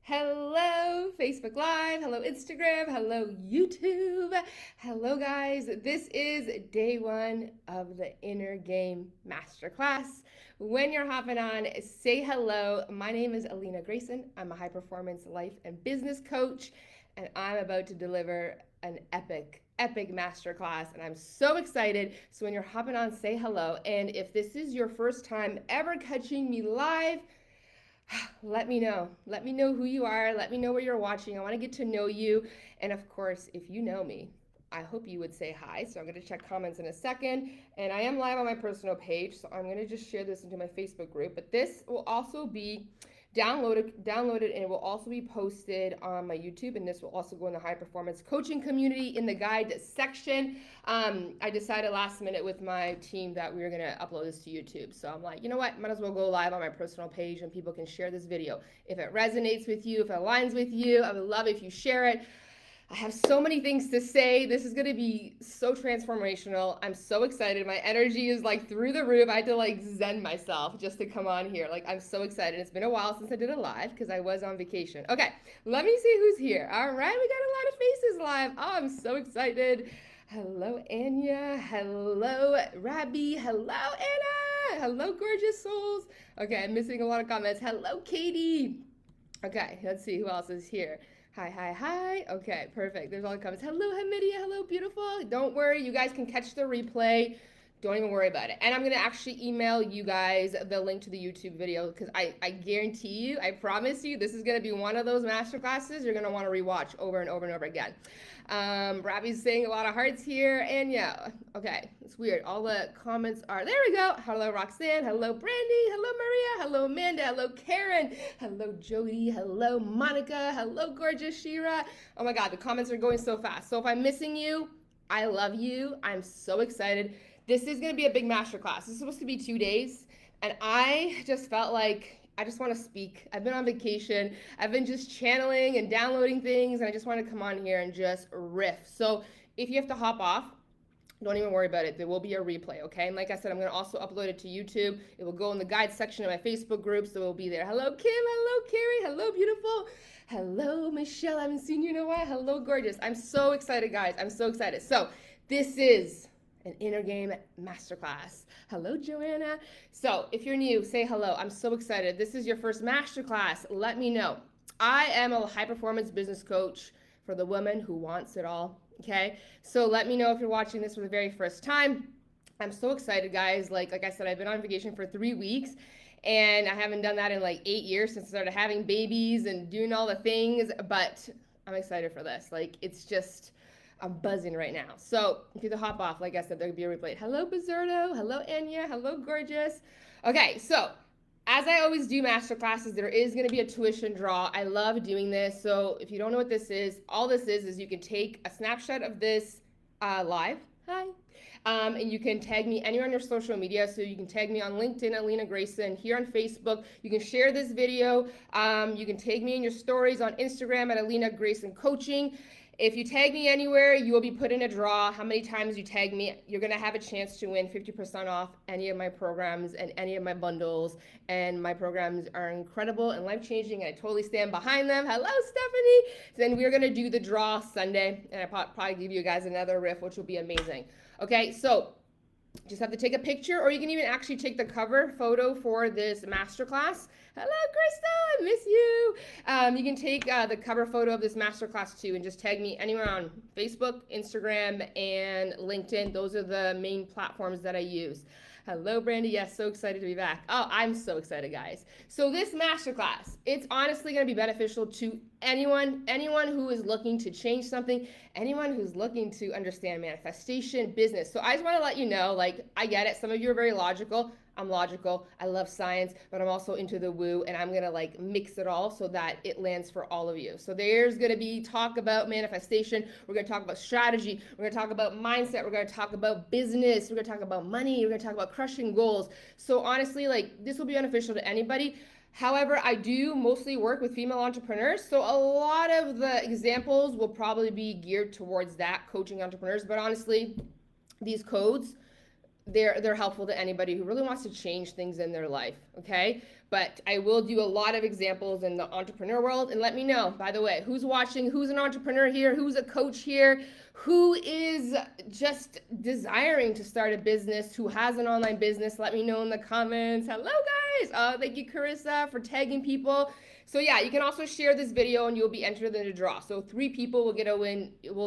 Hello, Facebook Live. Hello, Instagram. Hello, YouTube. Hello, guys. This is day one of the Inner Game Masterclass. When you're hopping on, say hello. My name is Alina Grayson. I'm a high performance life and business coach, and I'm about to deliver an epic masterclass, and I'm so excited. So when you're hopping on, say hello. And if this is your first time ever catching me live, let me know. Let me know who you are. Let me know where you're watching. I want to get to know you. And of course, if you know me, I hope you would say hi. So I'm going to check comments in a second. And I am live on my personal page. So I'm going to just share this into my Facebook group. But this will also be downloaded, and it will also be posted on my YouTube, and this will also go in the high performance coaching community in the guide section. I decided last minute with my team that we were going to upload this to YouTube, so I'm like, you know what, might as well go live on my personal page and people can share this video. If it resonates with you, if it aligns with you, I would love if you share it. I have so many things to say. This is going to be so transformational. I'm so excited. My energy is like through the roof. I had to like zen myself just to come on here. Like, I'm so excited. It's been a while since I did a live because I was on vacation. Okay, let me see who's here. All right, we got a lot of faces live. Oh, I'm so excited. Hello, Anya. Hello, Rabbi. Hello, Anna. Hello, gorgeous souls. Okay, I'm missing a lot of comments. Hello, Katie. Okay, let's see who else is here. Hi. Okay, perfect. There's all the comments. Hello, Hamidia. Hello, beautiful. Don't worry, you guys can catch the replay. Don't even worry about it. And I'm going to actually email you guys the link to the YouTube video because I guarantee you, I promise you, this is going to be one of those masterclasses you're going to want to rewatch over and over and over again. Robbie's saying a lot of hearts here. And yeah, okay, it's weird. All the comments are, there we go. Hello, Roxanne. Hello, Brandy. Hello, Maria. Hello, Amanda. Hello, Karen. Hello, Jody. Hello, Monica. Hello, gorgeous Shira. Oh my God, the comments are going so fast. So if I'm missing you, I love you. I'm so excited. This is going to be a big masterclass. This is supposed to be 2 days, and I just felt like I just want to speak. I've been on vacation. I've been just channeling and downloading things, and I just want to come on here and just riff. So if you have to hop off, don't even worry about it. There will be a replay, okay? And like I said, I'm going to also upload it to YouTube. It will go in the guide section of my Facebook group, so it will be there. Hello, Kim. Hello, Carrie. Hello, beautiful. Hello, Michelle. I haven't seen you in a while. Hello, gorgeous. I'm so excited, guys. I'm so excited. So this is an Inner Game Masterclass. Hello, Joanna. So if you're new, say hello. I'm so excited. This is your first masterclass. Let me know. I am a high performance business coach for the woman who wants it all. Okay, so let me know if you're watching this for the very first time. I'm so excited, guys. Like I said, I've been on vacation for 3 weeks, and I haven't done that in like 8 years since I started having babies and doing all the things. But I'm excited for this. Like, it's just, I'm buzzing right now. So if you have to hop off, like I said, there'll be a replay. Hello, Bizardo. Hello, Anya. Hello, gorgeous. Okay, so as I always do masterclasses, there is going to be a tuition draw. I love doing this. So if you don't know what this is, all this is you can take a snapshot of this live. Hi. And you can tag me anywhere on your social media. So you can tag me on LinkedIn, Alina Grayson, here on Facebook. You can share this video. You can tag me in your stories on Instagram at Alina Grayson Coaching. If you tag me anywhere, you will be put in a draw. How many times you tag me, you're going to have a chance to win 50% off any of my programs and any of my bundles. And my programs are incredible and life-changing, and I totally stand behind them. Hello, Stephanie. Then we're going to do the draw Sunday, and I'll probably give you guys another riff, which will be amazing. Okay, so just have to take a picture, or you can even actually take the cover photo for this masterclass. Hello, Crystal, I miss you. You can take the cover photo of this masterclass too, and just tag me anywhere on Facebook, Instagram, and LinkedIn. Those are the main platforms that I use. Hello, Brandy. Yes, so excited to be back. Oh, I'm so excited, guys. So this masterclass, it's honestly going to be beneficial to anyone who is looking to change something, anyone who's looking to understand manifestation, business. So I just want to let you know, like, I get it. Some of you are very logical. I'm logical. I love science, but I'm also into the woo, and I'm going to like mix it all so that it lands for all of you. So there's going to be talk about manifestation. We're going to talk about strategy. We're going to talk about mindset. We're going to talk about business. We're going to talk about money. We're going to talk about crushing goals. So honestly, like, this will be beneficial to anybody. However, I do mostly work with female entrepreneurs. So a lot of the examples will probably be geared towards that, coaching entrepreneurs. But honestly, these codes, they're helpful to anybody who really wants to change things in their life, okay? but I will do a lot of examples in the entrepreneur world. And let me know, by the way, who's watching, who's an entrepreneur here, who's a coach here, who is just desiring to start a business, who has an online business. Let me know in the comments. Hello, guys. Thank you, Carissa, for tagging people. So yeah, you can also share this video and you'll be entered in a draw. So 3 people will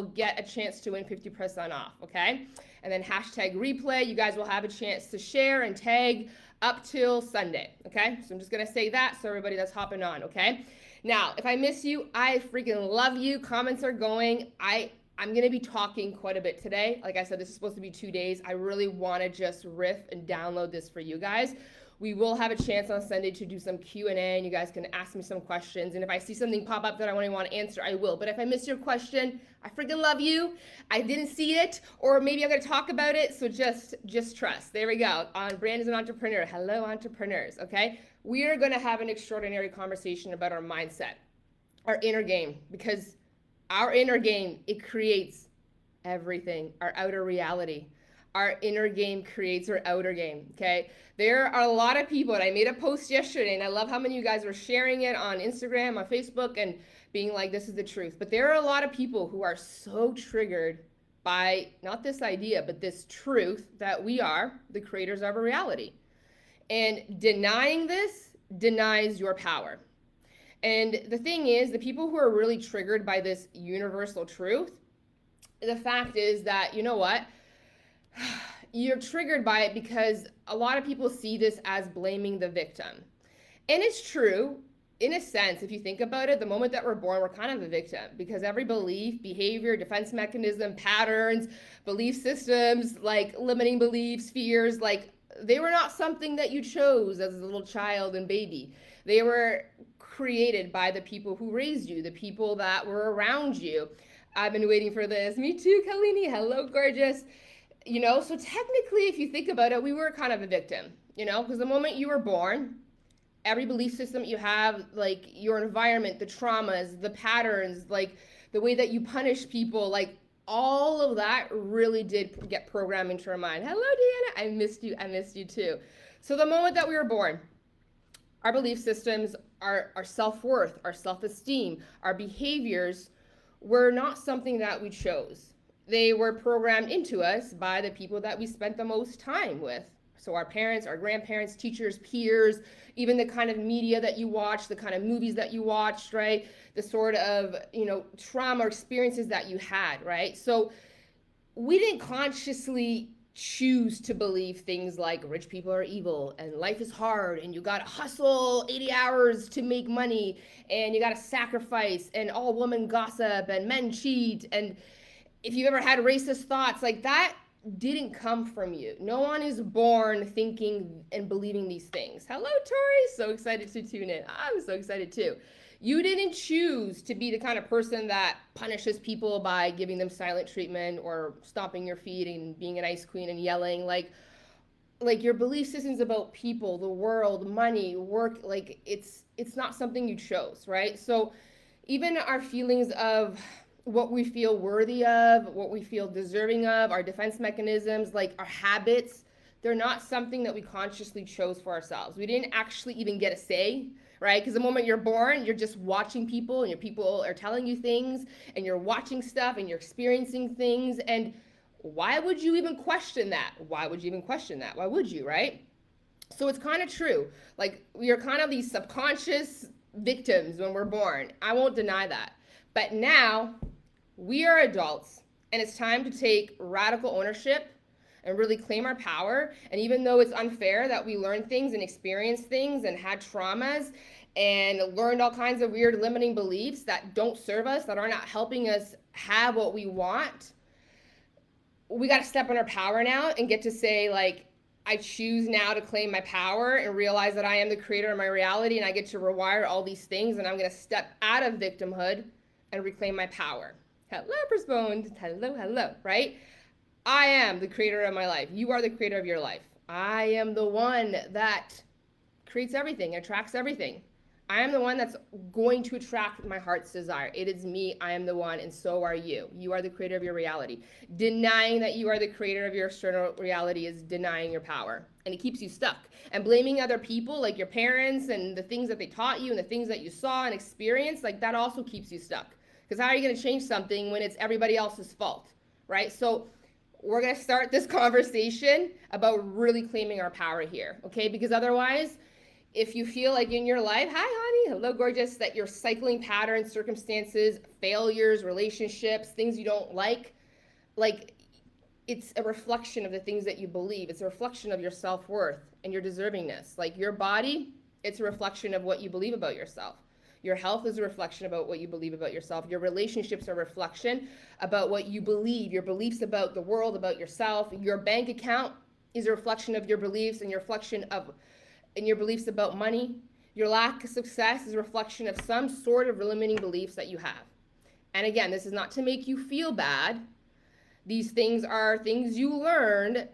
get a chance to win 50% off, okay? And then hashtag replay, you guys will have a chance to share and tag up till Sunday, okay? So I'm just gonna say that so everybody that's hopping on, okay? Now, if I miss you, I freaking love you. Comments are going. I'm gonna be talking quite a bit today. Like I said, this is supposed to be 2 days. I really wanna just riff and download this for you guys. We will have a chance on Sunday to do some Q&A, and you guys can ask me some questions. And if I see something pop up that I want to answer, I will. But if I miss your question, I freaking love you. I didn't see it, or maybe I'm going to talk about it. So just trust. There we go. On Brand as an Entrepreneur. Hello, entrepreneurs. Okay. We are going to have an extraordinary conversation about our mindset, our inner game, because our inner game, it creates everything, our outer reality. Our inner game creates our outer game, okay? There are a lot of people, and I made a post yesterday, and I love how many of you guys were sharing it on Instagram, on Facebook, and being like, this is the truth. But there are a lot of people who are so triggered by not this idea, but this truth that we are the creators of our reality. And denying this denies your power. And the thing is, the people who are really triggered by this universal truth, the fact is that, you know what? You're triggered by it because a lot of people see this as blaming the victim. And it's true, in a sense, if you think about it, the moment that we're born, we're kind of a victim because every belief, behavior, defense mechanism, patterns, belief systems, like limiting beliefs, fears, like they were not something that you chose as a little child and baby. They were created by the people who raised you, the people that were around you. I've been waiting for this. Me too, Kalini. Hello, gorgeous. You know, so technically, if you think about it, we were kind of a victim, you know, because the moment you were born, every belief system you have, like your environment, the traumas, the patterns, like the way that you punish people, like all of that really did get programmed into our mind. Hello, Deanna. I missed you too. So the moment that we were born, our belief systems, our self-worth, our self-esteem, our behaviors were not something that we chose. They were programmed into us by the people that we spent the most time with. So our parents, our grandparents, teachers, peers, even the kind of media that you watched, the kind of movies that you watched, right? The sort of, trauma or experiences that you had, right? So we didn't consciously choose to believe things like rich people are evil and life is hard and you got to hustle 80 hours to make money and you got to sacrifice and all women gossip and men cheat. And if you've ever had racist thoughts, like that didn't come from you. No one is born thinking and believing these things. Hello, Tori. So excited to tune in. I'm so excited too. You didn't choose to be the kind of person that punishes people by giving them silent treatment or stomping your feet and being an ice queen and yelling. Like your belief system's about people, the world, money, work. Like it's not something you chose, right? So even our feelings of what we feel worthy of, what we feel deserving of, our defense mechanisms, like our habits, they're not something that we consciously chose for ourselves. We didn't actually even get a say, right? Because the moment you're born, you're just watching people and your people are telling you things and you're watching stuff and you're experiencing things. And why would you even question that? Why would you, right? So it's kind of true. Like we are kind of these subconscious victims when we're born. I won't deny that. But now we are adults and it's time to take radical ownership and really claim our power. And even though it's unfair that we learn things and experience things and had traumas and learned all kinds of weird limiting beliefs that don't serve us, that are not helping us have what we want, we got to step on our power now and get to say, like, I choose now to claim my power and realize that I am the creator of my reality and I get to rewire all these things and I'm going to step out of victimhood and reclaim my power. Hello, Postponed. Hello, right? I am the creator of my life. You are the creator of your life. I am the one that creates everything, attracts everything. I am the one that's going to attract my heart's desire. It is me. I am the one, and so are you. You are the creator of your reality. Denying that you are the creator of your external reality is denying your power, and it keeps you stuck. And blaming other people, like your parents and the things that they taught you and the things that you saw and experienced, like that also keeps you stuck. Because how are you going to change something when it's everybody else's fault, right? So we're going to start this conversation about really claiming our power here, okay? Because otherwise, if you feel like in your life, hi honey, hello gorgeous, that you're cycling patterns, circumstances, failures, relationships, things you don't like it's a reflection of the things that you believe. It's a reflection of your self-worth and your deservingness. Like your body, it's a reflection of what you believe about yourself. Your health is a reflection about what you believe about yourself. Your relationships are a reflection about what you believe, your beliefs about the world, about yourself. Your bank account is a reflection of your beliefs and your reflection of and your beliefs about money. Your lack of success is a reflection of some sort of limiting beliefs that you have. And again, this is not to make you feel bad. These things are things you learned,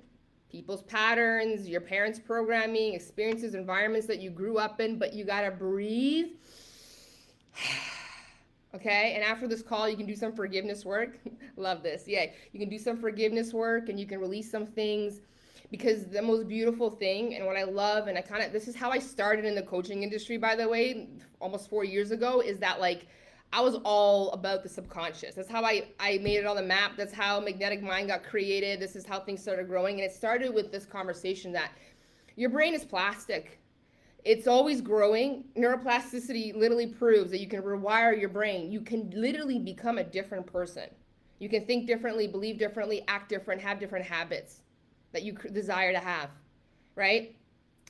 people's patterns, your parents' programming, experiences, environments that you grew up in, but you gotta breathe. Okay, and after this call, you can do some forgiveness work. Love this. Yeah, you can do some forgiveness work and you can release some things. Because the most beautiful thing and what I love, and this is how I started in the coaching industry, by the way, almost 4 years ago, is that like I was all about the subconscious. That's how I made it on the map. That's how Magnetic Mind got created. This is how things started growing. And it started with this conversation that your brain is plastic. It's always growing. Neuroplasticity literally proves that you can rewire your brain. You can literally become a different person. You can think differently, believe differently, act different, have different habits that you desire to have, right?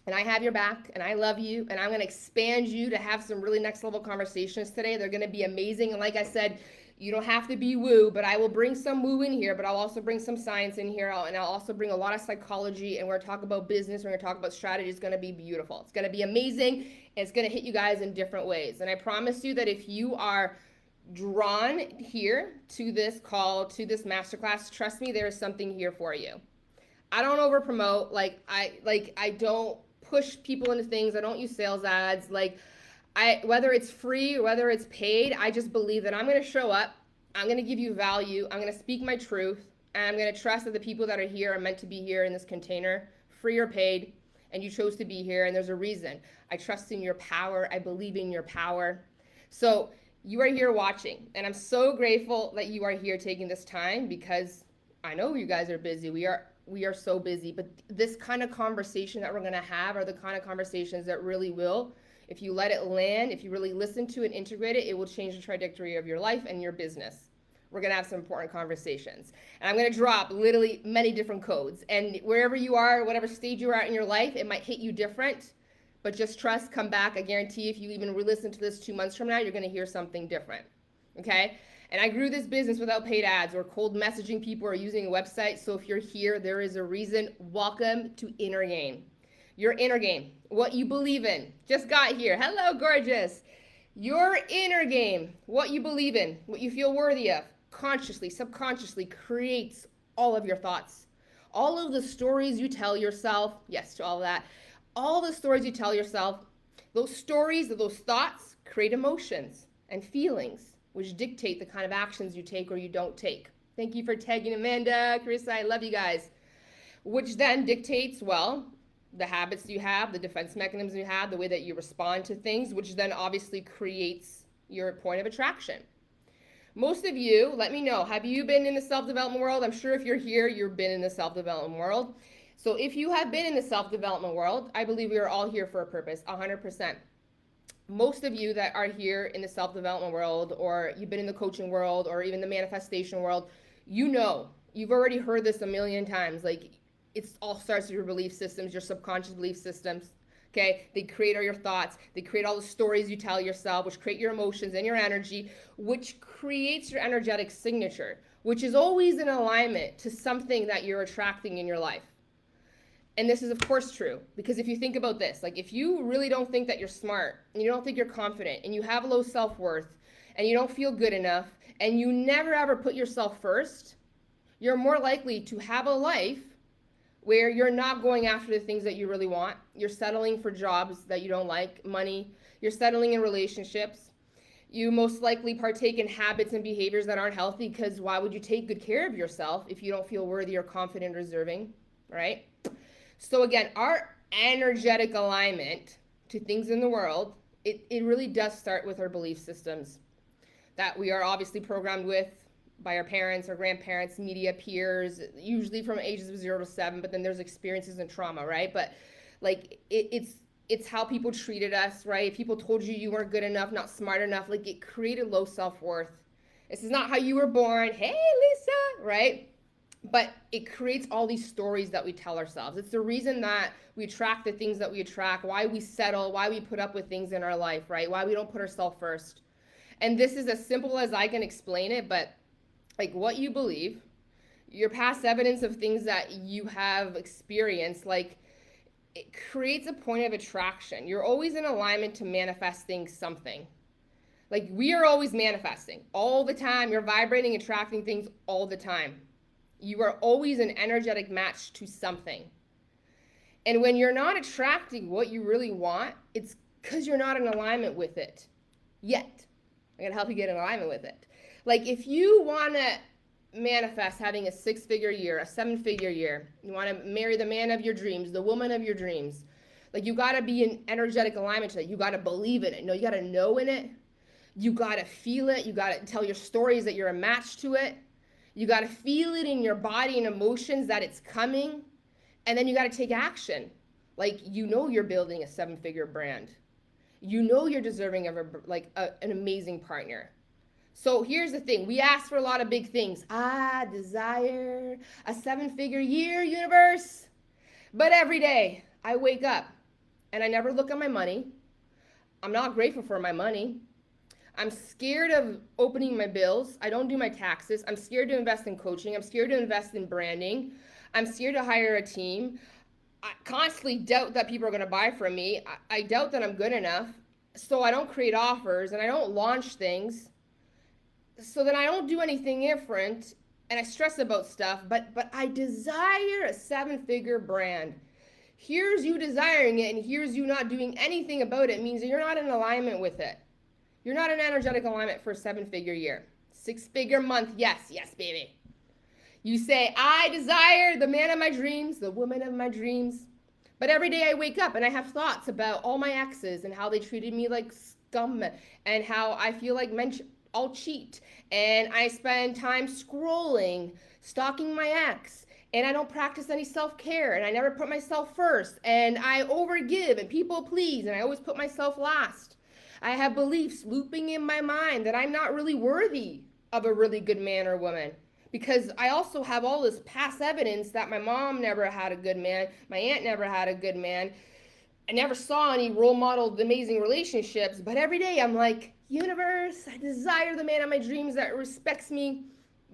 And I have your back, and I love you, and I'm going to expand you to have some really next level conversations today. They're going to be amazing. And like I said, you don't have to be woo, but I will bring some woo in here, but I'll also bring some science in here, and I'll also bring a lot of psychology, and we're going to talk about business, we're going to talk about strategy. It's going to be beautiful. It's going to be amazing, and it's going to hit you guys in different ways. And I promise you that if you are drawn here to this call, to this masterclass, trust me, there is something here for you. I don't over promote. I don't push people into things. I don't use sales ads. Whether it's free or whether it's paid, I just believe that I'm going to show up. I'm going to give you value. I'm going to speak my truth. And I'm going to trust that the people that are here are meant to be here in this container, free or paid. And you chose to be here. And there's a reason. I trust in your power. I believe in your power. So you are here watching. And I'm so grateful that you are here taking this time because I know you guys are busy. We are so busy, but this kind of conversation that we're going to have are the kind of conversations that really will, if you let it land, if you really listen to and integrate it, it will change the trajectory of your life and your business. We're going to have some important conversations. And I'm going to drop literally many different codes. And wherever you are, whatever stage you are at in your life, it might hit you different, but just trust, come back. I guarantee if you even re-listen to this 2 months from now, you're going to hear something different. Okay? And I grew this business without paid ads or cold messaging people or using a website. So if you're here, there is a reason. Welcome to Inner Game. Your inner game, what you believe in. Just got here. Hello, gorgeous. Your inner game, what you believe in, what you feel worthy of, consciously, subconsciously creates all of your thoughts. All of the stories you tell yourself, yes to all of that, all the stories you tell yourself, those stories, those thoughts create emotions and feelings, which dictate the kind of actions you take or you don't take. Thank you for tagging Amanda, Carissa, I love you guys. Which then dictates, well, the habits you have, the defense mechanisms you have, the way that you respond to things, which then obviously creates your point of attraction. Most of you, let me know, have you been in the self-development world? I'm sure if you're here, you've been in the self-development world. So if you have been in the self-development world, I believe we are all here for a purpose, 100%. Most of you that are here in the self-development world, or you've been in the coaching world, or even the manifestation world, you know, you've already heard this a million times. Like, it all starts with your belief systems, your subconscious belief systems. Okay, they create all your thoughts. They create all the stories you tell yourself, which create your emotions and your energy, which creates your energetic signature, which is always in alignment to something that you're attracting in your life. And this is of course true, because if you think about this, like if you really don't think that you're smart and you don't think you're confident and you have low self-worth and you don't feel good enough and you never ever put yourself first, you're more likely to have a life where you're not going after the things that you really want. You're settling for jobs that you don't like, money. You're settling in relationships. You most likely partake in habits and behaviors that aren't healthy, because why would you take good care of yourself if you don't feel worthy or confident or deserving, right? So again, our energetic alignment to things in the world, it really does start with our belief systems that we are obviously programmed with by our parents, our grandparents, media, peers, usually from ages of 0 to 7, but then there's experiences and trauma, right? But like it's how people treated us, right? If people told you you weren't good enough, not smart enough, like it created low self-worth. This is not how you were born. Hey, Lisa, right? But it creates all these stories that we tell ourselves. It's the reason that we attract the things that we attract, why we settle, why we put up with things in our life, right? Why we don't put ourselves first. And this is as simple as I can explain it, but like what you believe, your past evidence of things that you have experienced, like it creates a point of attraction. You're always in alignment to manifesting something. Like we are always manifesting all the time. You're vibrating, attracting things all the time. You are always an energetic match to something. And when you're not attracting what you really want, it's because you're not in alignment with it yet. I'm going to help you get in alignment with it. Like if you want to manifest having a 6-figure year, a 7-figure year, you want to marry the man of your dreams, the woman of your dreams, like you got to be in energetic alignment to that. You got to believe in it. No, you got to know in it. You got to feel it. You got to tell your stories that you're a match to it. You got to feel it in your body and emotions that it's coming. And then you got to take action. Like, you know, you're building a 7-figure brand. You know, you're deserving of an amazing partner. So here's the thing. We ask for a lot of big things. I desire a 7-figure year, universe. But every day I wake up and I never look at my money. I'm not grateful for my money. I'm scared of opening my bills. I don't do my taxes. I'm scared to invest in coaching. I'm scared to invest in branding. I'm scared to hire a team. I constantly doubt that people are going to buy from me. I doubt that I'm good enough. So I don't create offers and I don't launch things. So then I don't do anything different and I stress about stuff, but I desire a 7-figure brand. Here's you desiring it and here's you not doing anything about it means that you're not in alignment with it. You're not in energetic alignment for a 7-figure year. 6-figure month, yes, baby. You say, I desire the man of my dreams, the woman of my dreams. But every day I wake up and I have thoughts about all my exes and how they treated me like scum and how I feel like men all cheat. And I spend time scrolling, stalking my ex. And I don't practice any self-care and I never put myself first. And I overgive and people please and I always put myself last. I have beliefs looping in my mind that I'm not really worthy of a really good man or woman. Because I also have all this past evidence that my mom never had a good man, my aunt never had a good man. I never saw any role modeled amazing relationships, but every day I'm like, universe, I desire the man of my dreams that respects me,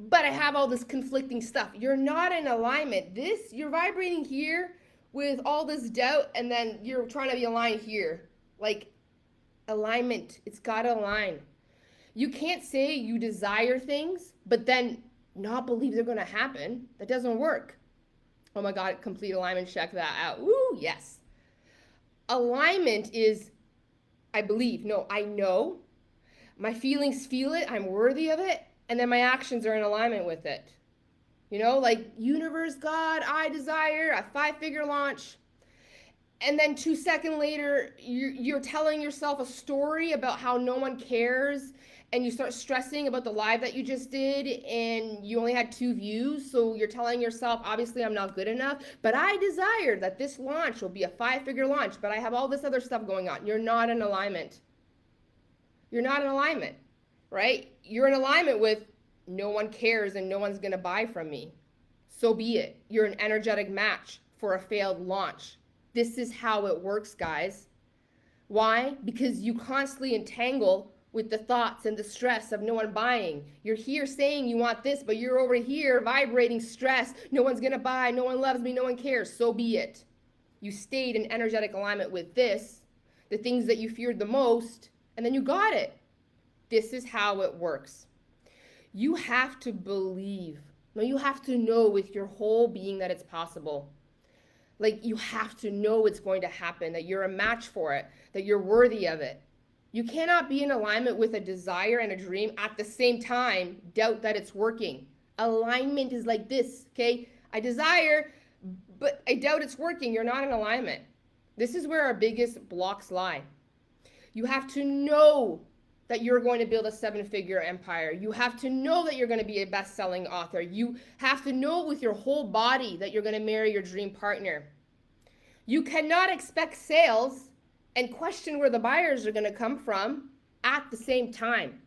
but I have all this conflicting stuff. You're not in alignment. You're vibrating here with all this doubt, and then you're trying to be aligned here. Like, alignment, it's gotta align. You can't say you desire things, but then not believe they're gonna happen. That doesn't work. Oh my God, complete alignment, check that out. Woo, yes. Alignment is, I believe, no, I know. My feelings feel it, I'm worthy of it, and then my actions are in alignment with it. You know, like universe, God, I desire a 5-figure launch. And then 2 seconds later, you're telling yourself a story about how no one cares, and you start stressing about the live that you just did, and you only had 2 views, so you're telling yourself, obviously I'm not good enough, but I desire that this launch will be a 5-figure launch, but I have all this other stuff going on. You're not in alignment. You're not in alignment, right? You're in alignment with no one cares and no one's gonna buy from me. So be it. You're an energetic match for a failed launch. This is how it works, guys. Why? Because you constantly entangle with the thoughts and the stress of no one buying. You're here saying you want this, but you're over here vibrating stress. No one's gonna buy, no one loves me, no one cares. So be it. You stayed in energetic alignment with this, the things that you feared the most, and then you got it. This is how it works. You have to believe. No, you have to know with your whole being that it's possible. Like, you have to know it's going to happen, that you're a match for it, that you're worthy of it. You cannot be in alignment with a desire and a dream at the same time doubt that it's working. Alignment is like this, okay? I desire, but I doubt it's working. You're not in alignment. This is where our biggest blocks lie. You have to know that you're going to build a 7-figure empire. You have to know that you're going to be a best-selling author. You have to know with your whole body that you're going to marry your dream partner. You cannot expect sales and question where the buyers are going to come from at the same time.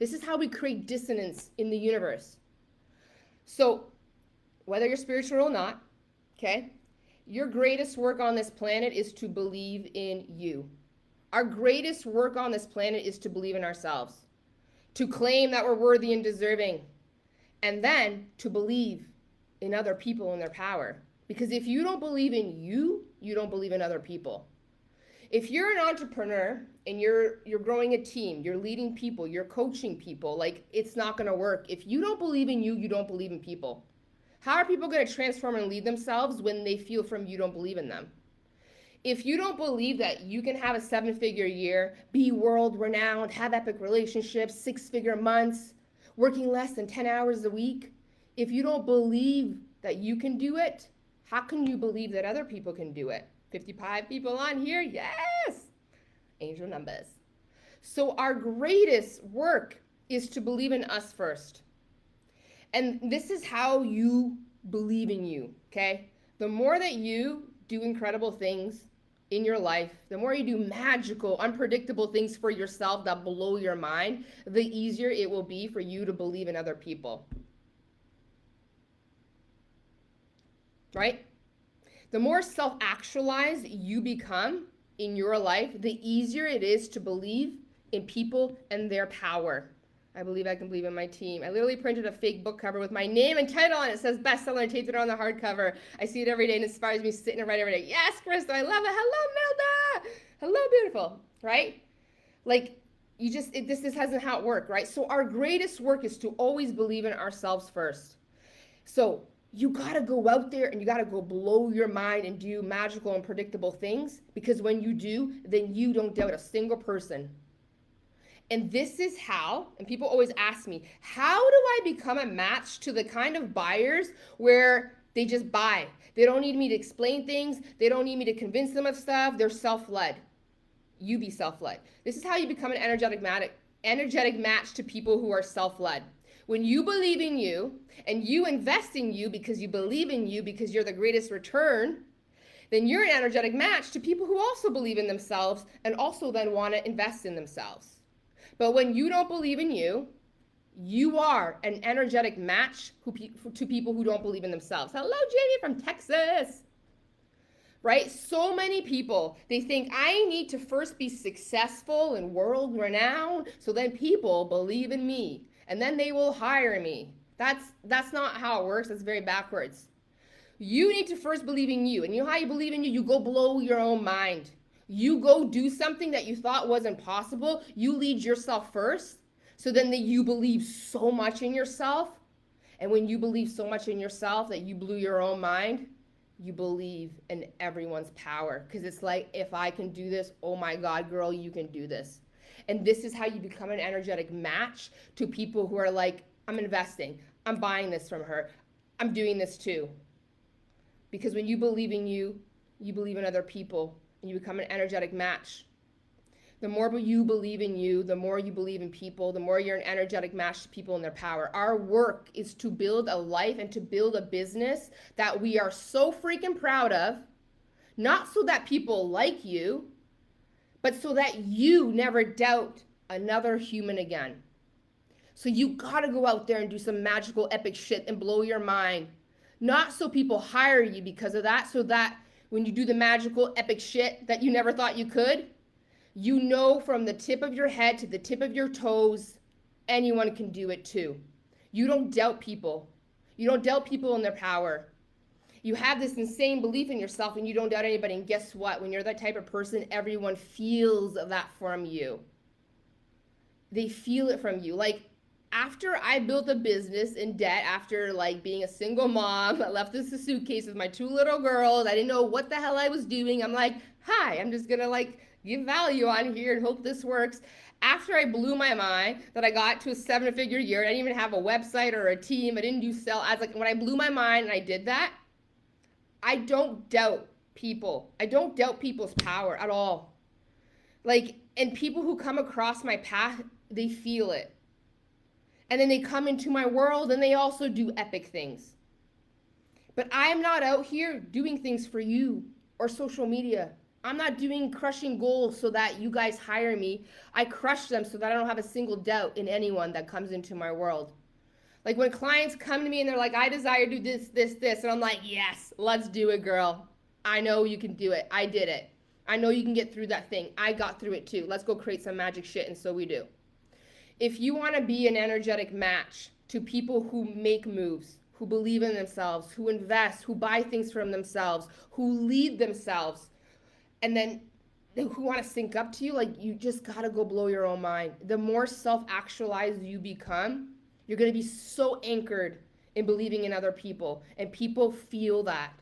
This is how we create dissonance in the universe. So, whether you're spiritual or not, okay, your greatest work on this planet is to believe in you. Our greatest work on this planet is to believe in ourselves, to claim that we're worthy and deserving, and then to believe in other people and their power. Because if you don't believe in you, you don't believe in other people. If you're an entrepreneur and you're growing a team, you're leading people, you're coaching people, like, it's not going to work. If you don't believe in you, you don't believe in people. How are people going to transform and lead themselves when they feel from you don't believe in them? If you don't believe that you can have a 7-figure year, be world renowned, have epic relationships, 6-figure months, working less than 10 hours a week, if you don't believe that you can do it, how can you believe that other people can do it? 55 people on here, yes! Angel numbers. So our greatest work is to believe in us first. And this is how you believe in you, okay? The more that you do incredible things in your life, the more you do magical, unpredictable things for yourself that blow your mind, the easier it will be for you to believe in other people. Right? The more self-actualized you become in your life, the easier it is to believe in people and their power. I believe I can believe in my team. I literally printed a fake book cover with my name and title on it. It says bestseller and taped it on the hardcover. I see it every day and it inspires me to sit and write every day. Yes, Krista, I love it. Hello, Melda. Hello, beautiful. Right? Like, this isn't how it works, right? So our greatest work is to always believe in ourselves first. So you got to go out there and you got to go blow your mind and do magical and predictable things, because when you do, then you don't doubt a single person. And this is how, and people always ask me, how do I become a match to the kind of buyers where they just buy? They don't need me to explain things. They don't need me to convince them of stuff. They're self-led. You be self-led. This is how you become an energetic match to people who are self-led. When you believe in you and you invest in you because you believe in you because you're the greatest return, then you're an energetic match to people who also believe in themselves and also then want to invest in themselves. But when you don't believe in you, you are an energetic match to people who don't believe in themselves. Hello, Jamie from Texas. Right? So many people, they think I need to first be successful and world renowned so then people believe in me and then they will hire me. That's not how it works. That's very backwards. You need to first believe in you. And you know how you believe in you? You go blow your own mind. You go do something that you thought wasn't possible. You lead yourself first. So then you believe so much in yourself. And when you believe so much in yourself that you blew your own mind, you believe in everyone's power. Because it's like, if I can do this, oh my God, girl, you can do this. And this is how you become an energetic match to people who are like, I'm investing. I'm buying this from her. I'm doing this too. Because when you believe in you, you believe in other people. And you become an energetic match. The more you believe in you, the more you believe in people, the more you're an energetic match to people and their power. Our work is to build a life and to build a business that we are so freaking proud of, not so that people like you, but so that you never doubt another human again. So you gotta go out there and do some magical epic shit and blow your mind. Not so people hire you because of that, so that when you do the magical epic shit that you never thought you could, you know from the tip of your head to the tip of your toes, anyone can do it too. You don't doubt people. You don't doubt people in their power. You have this insane belief in yourself and you don't doubt anybody. And guess what? When you're that type of person, everyone feels that from you. They feel it from you. Like, after I built a business in debt, after like being a single mom, I left this suitcase with my two little girls. I didn't know what the hell I was doing. I'm like, hi, I'm just gonna like give value on here and hope this works. After I blew my mind that I got to a 7-figure year, I didn't even have a website or a team. I didn't do sell ads. Like when I blew my mind and I did that, I don't doubt people. I don't doubt people's power at all. Like, and people who come across my path, they feel it. And then they come into my world and they also do epic things. But I'm not out here doing things for you or social media. I'm not doing crushing goals so that you guys hire me. I crush them so that I don't have a single doubt in anyone that comes into my world. Like when clients come to me and they're like, I desire to do this, this, this. And I'm like, yes, let's do it, girl. I know you can do it. I did it. I know you can get through that thing. I got through it too. Let's go create some magic shit. And so we do. If you want to be an energetic match to people who make moves, who believe in themselves, who invest, who buy things from themselves, who lead themselves, and then who want to sync up to you, like you just got to go blow your own mind. The more self-actualized you become, you're going to be so anchored in believing in other people, and people feel that.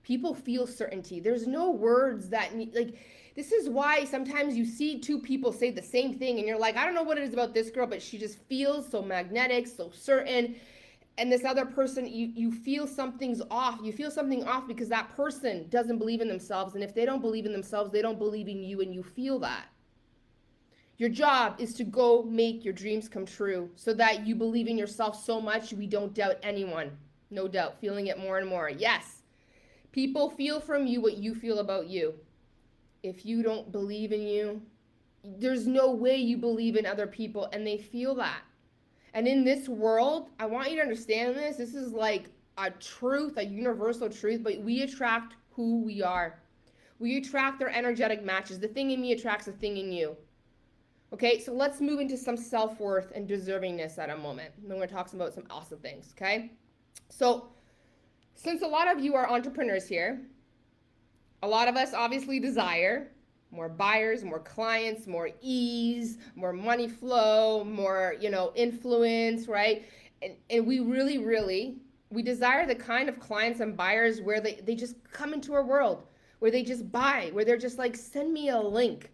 People feel certainty. There's no words that need, like, this is why sometimes you see two people say the same thing and you're like, I don't know what it is about this girl, but she just feels so magnetic, so certain. And this other person, you feel something's off. You feel something off because that person doesn't believe in themselves. And if they don't believe in themselves, they don't believe in you, and you feel that. Your job is to go make your dreams come true so that you believe in yourself so much we don't doubt anyone. No doubt, feeling it more and more. Yes, people feel from you what you feel about you. If you don't believe in you, there's no way you believe in other people, and they feel that. And in this world, I want you to understand this. This is like a truth, a universal truth, but we attract who we are. We attract our energetic matches. The thing in me attracts the thing in you. Okay, so let's move into some self-worth and deservingness at a moment. And then we're going to talk about some awesome things, okay? So, since a lot of you are entrepreneurs here, a lot of us obviously desire more buyers, more clients, more ease, more money flow, more, influence, right? And we really, we desire the kind of clients and buyers where they just come into our world, where they just buy, where they're just like, send me a link.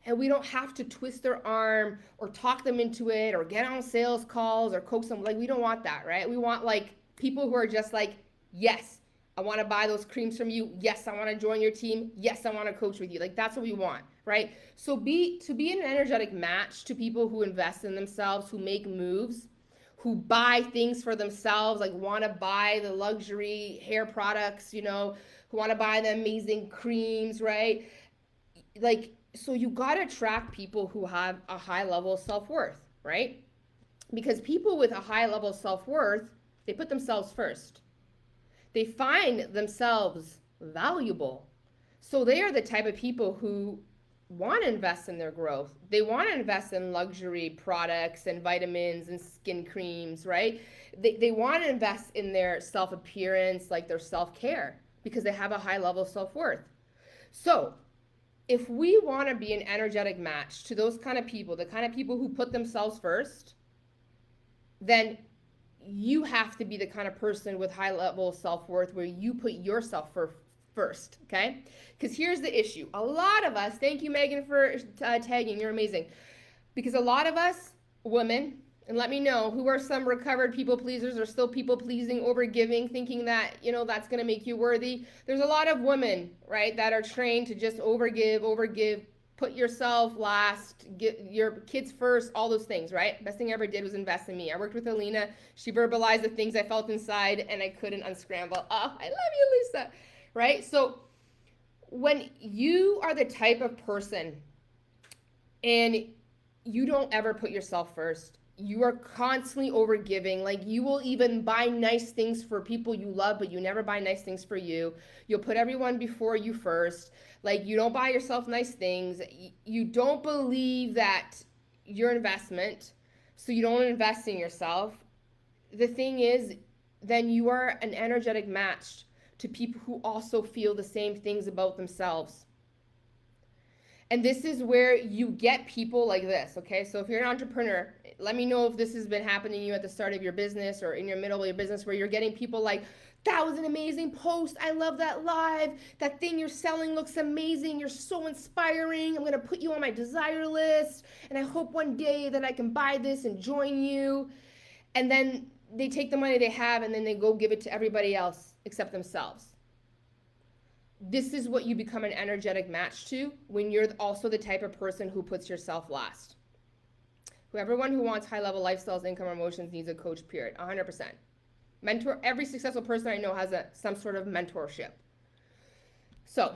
And we don't have to twist their arm or talk them into it or get on sales calls or coax them. Like, we don't want that, right? We want like people who are just like, yes, I want to buy those creams from you. Yes, I want to join your team. Yes, I want to coach with you. Like, that's what we want, right? So to be an energetic match to people who invest in themselves, who make moves, who buy things for themselves, like want to buy the luxury hair products, who want to buy the amazing creams, right? Like, so you got to attract people who have a high level of self-worth, right? Because people with a high level of self-worth, they put themselves first. They find themselves valuable. So they are the type of people who want to invest in their growth. They want to invest in luxury products and vitamins and skin creams, right? They want to invest in their self-appearance, like their self-care, because they have a high level of self-worth. So if we want to be an energetic match to those kind of people, the kind of people who put themselves first, then you have to be the kind of person with high level of self-worth where you put yourself first, okay? Because here's the issue. A lot of us, thank you, Megan, for tagging. You're amazing. Because a lot of us, women, and let me know who are some recovered people pleasers or still people pleasing, over giving, thinking that, that's going to make you worthy. There's a lot of women, right, that are trained to just overgive, put yourself last, get your kids first, all those things, right? Best thing I ever did was invest in me. I worked with Alina. She verbalized the things I felt inside and I couldn't unscramble. Oh, I love you, Lisa, right? So when you are the type of person and you don't ever put yourself first, you are constantly overgiving. Like, you will even buy nice things for people you love, but you never buy nice things for you. You'll put everyone before you first. Like, you don't buy yourself nice things. You don't believe that your investment, so you don't invest in yourself. The thing is, then you are an energetic match to people who also feel the same things about themselves. And this is where you get people like this, okay? So if you're an entrepreneur, let me know if this has been happening to you at the start of your business or in your middle of your business where you're getting people like, that was an amazing post. I love that live. That thing you're selling looks amazing. You're so inspiring. I'm going to put you on my desire list. And I hope one day that I can buy this and join you. And then they take the money they have and then they go give it to everybody else except themselves. This is what you become an energetic match to when you're also the type of person who puts yourself last. Everyone who wants high-level lifestyles, income, or emotions needs a coach, period, 100%. Mentor, every successful person I know has some sort of mentorship. So,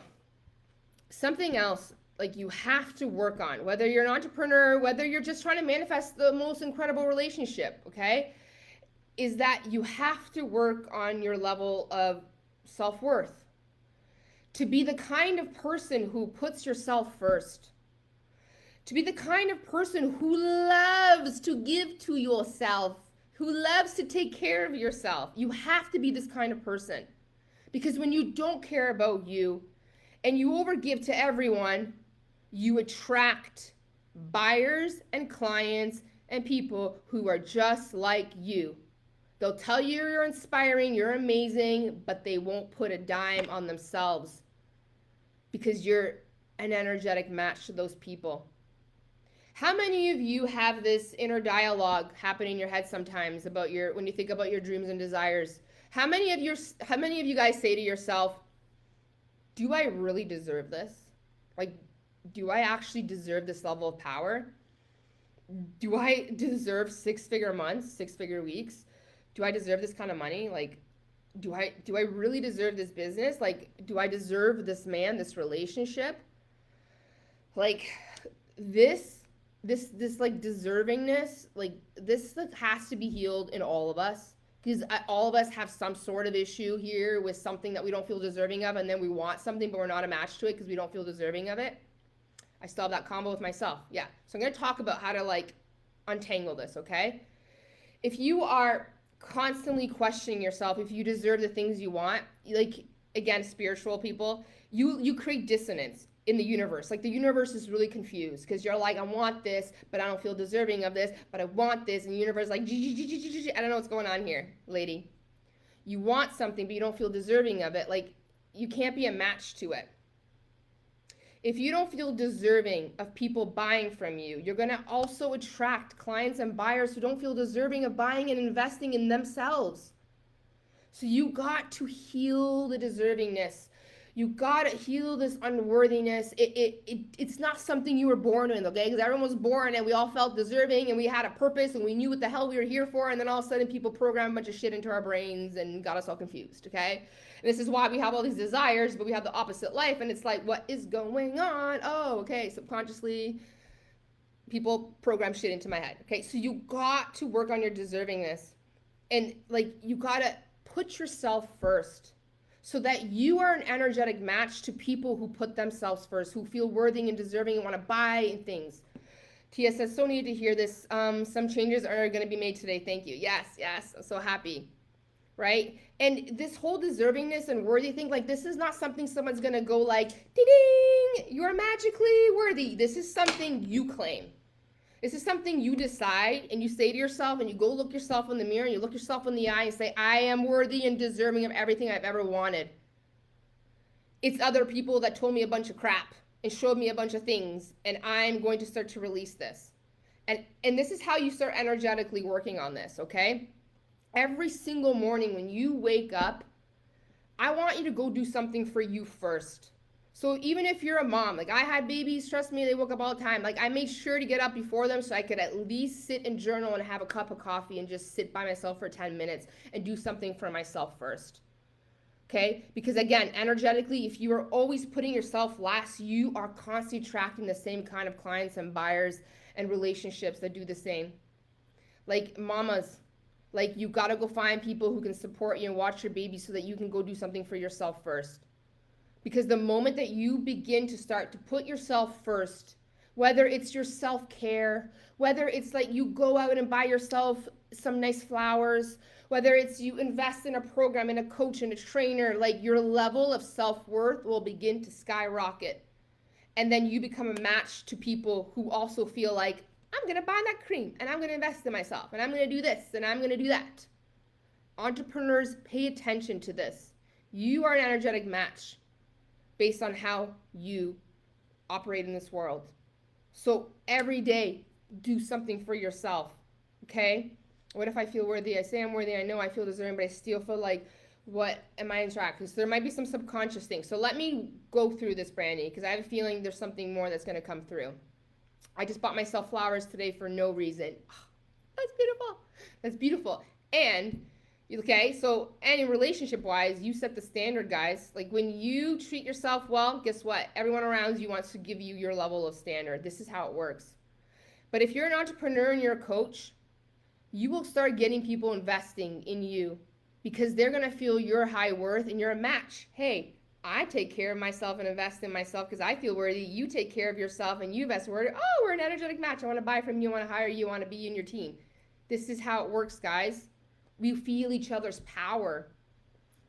something else like you have to work on, whether you're an entrepreneur, whether you're just trying to manifest the most incredible relationship, okay, is that you have to work on your level of self-worth. To be the kind of person who puts yourself first. To be the kind of person who loves to give to yourself, who loves to take care of yourself. You have to be this kind of person. Because when you don't care about you and you overgive to everyone, you attract buyers and clients and people who are just like you. They'll tell you you're inspiring, you're amazing, but they won't put a dime on themselves because you're an energetic match to those people. How many of you have this inner dialogue happen in your head sometimes about when you think about your dreams and desires? How many of you guys say to yourself, do I really deserve this? Like, do I actually deserve this level of power? Do I deserve 6-figure months, 6-figure weeks? Do I deserve this kind of money? Like, do I really deserve this business? Like, do I deserve this man, this relationship? Like, this like deservingness, like this like has to be healed in all of us, because all of us have some sort of issue here with something that we don't feel deserving of, and then we want something but we're not a match to it because we don't feel deserving of it. I still have that combo with myself. Yeah. So I'm going to talk about how to like untangle this, okay? If you are constantly questioning yourself if you deserve the things you want, like, again, spiritual people, you create dissonance in the universe. Like, the universe is really confused because you're like, I want this, but I don't feel deserving of this, but I want this, and the universe is like, I don't know what's going on here, lady. You want something, but you don't feel deserving of it. Like, you can't be a match to it. If you don't feel deserving of people buying from you, you're going to also attract clients and buyers who don't feel deserving of buying and investing in themselves. So you got to heal the deservingness. You got to heal this unworthiness. It's not something you were born with, okay? Because everyone was born and we all felt deserving and we had a purpose and we knew what the hell we were here for. And then all of a sudden people programmed a bunch of shit into our brains and got us all confused, okay? And this is why we have all these desires, but we have the opposite life. And it's like, what is going on? Oh, okay, subconsciously people program shit into my head, okay? So you got to work on your deservingness. And like, you got to put yourself first, so that you are an energetic match to people who put themselves first, who feel worthy and deserving and want to buy things. Tia says, so need to hear this. Some changes are going to be made today. Thank you. Yes, I'm so happy. Right? And this whole deservingness and worthy thing, like, this is not something someone's going to go like, ding, you're magically worthy. This is something you claim. This is something you decide and you say to yourself, and you go look yourself in the mirror and you look yourself in the eye and say, I am worthy and deserving of everything I've ever wanted. It's other people that told me a bunch of crap and showed me a bunch of things, and I'm going to start to release this. And this is how you start energetically working on this, okay? Every single morning when you wake up, I want you to go do something for you first. So even if you're a mom, like I had babies, trust me, they woke up all the time. Like, I made sure to get up before them so I could at least sit and journal and have a cup of coffee and just sit by myself for 10 minutes and do something for myself first. Okay? Because again, energetically, if you are always putting yourself last, you are constantly attracting the same kind of clients and buyers and relationships that do the same. Like, mamas, like, you gotta go find people who can support you and watch your baby so that you can go do something for yourself first. Because the moment that you begin to start to put yourself first, whether it's your self-care, whether it's like you go out and buy yourself some nice flowers, whether it's you invest in a program, in a coach, in a trainer, like, your level of self-worth will begin to skyrocket. And then you become a match to people who also feel like, I'm going to buy that cream and I'm going to invest in myself and I'm going to do this and I'm going to do that. Entrepreneurs, pay attention to this. You are an energetic match based on how you operate in this world. So every day, do something for yourself, okay? What if I feel worthy? I say I'm worthy. I know I feel deserving, but I still feel like, what am I interacting? So there might be some subconscious things. So let me go through this, Brandy, because I have a feeling there's something more that's going to come through. I just bought myself flowers today for no reason. That's beautiful. That's beautiful. And okay, so any relationship wise, you set the standard, guys. Like when you treat yourself well, guess what? Everyone around you wants to give you your level of standard. This is how it works. But if you're an entrepreneur and you're a coach, you will start getting people investing in you because they're going to feel your high worth and you're a match. Hey, I take care of myself and invest in myself because I feel worthy. You take care of yourself and you invest worthy. Oh, we're an energetic match. I want to buy from you. I want to hire you. I want to be in your team. This is how it works, guys. We feel each other's power.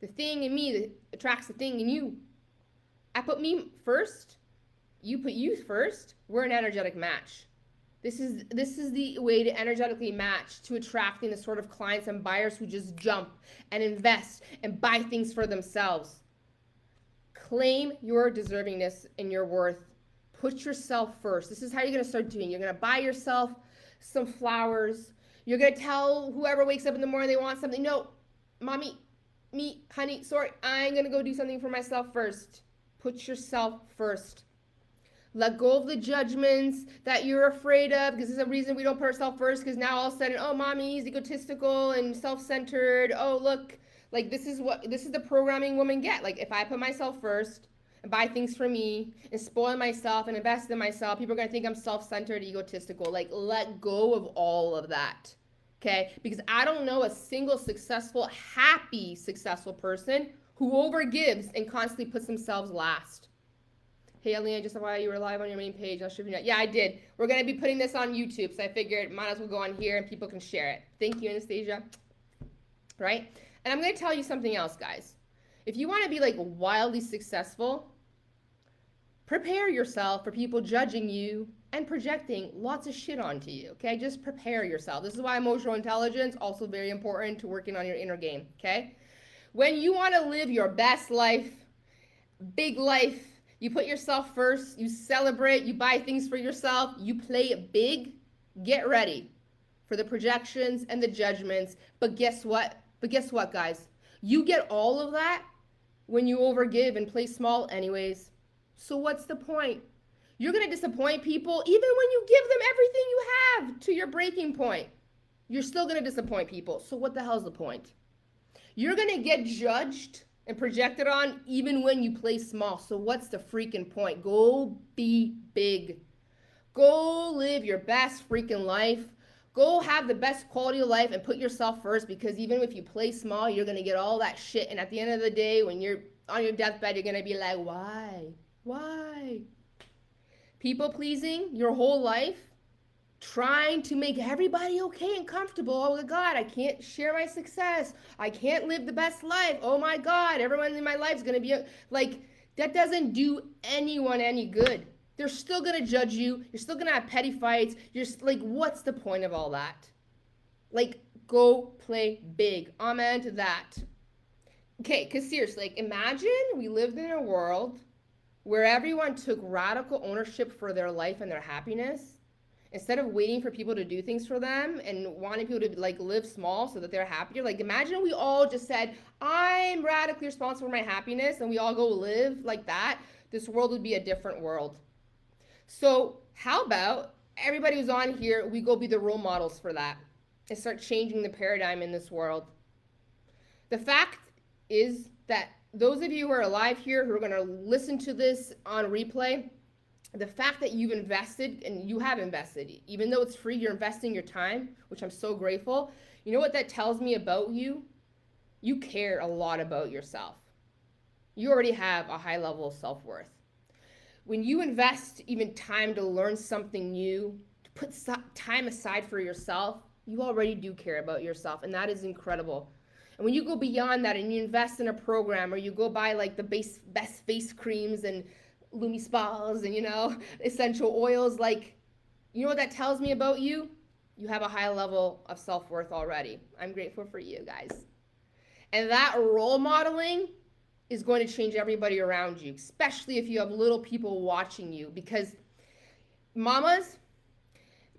The thing in me that attracts the thing in you. I put me first. You put you first. We're an energetic match. This is the way to energetically match to attracting the sort of clients and buyers who just jump and invest and buy things for themselves. Claim your deservingness and your worth. Put yourself first. This is how you're going to start doing. You're going to buy yourself some flowers. You're going to tell whoever wakes up in the morning they want something. No, mommy, me, honey, sorry, I'm going to go do something for myself first. Put yourself first. Let go of the judgments that you're afraid of, because there's a reason we don't put ourselves first, because now all of a sudden, oh, mommy's egotistical and self-centered. Oh, look, like this is the programming women get. Like if I put myself first and buy things for me and spoil myself and invest in myself, people are going to think I'm self-centered, egotistical. Like let go of all of that. Okay? Because I don't know a single successful, happy, successful person who overgives and constantly puts themselves last. Hey, Alina, just while you were live on your main page, I'll show you. Yeah, I did. We're going to be putting this on YouTube, so I figured might as well go on here and people can share it. Thank you, Anastasia. Right? And I'm going to tell you something else, guys. If you want to be like wildly successful, prepare yourself for people judging you and projecting lots of shit onto you, okay? Just prepare yourself. This is why emotional intelligence also very important to working on your inner game, okay? When you want to live your best life, big life, you put yourself first, you celebrate, you buy things for yourself, you play it big, get ready for the projections and the judgments. But guess what? Guys? You get all of that when you overgive and play small anyways. So what's the point? You're going to disappoint people even when you give them everything you have to your breaking point. You're still going to disappoint people. So what the hell's the point? You're going to get judged and projected on even when you play small. So what's the freaking point? Go be big. Go live your best freaking life. Go have the best quality of life and put yourself first, because even if you play small, you're going to get all that shit. And at the end of the day, when you're on your deathbed, you're going to be like, why? Why? People pleasing your whole life, trying to make everybody okay and comfortable. Oh my God, I can't share my success. I can't live the best life. Oh my God, everyone in my life is going to be like, that doesn't do anyone any good. They're still going to judge you. You're still going to have petty fights. You're like, what's the point of all that? Like, go play big. Amen to that. Okay, because seriously, like, imagine we lived in a world where everyone took radical ownership for their life and their happiness. Instead of waiting for people to do things for them and wanting people to like live small so that they're happier. Like imagine we all just said, I'm radically responsible for my happiness, and we all go live like that. This world would be a different world. So how about everybody who's on here, we go be the role models for that and start changing the paradigm in this world. The fact is that those of you who are alive here, who are going to listen to this on replay, the fact that you've invested, and you have invested, even though it's free, you're investing your time, which I'm so grateful. You know what that tells me about you? You care a lot about yourself. You already have a high level of self-worth. When you invest even time to learn something new, to put time aside for yourself, you already do care about yourself, and that is incredible. And when you go beyond that and you invest in a program, or you go buy like the best face creams and Lumi spas and, essential oils. Like, you know what that tells me about you? You have a high level of self-worth already. I'm grateful for you guys. And that role modeling is going to change everybody around you, especially if you have little people watching you. Because mamas,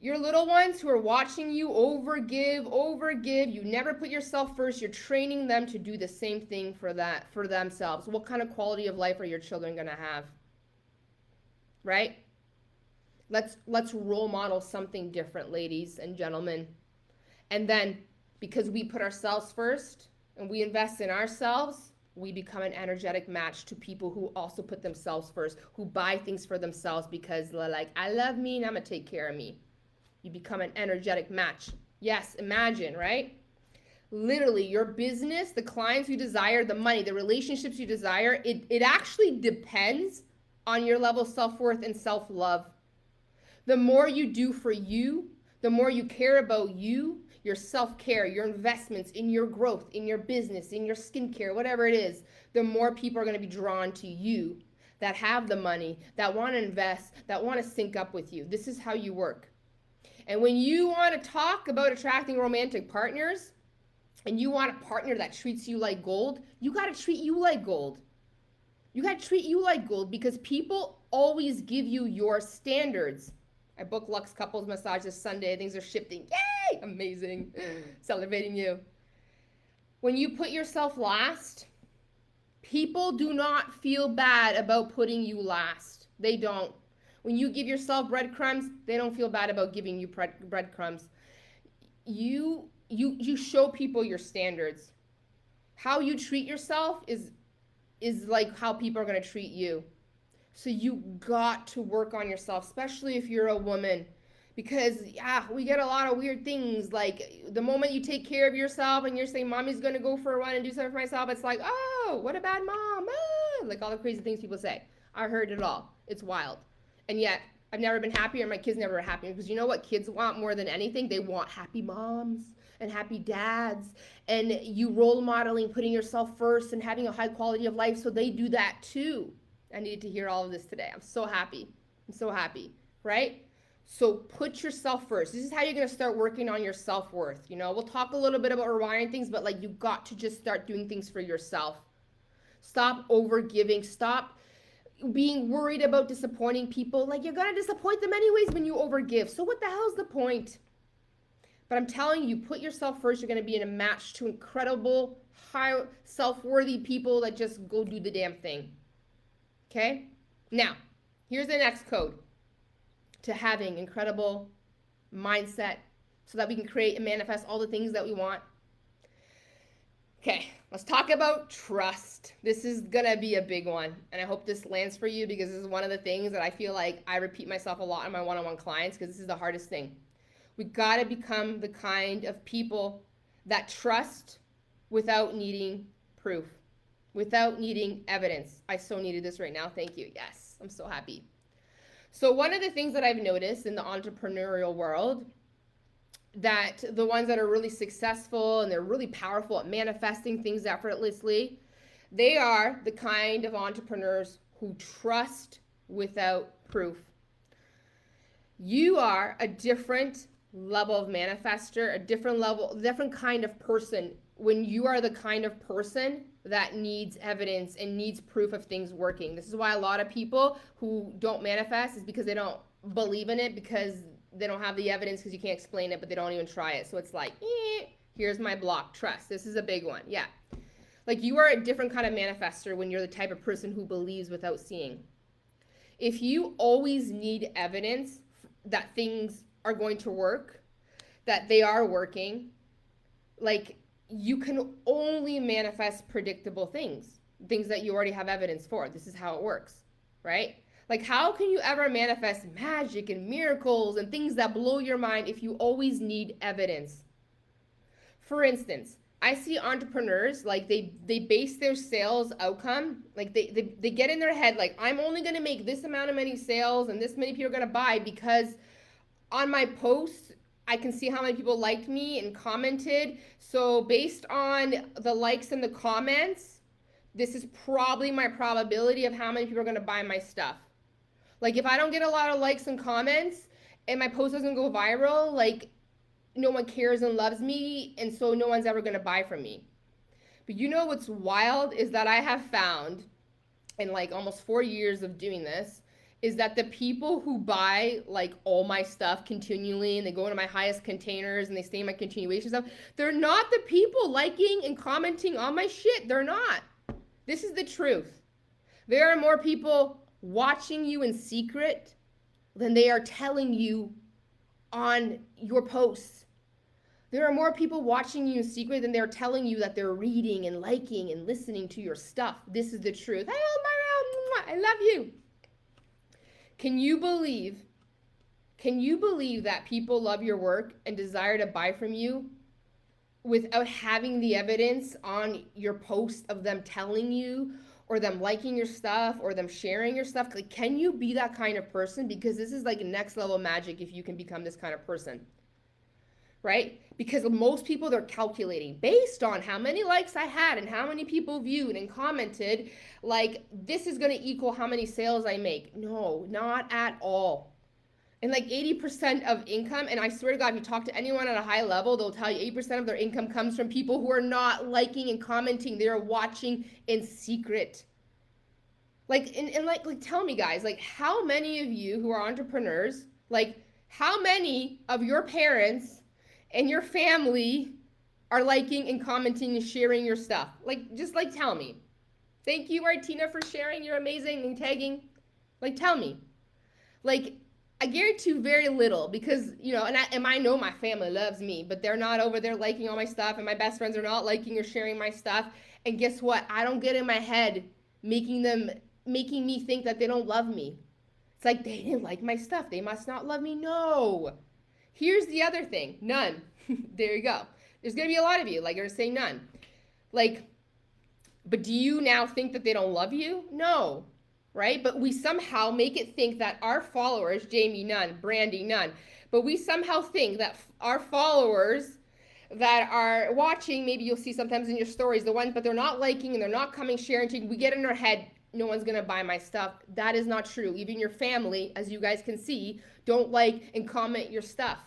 your little ones who are watching you overgive, you never put yourself first. You're training them to do the same thing for themselves. What kind of quality of life are your children going to have? Right? Let's role model something different, ladies and gentlemen. And then, because we put ourselves first and we invest in ourselves, we become an energetic match to people who also put themselves first, who buy things for themselves because they're like, I love me and I'm gonna take care of me. You become an energetic match. Yes, imagine, right? Literally, your business, the clients you desire, the money, the relationships you desire, it actually depends on your level of self-worth and self-love. The more you do for you, the more you care about you, your self-care, your investments in your growth, in your business, in your skincare, whatever it is, the more people are going to be drawn to you that have the money, that want to invest, that want to sync up with you. This is how you work. And when you want to talk about attracting romantic partners and you want a partner that treats you like gold, you got to treat you like gold. You got to treat you like gold because people always give you your standards. I booked Lux Couples Massage this Sunday. Things are shifting. Yay! Amazing. Celebrating you. When you put yourself last, people do not feel bad about putting you last. They don't. When you give yourself breadcrumbs, they don't feel bad about giving you breadcrumbs. You show people your standards. How you treat yourself is like how people are going to treat you. So you got to work on yourself, especially if you're a woman, because we get a lot of weird things. Like the moment you take care of yourself and you're saying, mommy's going to go for a run and do something for myself, it's like, oh, what a bad mom. Like all the crazy things people say. I heard it all. It's wild. And yet I've never been happy, or my kids never were happy, because you know what kids want more than anything? They want happy moms and happy dads, and you role modeling, putting yourself first and having a high quality of life, so they do that too. I needed to hear all of this today. I'm so happy. I'm so happy, right? So put yourself first. This is how you're going to start working on your self-worth. We'll talk a little bit about rewiring things, but like you got to just start doing things for yourself. Stop overgiving. Stop being worried about disappointing people. Like you're going to disappoint them anyways when you overgive. So what the hell's the point? But I'm telling you, put yourself first. You're going to be in a match to incredible, high, self-worthy people that just go do the damn thing. Okay? Now, here's the next code to having incredible mindset so that we can create and manifest all the things that we want. Okay, let's talk about trust. This is gonna be a big one, and I hope this lands for you, because this is one of the things that I feel like I repeat myself a lot in my one-on-one clients, because this is the hardest thing. We gotta become the kind of people that trust without needing proof, without needing evidence. I so needed this right now. Thank you. Yes, I'm so happy. So one of the things that I've noticed in the entrepreneurial world, that the ones that are really successful and they're really powerful at manifesting things effortlessly, they are the kind of entrepreneurs who trust without proof. You are a different level of manifester, a different kind of person when you are the kind of person that needs evidence and needs proof of things working. This is why a lot of people who don't manifest is because they don't believe in it, because they don't have the evidence, because you can't explain it, but they don't even try it. So it's like, here's my block. Trust. This is a big one. Yeah. Like you are a different kind of manifester when you're the type of person who believes without seeing. If you always need evidence that things are going to work, that they are working, like you can only manifest predictable things that you already have evidence for. This is how it works, right? Like how can you ever manifest magic and miracles and things that blow your mind if you always need evidence? For instance, I see entrepreneurs, like they base their sales outcome, like they get in their head, like I'm only going to make this amount of many sales and this many people are going to buy because on my posts, I can see how many people liked me and commented. So based on the likes and the comments, this is probably my probability of how many people are going to buy my stuff. Like if I don't get a lot of likes and comments and my post doesn't go viral, like no one cares and loves me, and so no one's ever going to buy from me. But you know what's wild is that I have found in like almost 4 years of doing this is that the people who buy like all my stuff continually and they go into my highest containers and they stay in my continuation stuff, they're not the people liking and commenting on my shit. They're not. This is the truth. There are more people watching you in secret than they are telling you on your posts. There are more people watching you in secret than they're telling you that they're reading and liking and listening to your stuff. This is the truth. I love you. Can you believe that people love your work and desire to buy from you without having the evidence on your post of them telling you or them liking your stuff or them sharing your stuff? Like, can you be that kind of person? Because this is like next level magic if you can become this kind of person. Right? Because most people, they're calculating based on how many likes I had and how many people viewed and commented, like this is going to equal how many sales I make. No, not at all. And like 80% of income, and I swear to God, if you talk to anyone at a high level, they'll tell you 80% of their income comes from people who are not liking and commenting. They're watching in secret. Like, and like tell me guys, like how many of you who are entrepreneurs, like how many of your parents and your family are liking and commenting and sharing your stuff? Like, just like tell me. Thank you, Martina, for sharing. You're amazing and tagging. Like, tell me. Like, I guarantee you very little because, you know, and I know my family loves me, but they're not over there liking all my stuff, and my best friends are not liking or sharing my stuff. And guess what? I don't get in my head making me think that they don't love me. It's like they didn't like my stuff. They must not love me. No. Here's the other thing. None. There you go. There's going to be a lot of you like are saying none. Like, but do you now think that they don't love you? No. Right? But we somehow make it think that our followers, Jamie, none, Brandy, none, but we somehow think that our followers that are watching, maybe you'll see sometimes in your stories, the ones, but they're not liking and they're not coming, sharing, we get in our head, no one's going to buy my stuff. That is not true. Even your family, as you guys can see, don't like and comment your stuff.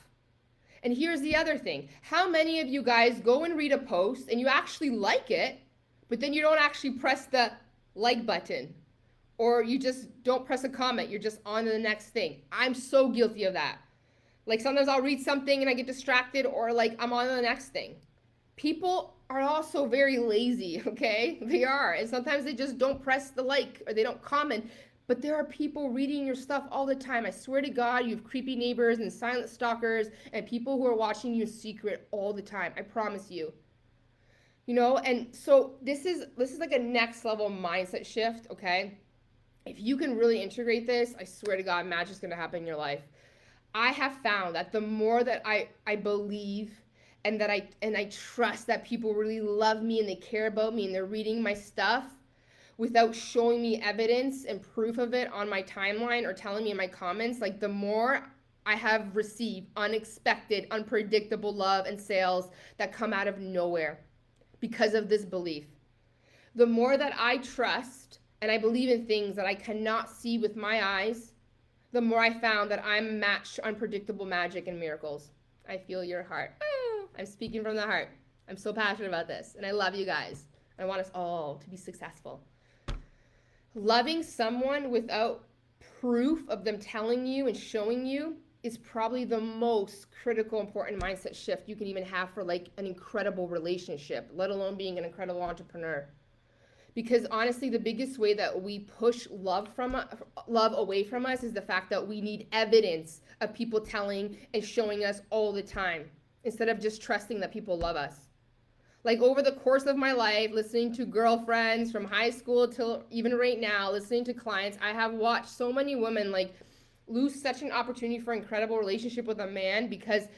And here's the other thing. How many of you guys go and read a post and you actually like it, but then you don't actually press the like button? Or you just don't press a comment. You're just on to the next thing. I'm so guilty of that. Like sometimes I'll read something and I get distracted or like I'm on to the next thing. People are also very lazy, okay? They are. And sometimes they just don't press the like or they don't comment. But there are people reading your stuff all the time. I swear to God, you have creepy neighbors and silent stalkers and people who are watching you in secret all the time. I promise you. You know, and so this is like a next level mindset shift, okay? If you can really integrate this, I swear to God, magic's gonna happen in your life. I have found that the more that I believe and that I trust that people really love me and they care about me and they're reading my stuff, without showing me evidence and proof of it on my timeline or telling me in my comments, like the more I have received unexpected, unpredictable love and sales that come out of nowhere because of this belief. The more that I trust and I believe in things that I cannot see with my eyes, the more I found that I'm matched to unpredictable magic and miracles. I feel your heart. I'm speaking from the heart. I'm so passionate about this and I love you guys. I want us all to be successful. Loving someone without proof of them telling you and showing you is probably the most critical, important mindset shift you can even have for like an incredible relationship, let alone being an incredible entrepreneur. Because honestly, the biggest way that we push love away from us is the fact that we need evidence of people telling and showing us all the time, instead of just trusting that people love us. Like over the course of my life, listening to girlfriends from high school till even right now, listening to clients, I have watched so many women like lose such an opportunity for an incredible relationship with a man because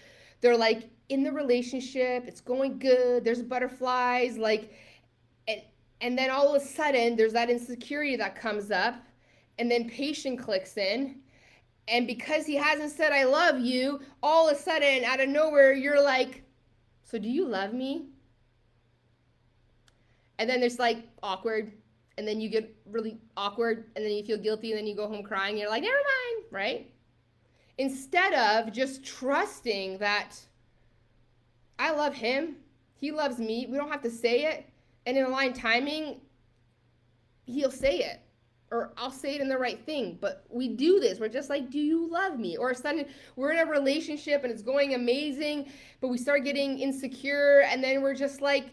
they're like in the relationship, it's going good, there's butterflies, like, and then all of a sudden there's that insecurity that comes up, and then patient clicks in, and because he hasn't said I love you, all of a sudden out of nowhere you're like, so do you love me? And then there's like awkward, and then you get really awkward, and then you feel guilty, and then you go home crying. You're like, never mind, right? Instead of just trusting that I love him, he loves me. We don't have to say it. And in aligned timing, he'll say it. Or I'll say it in the right thing. But we do this. We're just like, do you love me? Or suddenly we're in a relationship and it's going amazing, but we start getting insecure. And then we're just like,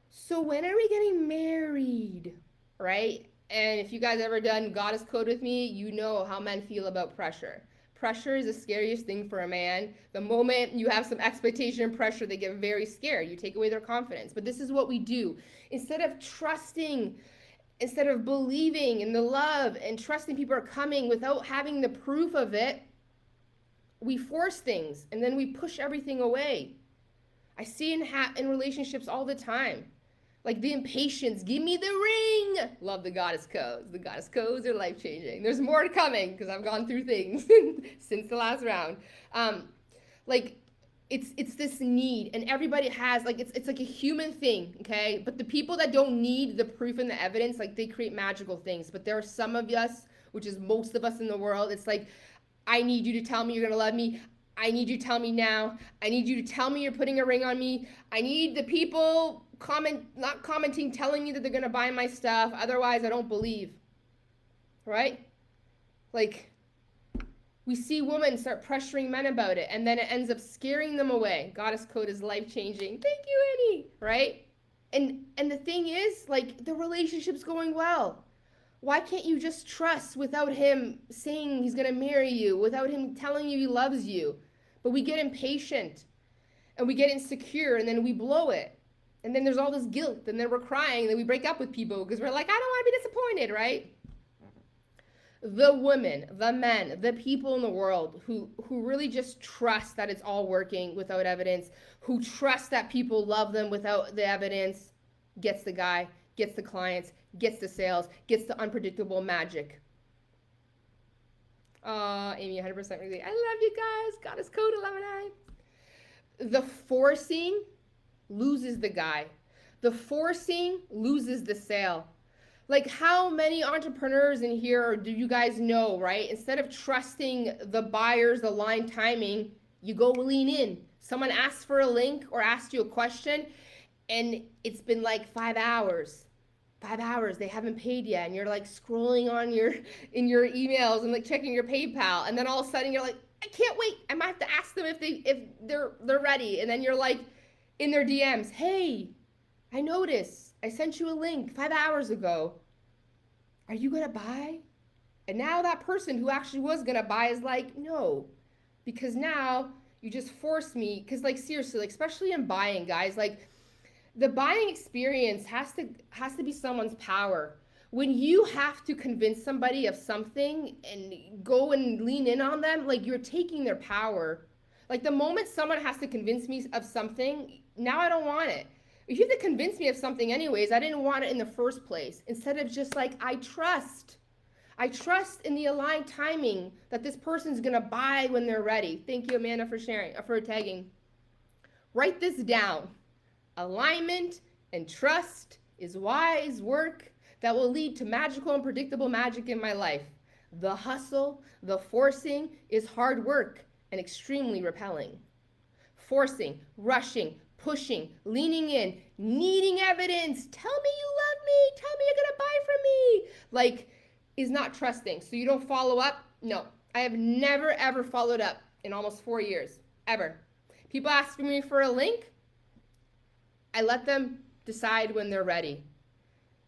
so when are we getting married? Right? And if you guys ever done Goddess Code with me, you know how men feel about pressure. Pressure is the scariest thing for a man. The moment you have some expectation and pressure, they get very scared. You take away their confidence. But this is what we do. Instead of trusting, instead of believing in the love and trusting people are coming without having the proof of it, we force things and then we push everything away. I see in relationships all the time. Like the impatience, give me the ring. Love the goddess codes. The goddess codes are life changing. There's more coming because I've gone through things since the last round. Like it's this need, and everybody has like it's like a human thing, okay? But the people that don't need the proof and the evidence, like they create magical things. But there are some of us, which is most of us in the world, it's like, I need you to tell me you're gonna love me. I need you to tell me now. I need you to tell me you're putting a ring on me. I need the people not commenting, telling me that they're gonna buy my stuff. Otherwise, I don't believe. Right? Like, we see women start pressuring men about it, and then it ends up scaring them away. Goddess Code is life changing. Thank you, Annie. Right? And the thing is, like, the relationship's going well. Why can't you just trust without him saying he's gonna marry you, without him telling you he loves you? But we get impatient and we get insecure and then we blow it. And then there's all this guilt and then we're crying and then we break up with people because we're like, I don't want to be disappointed, right? The women, the men, the people in the world who really just trust that it's all working without evidence, who trust that people love them without the evidence, gets the guy, gets the clients, gets the sales, gets the unpredictable magic. Amy, 100% really. I love you guys. Goddess Code 11. The forcing loses the guy. The forcing loses the sale. Like, how many entrepreneurs in here do you guys know, right? Instead of trusting the buyers, the line timing, you go lean in. Someone asks for a link or asks you a question, and it's been like 5 hours. 5 hours, they haven't paid yet, and you're like scrolling on your emails and like checking your PayPal, and then all of a sudden you're like, I can't wait. I might have to ask them if they're ready, and then you're like in their DMs, hey, I noticed I sent you a link 5 hours ago. Are you gonna buy? And now that person who actually was gonna buy is like, no, because now you just forced me. Because like seriously, like especially in buying, guys, like the buying experience has to be someone's power. When you have to convince somebody of something and go and lean in on them, like you're taking their power. Like the moment someone has to convince me of something, now I don't want it. If you have to convince me of something anyways, I didn't want it in the first place. Instead of just like, I trust in the aligned timing that this person's gonna buy when they're ready. Thank you, Amanda, for sharing, for tagging. Write this down. Alignment and trust is wise work that will lead to magical and predictable magic in my life. The hustle, the forcing is hard work and extremely repelling. Forcing, rushing, pushing, leaning in, needing evidence. Tell me you love me. Tell me you're going to buy from me. Like, is not trusting. So you don't follow up? No. I have never, ever followed up in almost 4 years. Ever. People ask me for a link. I let them decide when they're ready.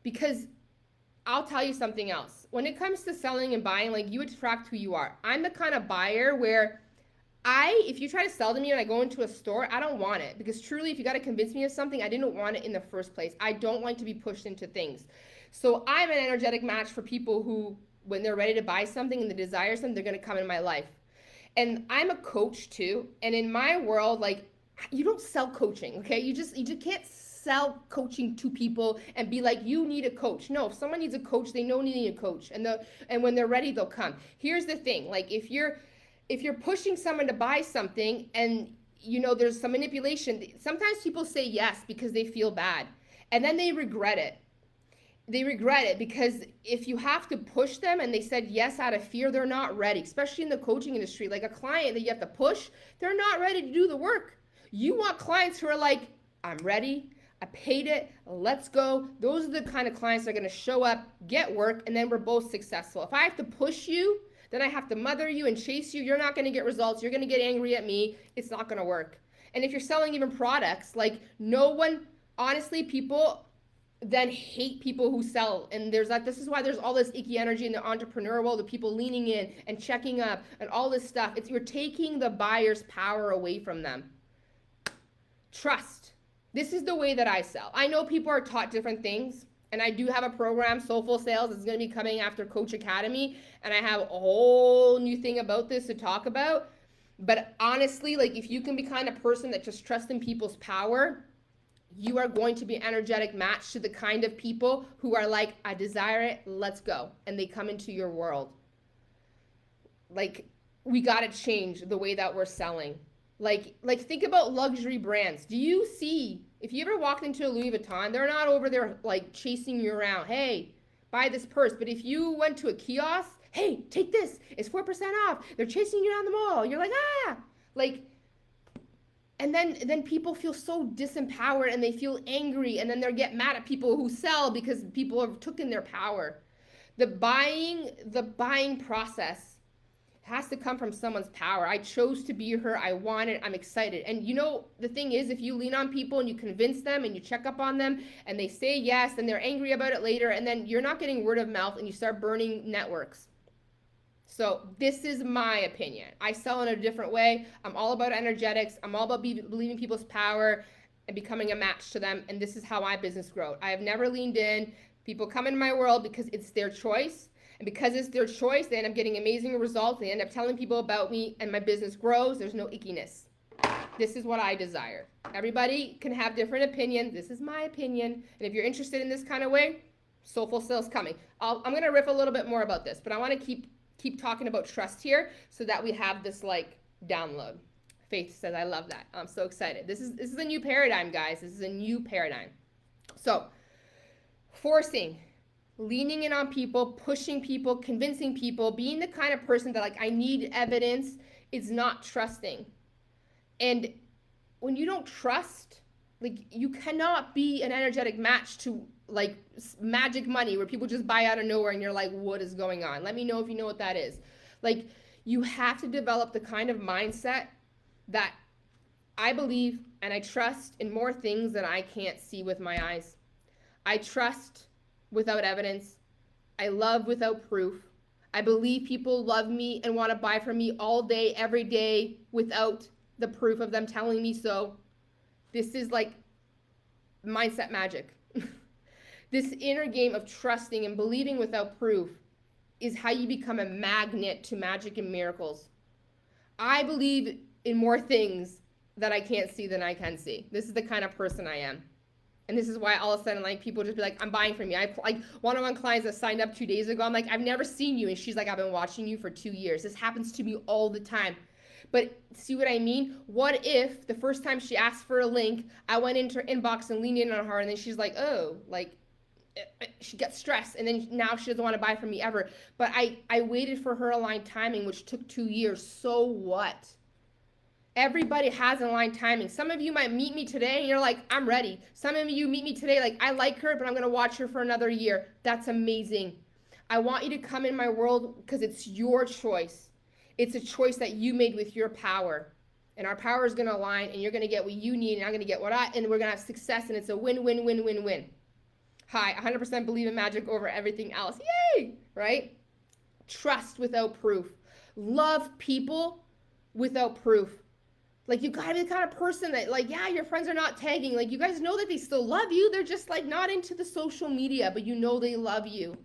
Because I'll tell you something else. When it comes to selling and buying, like you attract who you are. I'm the kind of buyer where if you try to sell to me and I go into a store, I don't want it. Because truly, if you got to convince me of something, I didn't want it in the first place. I don't like to be pushed into things. So I'm an energetic match for people who, when they're ready to buy something and they desire something, they're going to come in my life. And I'm a coach too. And in my world, like, you don't sell coaching, okay? You just can't sell coaching to people and be like, you need a coach. No, if someone needs a coach, they know they need a coach. And when they're ready, they'll come. Here's the thing. Like, if you're pushing someone to buy something and, you know, there's some manipulation, sometimes people say yes because they feel bad. And then they regret it. they regret it, because if you have to push them and they said yes out of fear, they're not ready, especially in the coaching industry. Like a client that you have to push, they're not ready to do the work. You want clients who are like, I'm ready, I paid it, let's go. Those are the kind of clients that are going to show up, get work, and then we're both successful. If I have to push you, then I have to mother you and chase you. You're not going to get results. You're going to get angry at me. It's not going to work. And if you're selling even products, like no one, honestly, people then hate people who sell. And there's that, this is why there's all this icky energy in the entrepreneur world, the people leaning in and checking up and all this stuff. It's, you're taking the buyer's power away from them. Trust. This is the way that I sell. I know people are taught different things, and I do have a program, Soulful Sales. It's going to be coming after Coach Academy, and I have a whole new thing about this to talk about. But honestly, like if you can be kind of person that just trusts in people's power, you are going to be an energetic match to the kind of people who are like, I desire it, let's go. And they come into your world. Like, we got to change the way that we're selling. Like think about luxury brands. Do you see, if you ever walked into a Louis Vuitton, they're not over there like chasing you around. Hey, buy this purse. But if you went to a kiosk, hey, take this, it's 4% off. They're chasing you down the mall. You're like, ah, like, and then people feel so disempowered and they feel angry, and then they get mad at people who sell because people have taken their power. The buying process has to come from someone's power. I chose to be her. I want it. I'm excited. And you know, the thing is, if you lean on people and you convince them and you check up on them and they say yes and they're angry about it later, and then you're not getting word of mouth and you start burning networks. So this is my opinion. I sell in a different way. I'm all about energetics. I'm all about believing people's power and becoming a match to them. And this is how my business grows. I have never leaned in. People come into my world because it's their choice. And because it's their choice, they end up getting amazing results. They end up telling people about me, and my business grows. There's no ickiness. This is what I desire. Everybody can have different opinions. This is my opinion. And if you're interested in this kind of way, Soulful Sales coming. I'm going to riff a little bit more about this, but I want to keep talking about trust here so that we have this like download. Faith says, I love that. I'm so excited. This is a new paradigm, guys. This is a new paradigm. So forcing, leaning in on people, pushing people, convincing people, being the kind of person that like, I need evidence, is not trusting. And when you don't trust, like you cannot be an energetic match to like magic money where people just buy out of nowhere and you're like, what is going on? Let me know if you know what that is. Like, you have to develop the kind of mindset that I believe and I trust in more things than I can't see with my eyes. I trust without evidence. I love without proof. I believe people love me and want to buy from me all day, every day, without the proof of them telling me so. This is like mindset magic. This inner game of trusting and believing without proof is how you become a magnet to magic and miracles. I believe in more things that I can't see than I can see. This is the kind of person I am. And this is why all of a sudden, like, people just be like, I'm buying from you. I like one-on-one clients that signed up 2 days ago. I'm like, I've never seen you. And she's like, I've been watching you for 2 years. This happens to me all the time. But see what I mean? What if the first time she asked for a link, I went into her inbox and leaned in on her, and then she's like, oh, like, she gets stressed, and then now she doesn't want to buy from me ever. But I waited for her aligned timing, which took 2 years. So what? Everybody has aligned timing. Some of you might meet me today and you're like, I'm ready. Some of you meet me today like, I like her, but I'm going to watch her for another year. That's amazing. I want you to come in my world because it's your choice. It's a choice that you made with your power. And our power is going to align, and you're going to get what you need, and I'm going to get what and we're going to have success, and it's a win-win-win-win-win. Hi, 100% believe in magic over everything else. Yay! Right? Trust without proof. Love people without proof. Like, you gotta be the kind of person that, like, yeah, your friends are not tagging. Like, you guys know that they still love you. They're just, like, not into the social media, but you know they love you.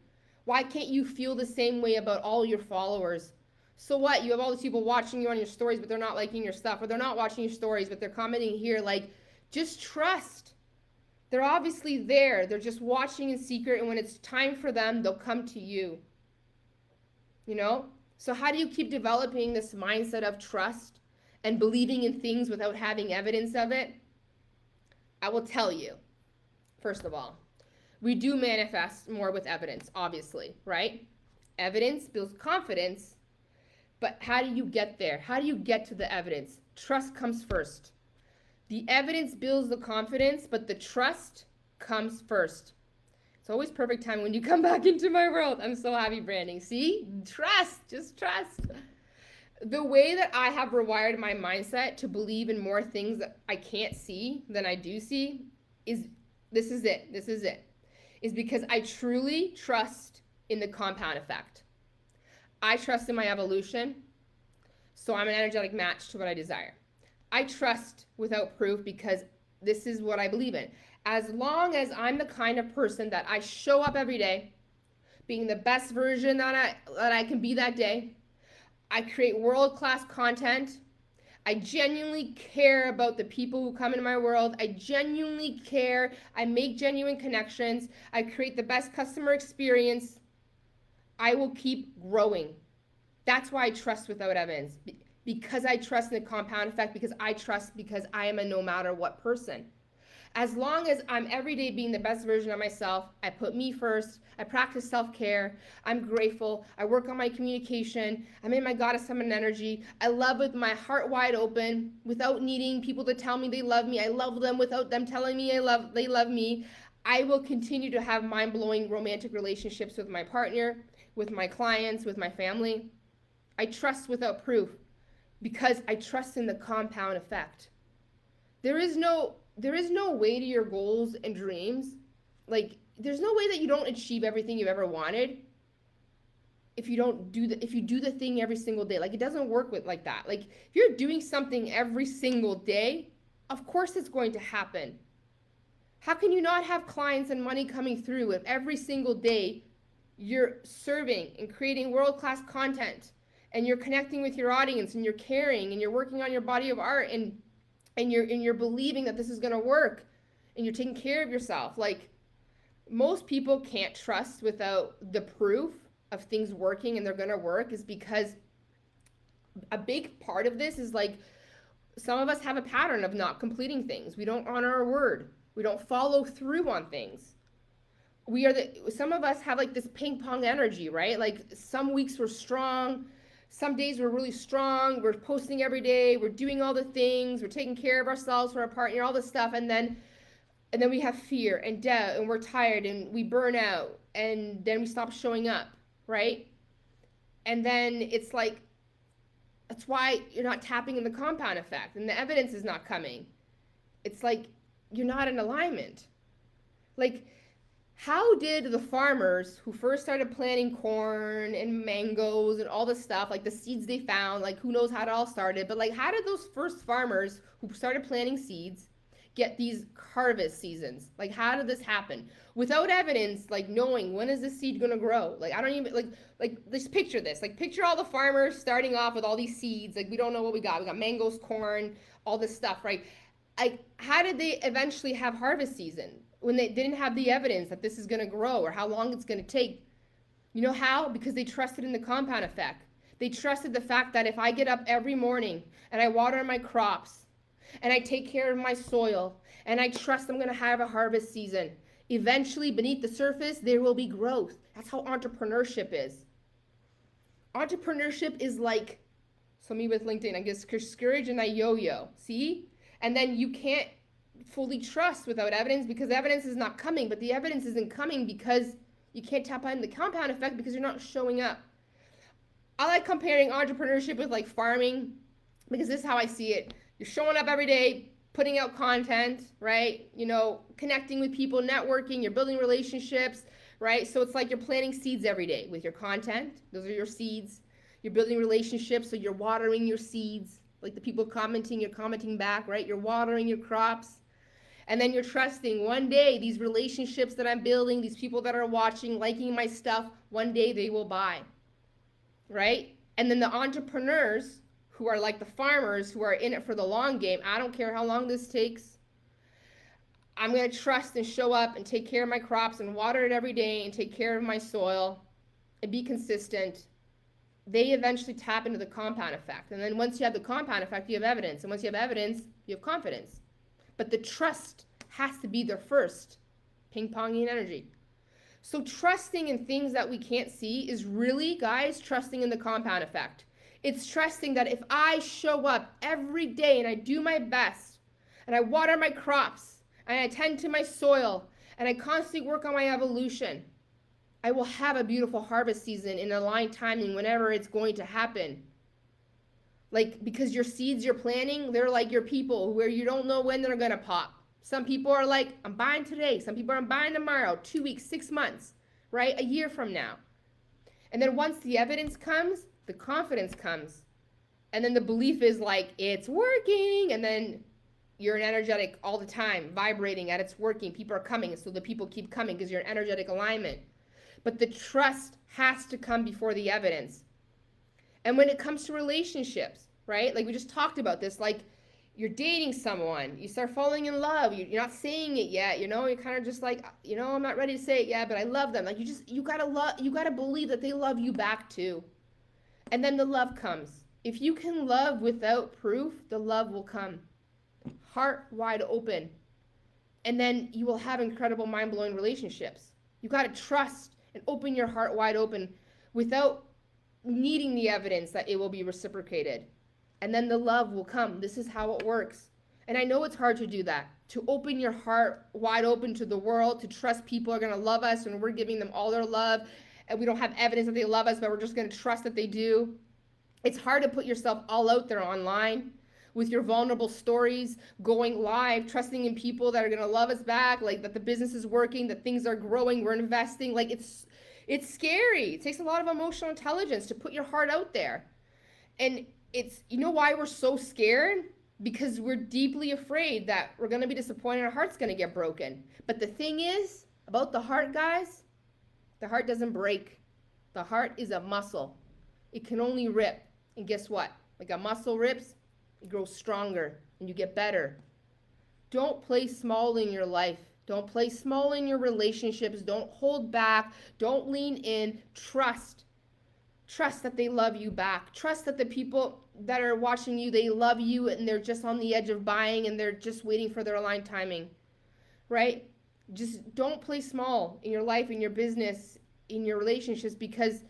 Why can't you feel the same way about all your followers? So what? You have all these people watching you on your stories, but they're not liking your stuff. Or they're not watching your stories, but they're commenting here. Like, just trust. They're obviously there. They're just watching in secret, and when it's time for them, they'll come to you. You know? So how do you keep developing this mindset of trust and believing in things without having evidence of it? I will tell you, first of all, We do manifest more with evidence, obviously, right? Evidence builds confidence, but how do you get there? How do you get to the evidence? Trust comes first. The evidence builds the confidence, but the trust comes first. It's always perfect time when you come back into my world. I'm so happy, branding. See? Trust. Just trust. The way that I have rewired my mindset to believe in more things that I can't see than I do see is this is it. This is it. Is because I truly trust in the compound effect. I trust in my evolution, so I'm an energetic match to what I desire. I trust without proof because this is what I believe in. As long as I'm the kind of person that I show up every day, being the best version that I can be that day, I create world-class content. I genuinely care about the people who come into my world. I genuinely care. I make genuine connections. I create the best customer experience. I will keep growing. That's why I trust without evidence. Because I trust in the compound effect, because I trust because I am a no matter what person. As long as I'm every day being the best version of myself, I put me first, I practice self-care, I'm grateful, I work on my communication, I'm in my goddess feminine energy, I love with my heart wide open, without needing people to tell me they love me, I love them without them telling me they love me, I will continue to have mind-blowing romantic relationships with my partner, with my clients, with my family. I trust without proof because I trust in the compound effect. There is no way to your goals and dreams. Like, there's no way that you don't achieve everything you've ever wanted if you do the thing every single day. Like, it doesn't work like that. Like, if you're doing something every single day, of course it's going to happen. How can you not have clients and money coming through if every single day you're serving and creating world-class content and you're connecting with your audience and you're caring and you're working on your body of art and you're believing that this is going to work and you're taking care of yourself? Like, most people can't trust without the proof of things working and they're going to work, is because a big part of this is, like, some of us have a pattern of not completing things. We don't honor our word. We don't follow through on things. Some of us have, like, this ping pong energy, right? Like, some weeks we're strong, some days we're really strong, we're posting every day, we're doing all the things, we're taking care of ourselves, for our partner, all this stuff, and then we have fear and doubt, and we're tired, and we burn out, and then we stop showing up, right? And then it's like, that's why you're not tapping in the compound effect, and the evidence is not coming. It's like, you're not in alignment. Like, how did the farmers who first started planting corn and mangoes and all this stuff, like the seeds they found, like, who knows how it all started, but, like, how did those first farmers who started planting seeds get these harvest seasons? Like, how did this happen? Without evidence, like, knowing when is this seed gonna grow? Like, I don't even, like, just picture this. Like, picture all the farmers starting off with all these seeds. Like, we don't know what we got. We got mangoes, corn, all this stuff, right? Like, how did they eventually have harvest season when they didn't have the evidence that this is going to grow or how long it's going to take? You know how? Because they trusted in the compound effect. They trusted the fact that if I get up every morning and I water my crops and I take care of my soil and I trust I'm going to have a harvest season, eventually beneath the surface there will be growth. That's how entrepreneurship is. Entrepreneurship is like, so me with LinkedIn, I get discouraged and I yo-yo. See? And then you can't fully trust without evidence because evidence is not coming, but the evidence isn't coming because you can't tap on the compound effect because you're not showing up. I like comparing entrepreneurship with, like, farming, because this is how I see it. You're showing up every day, putting out content, right? You know, connecting with people, networking, you're building relationships, right? So it's like you're planting seeds every day with your content. Those are your seeds. You're building relationships, so you're watering your seeds. Like the people commenting, you're commenting back, right? You're watering your crops. And then you're trusting one day these relationships that I'm building, these people that are watching, liking my stuff, one day they will buy, right? And then the entrepreneurs who are like the farmers who are in it for the long game, I don't care how long this takes. I'm going to trust and show up and take care of my crops and water it every day and take care of my soil and be consistent. They eventually tap into the compound effect. And then once you have the compound effect, you have evidence. And once you have evidence, you have confidence. But the trust has to be there first. Ping-ponging energy. So trusting in things that we can't see is really, guys, trusting in the compound effect. It's trusting that if I show up every day and I do my best and I water my crops and I tend to my soil and I constantly work on my evolution, I will have a beautiful harvest season in aligned timing whenever it's going to happen. Like, because your seeds you're planting, they're like your people where you don't know when they're going to pop. Some people are like, I'm buying today. Some people are, I'm buying tomorrow, 2 weeks, 6 months, right? A year from now. And then once the evidence comes, the confidence comes. And then the belief is like, it's working. And then you're an energetic all the time, vibrating at it's working. People are coming. So the people keep coming because you're in energetic alignment. But the trust has to come before the evidence. And when it comes to relationships, right? Like we just talked about this, like you're dating someone, you start falling in love, you're not saying it yet, you know, you're kind of just like, you know, I'm not ready to say it yet, but I love them. Like you gotta believe that they love you back too. And then the love comes. If you can love without proof, the love will come. Heart wide open. And then you will have incredible mind-blowing relationships. You gotta trust and open your heart wide open without needing the evidence that it will be reciprocated. And then the love will come. This is how it works. And I know it's hard to do that, to open your heart wide open to the world, to trust people are going to love us and we're giving them all their love and we don't have evidence that they love us, but we're just going to trust that they do. It's hard to put yourself all out there online with your vulnerable stories, going live, trusting in people that are going to love us back, like that the business is working, that things are growing, we're investing. Like it's scary. It takes a lot of emotional intelligence to put your heart out there. And it's, you know why we're so scared? Because we're deeply afraid that we're going to be disappointed, our heart's going to get broken. But the thing is, about the heart, guys, the heart doesn't break. The heart is a muscle. It can only rip. And guess what? Like a muscle rips, it grows stronger and you get better. Don't play small in your life. Don't play small in your relationships. Don't hold back. Don't lean in. Trust. Trust that they love you back. Trust that the people that are watching you, they love you and they're just on the edge of buying and they're just waiting for their aligned timing, right? Just don't play small in your life, in your business, in your relationships because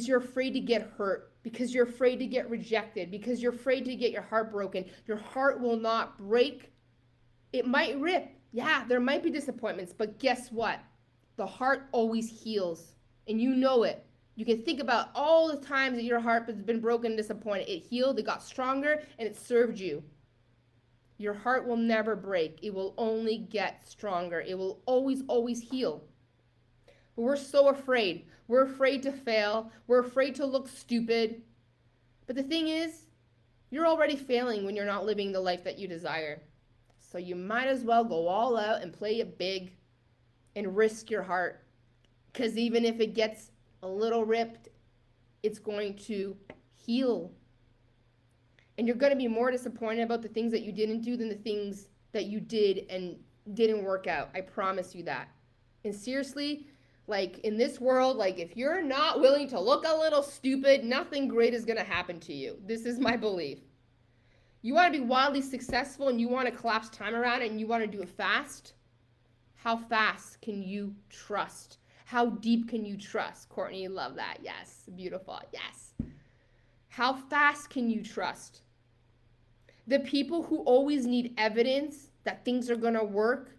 you're afraid to get hurt, because you're afraid to get rejected, because you're afraid to get your heart broken. Your heart will not break. It might rip. Yeah, there might be disappointments, but guess what? The heart always heals, and you know it. You can think about all the times that your heart has been broken and disappointed. It healed, it got stronger, and it served you. Your heart will never break. It will only get stronger. It will always, always heal. But we're so afraid. We're afraid to fail. We're afraid to look stupid. But the thing is, you're already failing when you're not living the life that you desire. So you might as well go all out and play it big and risk your heart. Because even if it gets a little ripped, it's going to heal. And you're going to be more disappointed about the things that you didn't do than the things that you did and didn't work out. I promise you that. And seriously, like in this world, like if you're not willing to look a little stupid, nothing great is going to happen to you. This is my belief. You want to be wildly successful and you want to collapse time around and you want to do it fast? How fast can you trust? How deep can you trust? Courtney, love that. Yes. Beautiful. Yes. How fast can you trust? The people who always need evidence that things are going to work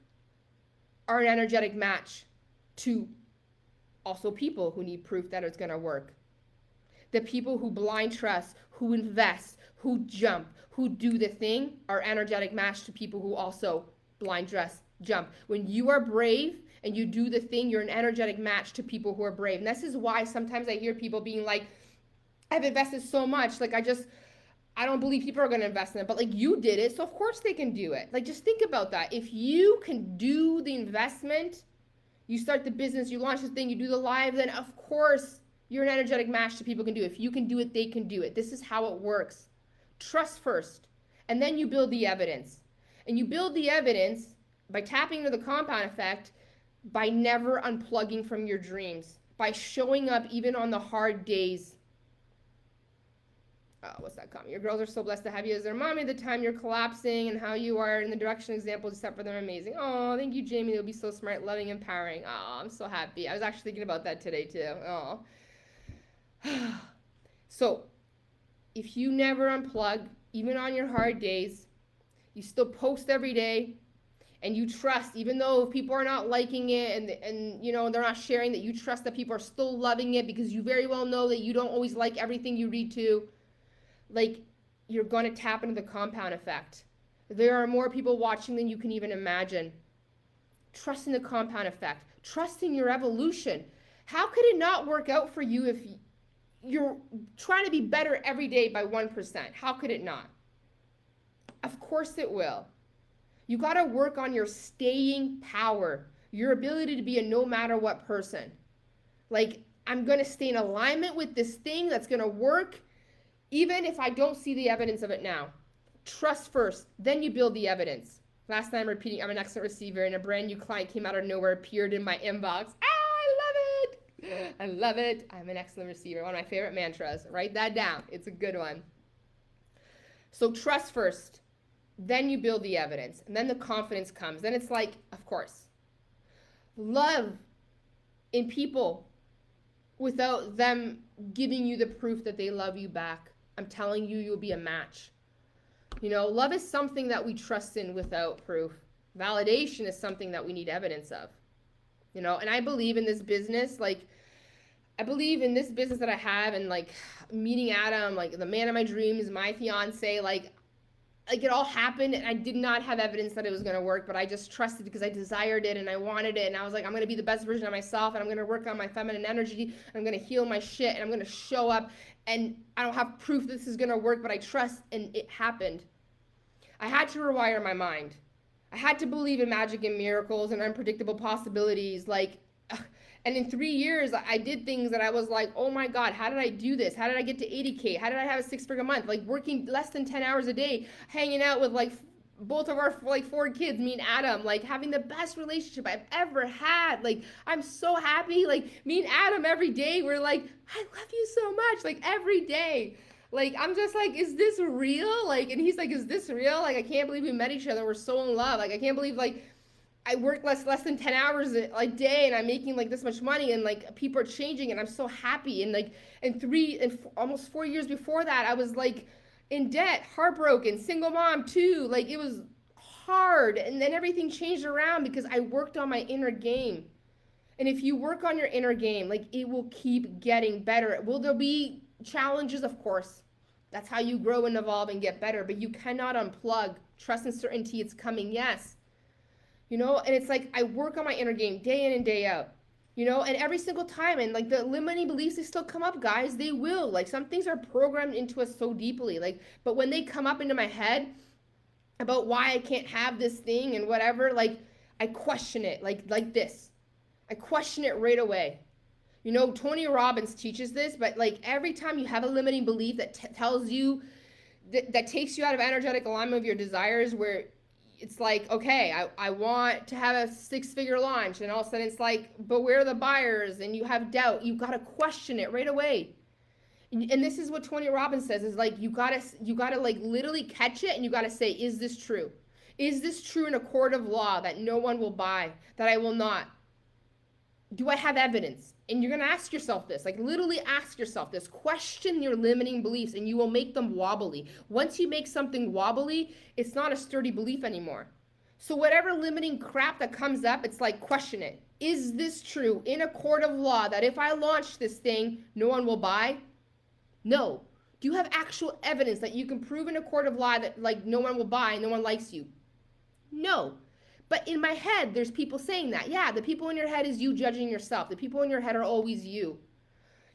are an energetic match to also people who need proof that it's going to work. The people who blind trust, who invest, who jump, who do the thing are energetic match to people who also blind trust, jump. When you are brave and you do the thing, you're an energetic match to people who are brave. And this is why sometimes I hear people being like, I've invested so much, like I don't believe people are going to invest in it, but like you did it, so of course they can do it. Like just think about that. If you can do the investment, you start the business, you launch the thing, you do the live, then of course you're an energetic match to people who can do it. If you can do it, they can do it. This is how it works. Trust first, and then you build the evidence. And you build the evidence by tapping into the compound effect, by never unplugging from your dreams, by showing up even on the hard days. what's that comment? Your girls are so blessed to have you as their mommy. The time you're collapsing and how you are in the direction example to set for them amazing. Oh, thank you, Jamie. They'll be so smart, loving, empowering. Oh, I'm so happy. I was actually thinking about that today too. Oh. So, if you never unplug, even on your hard days, you still post every day, and you trust, even though people are not liking it and you know they're not sharing, that you trust that people are still loving it because you very well know that you don't always like everything you read to, like, you're going to tap into the compound effect. There are more people watching than you can even imagine. Trust in the compound effect. Trust in your evolution. How could it not work out for you if you're trying to be better every day by 1%? How could it not? Of course it will. You got to work on your staying power, your ability to be a no matter what person. Like, I'm going to stay in alignment with this thing that's going to work, even if I don't see the evidence of it now. Trust first, then you build the evidence. Last time repeating, I'm an excellent receiver, and a brand new client came out of nowhere, appeared in my inbox. I love it. I love it. I'm an excellent receiver. One of my favorite mantras. Write that down. It's a good one. So trust first. Then you build the evidence, and then the confidence comes. Then it's like, of course, love in people without them giving you the proof that they love you back. I'm telling you, you'll be a match. You know, love is something that we trust in without proof. Validation is something that we need evidence of. You know, and I believe in this business, like, I believe in this business that I have, and like meeting Adam, like the man of my dreams, my fiance, like it all happened, and I did not have evidence that it was going to work, but I just trusted because I desired it and I wanted it, and I was like, I'm going to be the best version of myself, and I'm going to work on my feminine energy, and I'm going to heal my shit, and I'm going to show up, and I don't have proof this is going to work, but I trust, and it happened. I had to rewire my mind. I had to believe in magic and miracles and unpredictable possibilities, like, and in 3 years, I did things that I was like, oh my God, how did I do this? How did I get to 80K? How did I have a 6-figure month? Like, working less than 10 hours a day, hanging out with like both of our like 4 kids, me and Adam, like having the best relationship I've ever had. Like, I'm so happy. Like, me and Adam every day, we're like, I love you so much. Like, every day. Like, I'm just like, is this real? Like, and he's like, is this real? Like, I can't believe we met each other. We're so in love. Like, I can't believe, like, I work less than 10 hours a day, and I'm making like this much money, and like people are changing, and I'm so happy. And like almost 4 years before that, I was like in debt, heartbroken, single mom too. Like, it was hard, and then everything changed around because I worked on my inner game. And if you work on your inner game, like, it will keep getting better. Will there be challenges? Of course. That's how you grow and evolve and get better, but you cannot unplug. Trust and certainty, it's coming, yes. You know, and it's like I work on my inner game day in and day out, you know, and every single time, and like the limiting beliefs, they still come up, guys. They will. Like, some things are programmed into us so deeply, like, but when they come up into my head about why I can't have this thing and whatever, like, I question it, like this. I question it right away. You know, Tony Robbins teaches this, but like every time you have a limiting belief that tells you, that takes you out of energetic alignment of your desires, where it's like, okay, I want to have a 6-figure launch, and all of a sudden it's like, but where are the buyers? And you have doubt. You got to question it right away. And this is what Tony Robbins says, is like, you got to like literally catch it, and you got to say, is this true? Is this true in a court of law that no one will buy, that I will not? Do I have evidence? And you're going to ask yourself this, like literally ask yourself this, question your limiting beliefs, and you will make them wobbly. Once you make something wobbly, it's not a sturdy belief anymore. So whatever limiting crap that comes up, it's like, question it. Is this true in a court of law that if I launch this thing, no one will buy? No. Do you have actual evidence that you can prove in a court of law that like no one will buy and no one likes you? No. But in my head, there's people saying that. Yeah, the people in your head is you judging yourself. The people in your head are always you.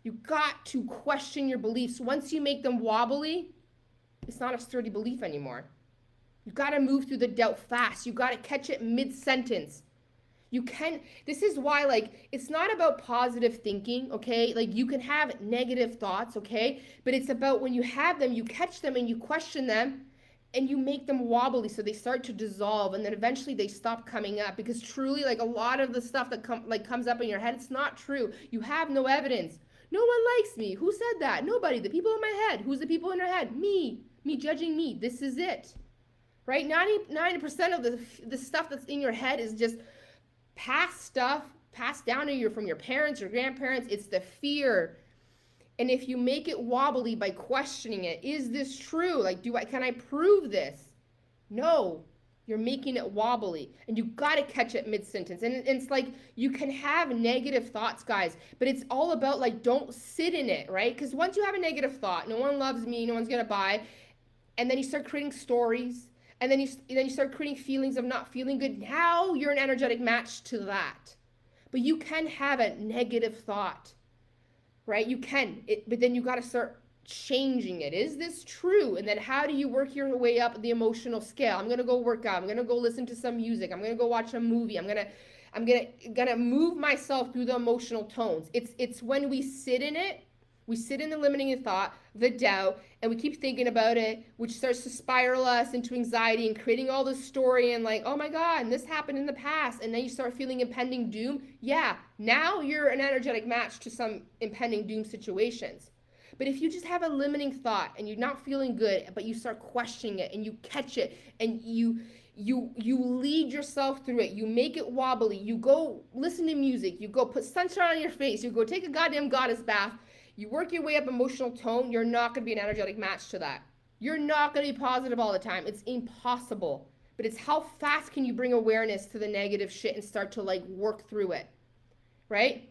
You got to question your beliefs. Once you make them wobbly, it's not a sturdy belief anymore. You got to move through the doubt fast. You got to catch it mid-sentence. This is why, like, it's not about positive thinking, okay? Like, you can have negative thoughts, okay? But it's about when you have them, you catch them and you question them, and you make them wobbly so they start to dissolve, and then eventually they stop coming up, because truly, like, a lot of the stuff that comes up in your head, it's not true. You have no evidence. No one likes me. Who said that? Nobody. The people in my head. Who's the people in your head? Me. Me judging me. This is it. Right? 90% of the stuff that's in your head is just past stuff passed down to you from your parents, your grandparents. It's the fear. And if you make it wobbly by questioning it, is this true? Like, can I prove this? No, you're making it wobbly, and you got to catch it mid-sentence. And it's like, you can have negative thoughts, guys, but it's all about, like, don't sit in it, right? Because once you have a negative thought, no one loves me, no one's gonna buy, and then you start creating stories, and then you start creating feelings of not feeling good. Now you're an energetic match to that. But you can have a negative thought, right? You can, but then you got to start changing it. Is this true? And then how do you work your way up the emotional scale? I'm gonna go work out. I'm gonna go listen to some music. I'm gonna go watch a movie. I'm gonna move myself through the emotional tones. It's when we sit in it. We sit in the limiting thought, the doubt, and we keep thinking about it, which starts to spiral us into anxiety and creating all this story and like, oh my God, and this happened in the past. And then you start feeling impending doom. Yeah, now you're an energetic match to some impending doom situations. But if you just have a limiting thought and you're not feeling good, but you start questioning it and you catch it and you lead yourself through it, you make it wobbly, you go listen to music, you go put sunshine on your face, you go take a goddamn goddess bath, you work your way up emotional tone, you're not going to be an energetic match to that. You're not going to be positive all the time. It's impossible. But it's how fast can you bring awareness to the negative shit and start to like work through it, right?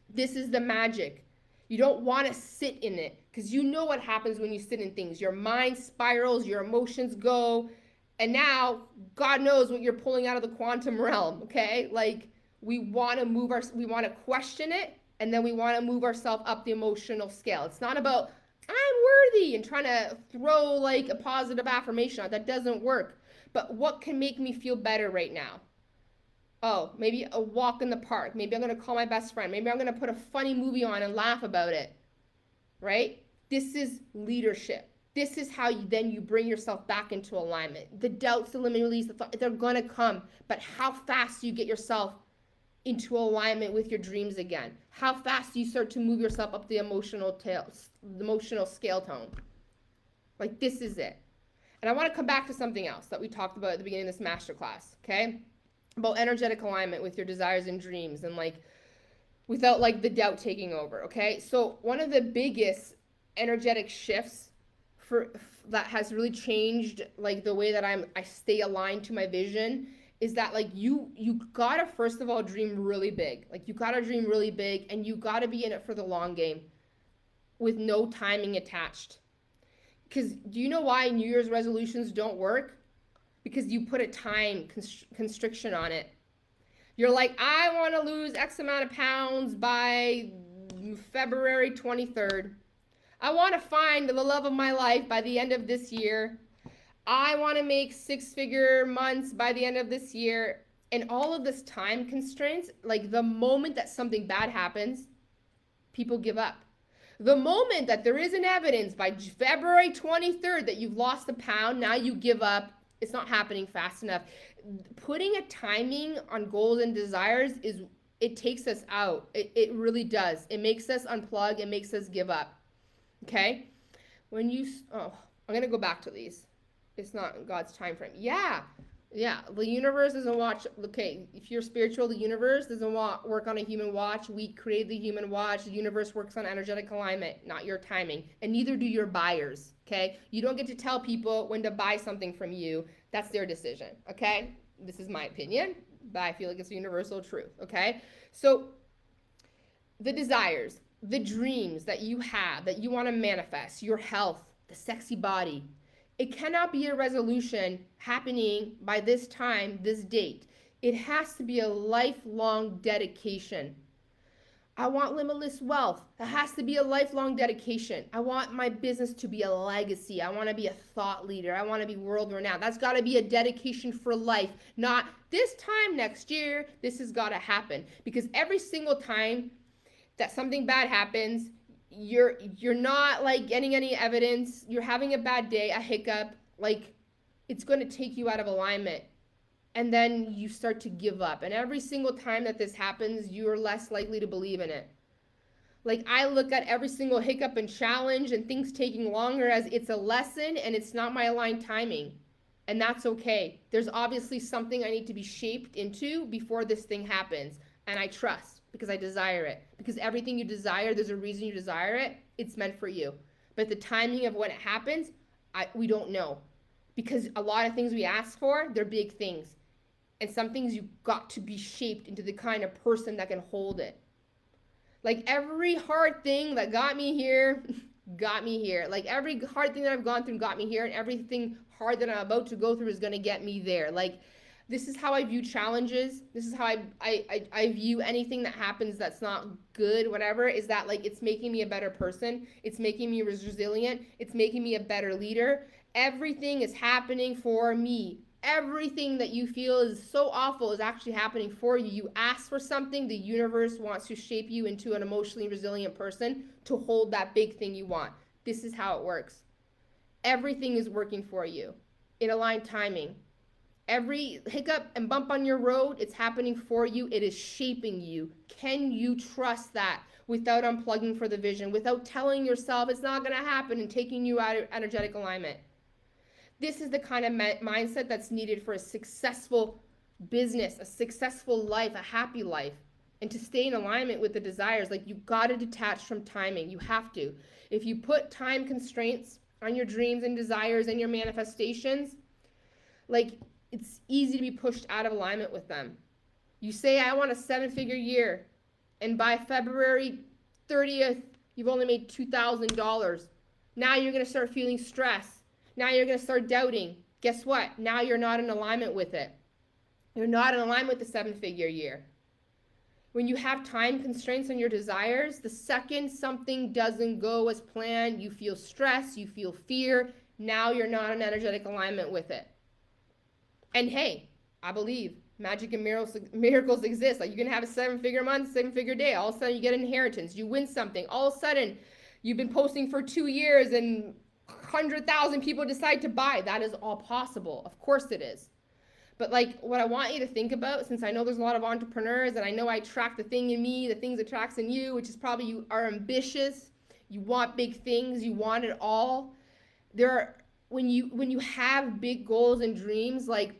This is the magic. You don't want to sit in it because you know what happens when you sit in things. Your mind spirals, your emotions go, and now God knows what you're pulling out of the quantum realm, okay? Like we want to question it, and then we want to move ourselves up the emotional scale. It's not about I'm worthy and trying to throw like a positive affirmation on. That doesn't work. But what can make me feel better right now? Oh, maybe a walk in the park. Maybe I'm going to call my best friend. Maybe I'm going to put a funny movie on and laugh about it. Right? This is leadership. This is how you bring yourself back into alignment. The doubts, the limiting beliefs, they're going to come. But how fast do you get yourself into alignment with your dreams again? How fast do you start to move yourself up the emotional scale tone? Like this is it. And I want to come back to something else that we talked about at the beginning of this masterclass, okay? About energetic alignment with your desires and dreams and like without like the doubt taking over, okay? So one of the biggest energetic shifts that has really changed like the way that I stay aligned to my vision is that like you gotta first of all dream really big. Like you gotta dream really big and you gotta be in it for the long game with no timing attached. Because do you know why New Year's resolutions don't work? Because you put a time constriction on it. You're like, I want to lose X amount of pounds by February 23rd. I want to find the love of my life by the end of this year. I want to make 6-figure months by the end of this year. And all of this time constraints, like the moment that something bad happens, people give up. The moment that there isn't evidence by February 23rd that you've lost a pound, now you give up. It's not happening fast enough. Putting a timing on goals and desires it takes us out. It really does. It makes us unplug. It makes us give up. Okay? I'm going to go back to these. It's not God's time frame. Yeah. The universe doesn't watch. Okay, if you're spiritual, the universe doesn't work on a human watch. We create the human watch. The universe works on energetic alignment, not your timing. And neither do your buyers. Okay, you don't get to tell people when to buy something from you. That's their decision. Okay, this is my opinion, but I feel like it's a universal truth. Okay, so the desires, the dreams that you have, that you want to manifest, your health, the sexy body. It cannot be a resolution happening by this time, this date. It has to be a lifelong dedication. I want limitless wealth. It has to be a lifelong dedication. I want my business to be a legacy. I want to be a thought leader. I want to be world renowned. That's got to be a dedication for life, not this time next year. This has got to happen because every single time that something bad happens, you're not like getting any evidence, you're having a bad day, a hiccup, like it's going to take you out of alignment, and then you start to give up. And every single time that this happens, you're less likely to believe in it. Like, I look at every single hiccup and challenge and things taking longer as it's a lesson and it's not my aligned timing. And that's okay. There's obviously something I need to be shaped into before this thing happens. And I trust because I desire it. Because everything you desire, there's a reason you desire it. It's meant for you. But the timing of when it happens, we don't know. Because a lot of things we ask for, they're big things. And some things you got to be shaped into the kind of person that can hold it. Like, every hard thing that got me here, got me here. Like, every hard thing that I've gone through got me here, and everything hard that I'm about to go through is going to get me there. Like, this is how I view challenges. This is how I view anything that happens that's not good, whatever, is that, like, it's making me a better person. It's making me resilient. It's making me a better leader. Everything is happening for me. Everything that you feel is so awful is actually happening for you. You ask for something, the universe wants to shape you into an emotionally resilient person to hold that big thing you want. This is how it works. Everything is working for you in aligned timing. Every hiccup and bump on your road, it's happening for you. It is shaping you. Can you trust that without unplugging for the vision, without telling yourself it's not going to happen and taking you out of energetic alignment? This is the kind of mindset that's needed for a successful business, a successful life, a happy life. And to stay in alignment with the desires, like, you got to detach from timing. You have to. If you put time constraints on your dreams and desires and your manifestations, like, it's easy to be pushed out of alignment with them. You say, I want a 7-figure year, and by February 30th, you've only made $2,000. Now you're going to start feeling stress. Now you're going to start doubting. Guess what? Now you're not in alignment with it. You're not in alignment with the 7-figure year. When you have time constraints on your desires, the second something doesn't go as planned, you feel stress, you feel fear. Now you're not in energetic alignment with it. And hey, I believe magic and miracles exist. Like, you can have a 7-figure month, 7-figure day. All of a sudden you get an inheritance. You win something. All of a sudden you've been posting for 2 years and 100,000 people decide to buy. That is all possible. Of course it is. But, like, what I want you to think about, since I know there's a lot of entrepreneurs and I know I track the thing in me, the things that tracks in you, which is probably you are ambitious, you want big things, you want it all. When you have big goals and dreams, like,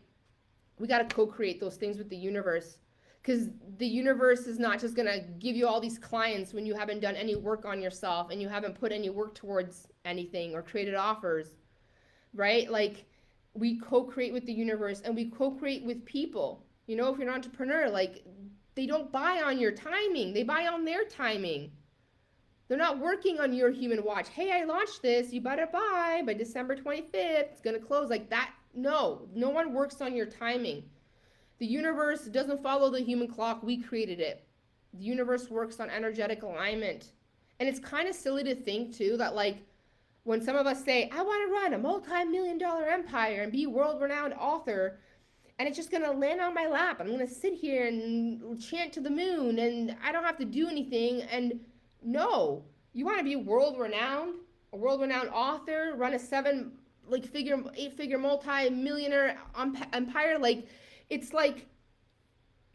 we got to co-create those things with the universe. Because the universe is not just going to give you all these clients when you haven't done any work on yourself and you haven't put any work towards anything or created offers, right? Like, we co-create with the universe and we co-create with people. You know, if you're an entrepreneur, like, they don't buy on your timing. They buy on their timing. They're not working on your human watch. Hey, I launched this. You better buy by December 25th. It's going to close like that. No one works on your timing. The universe doesn't follow the human clock. We created it. The universe works on energetic alignment. And it's kind of silly to think, too, that, like, when some of us say, I want to run a multi-million-dollar empire and be a world-renowned author, and it's just going to land on my lap. I'm going to sit here and chant to the moon, and I don't have to do anything. And no, you want to be world-renowned, a world-renowned author, run a 8-figure multi-millionaire empire. Like, it's like,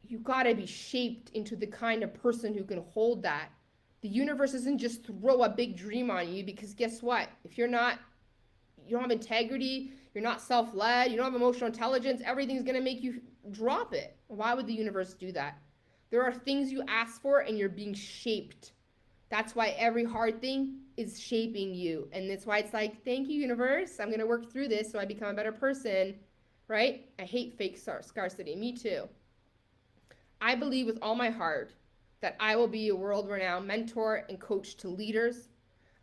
you got to be shaped into the kind of person who can hold that. The universe doesn't just throw a big dream on you, because guess what? If you don't have integrity, you're not self-led, you don't have emotional intelligence, everything's going to make you drop it. Why would the universe do that? There are things you ask for and you're being shaped. That's why every hard thing is shaping you. And that's why it's like, thank you, universe. I'm going to work through this so I become a better person, right? I hate fake scarcity. Me too. I believe with all my heart that I will be a world-renowned mentor and coach to leaders.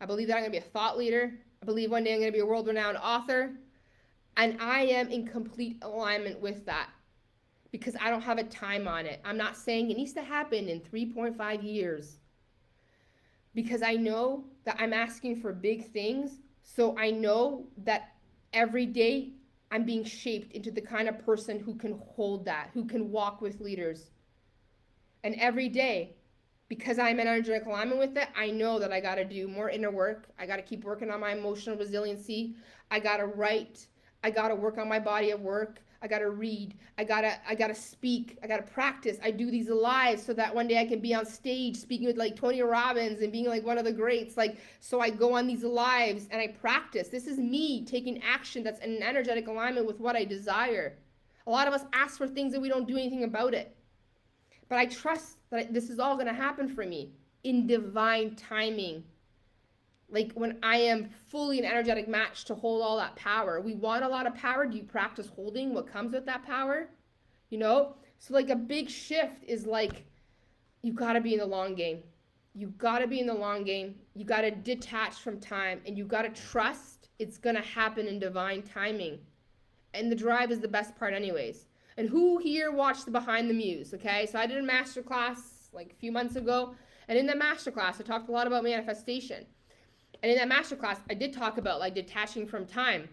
I believe that I'm going to be a thought leader. I believe one day I'm going to be a world-renowned author. And I am in complete alignment with that, because I don't have a time on it. I'm not saying it needs to happen in 3.5 years, because I know that I'm asking for big things. So I know that every day I'm being shaped into the kind of person who can hold that, who can walk with leaders. And every day, because I'm in energetic alignment with it, I know that I got to do more inner work. I got to keep working on my emotional resiliency. I got to write. I got to work on my body of work. I gotta read, I gotta speak, I gotta practice. I do these lives so that one day I can be on stage speaking with like Tony Robbins and being like one of the greats. Like, so I go on these lives and I practice. This is me taking action that's in energetic alignment with what I desire. A lot of us ask for things and we don't do anything about it. But I trust that this is all gonna happen for me in divine timing. Like when I am fully an energetic match to hold all that power. We want a lot of power. Do you practice holding what comes with that power? You know? So like a big shift is like you gotta be in the long game. You gotta be in the long game. You gotta detach from time and you gotta trust it's gonna happen in divine timing. And the drive is the best part anyways. And who here watched the Behind the Muse? Okay, so I did a masterclass like a few months ago, and in that masterclass I talked a lot about manifestation. And in that masterclass, I did talk about like detaching from time.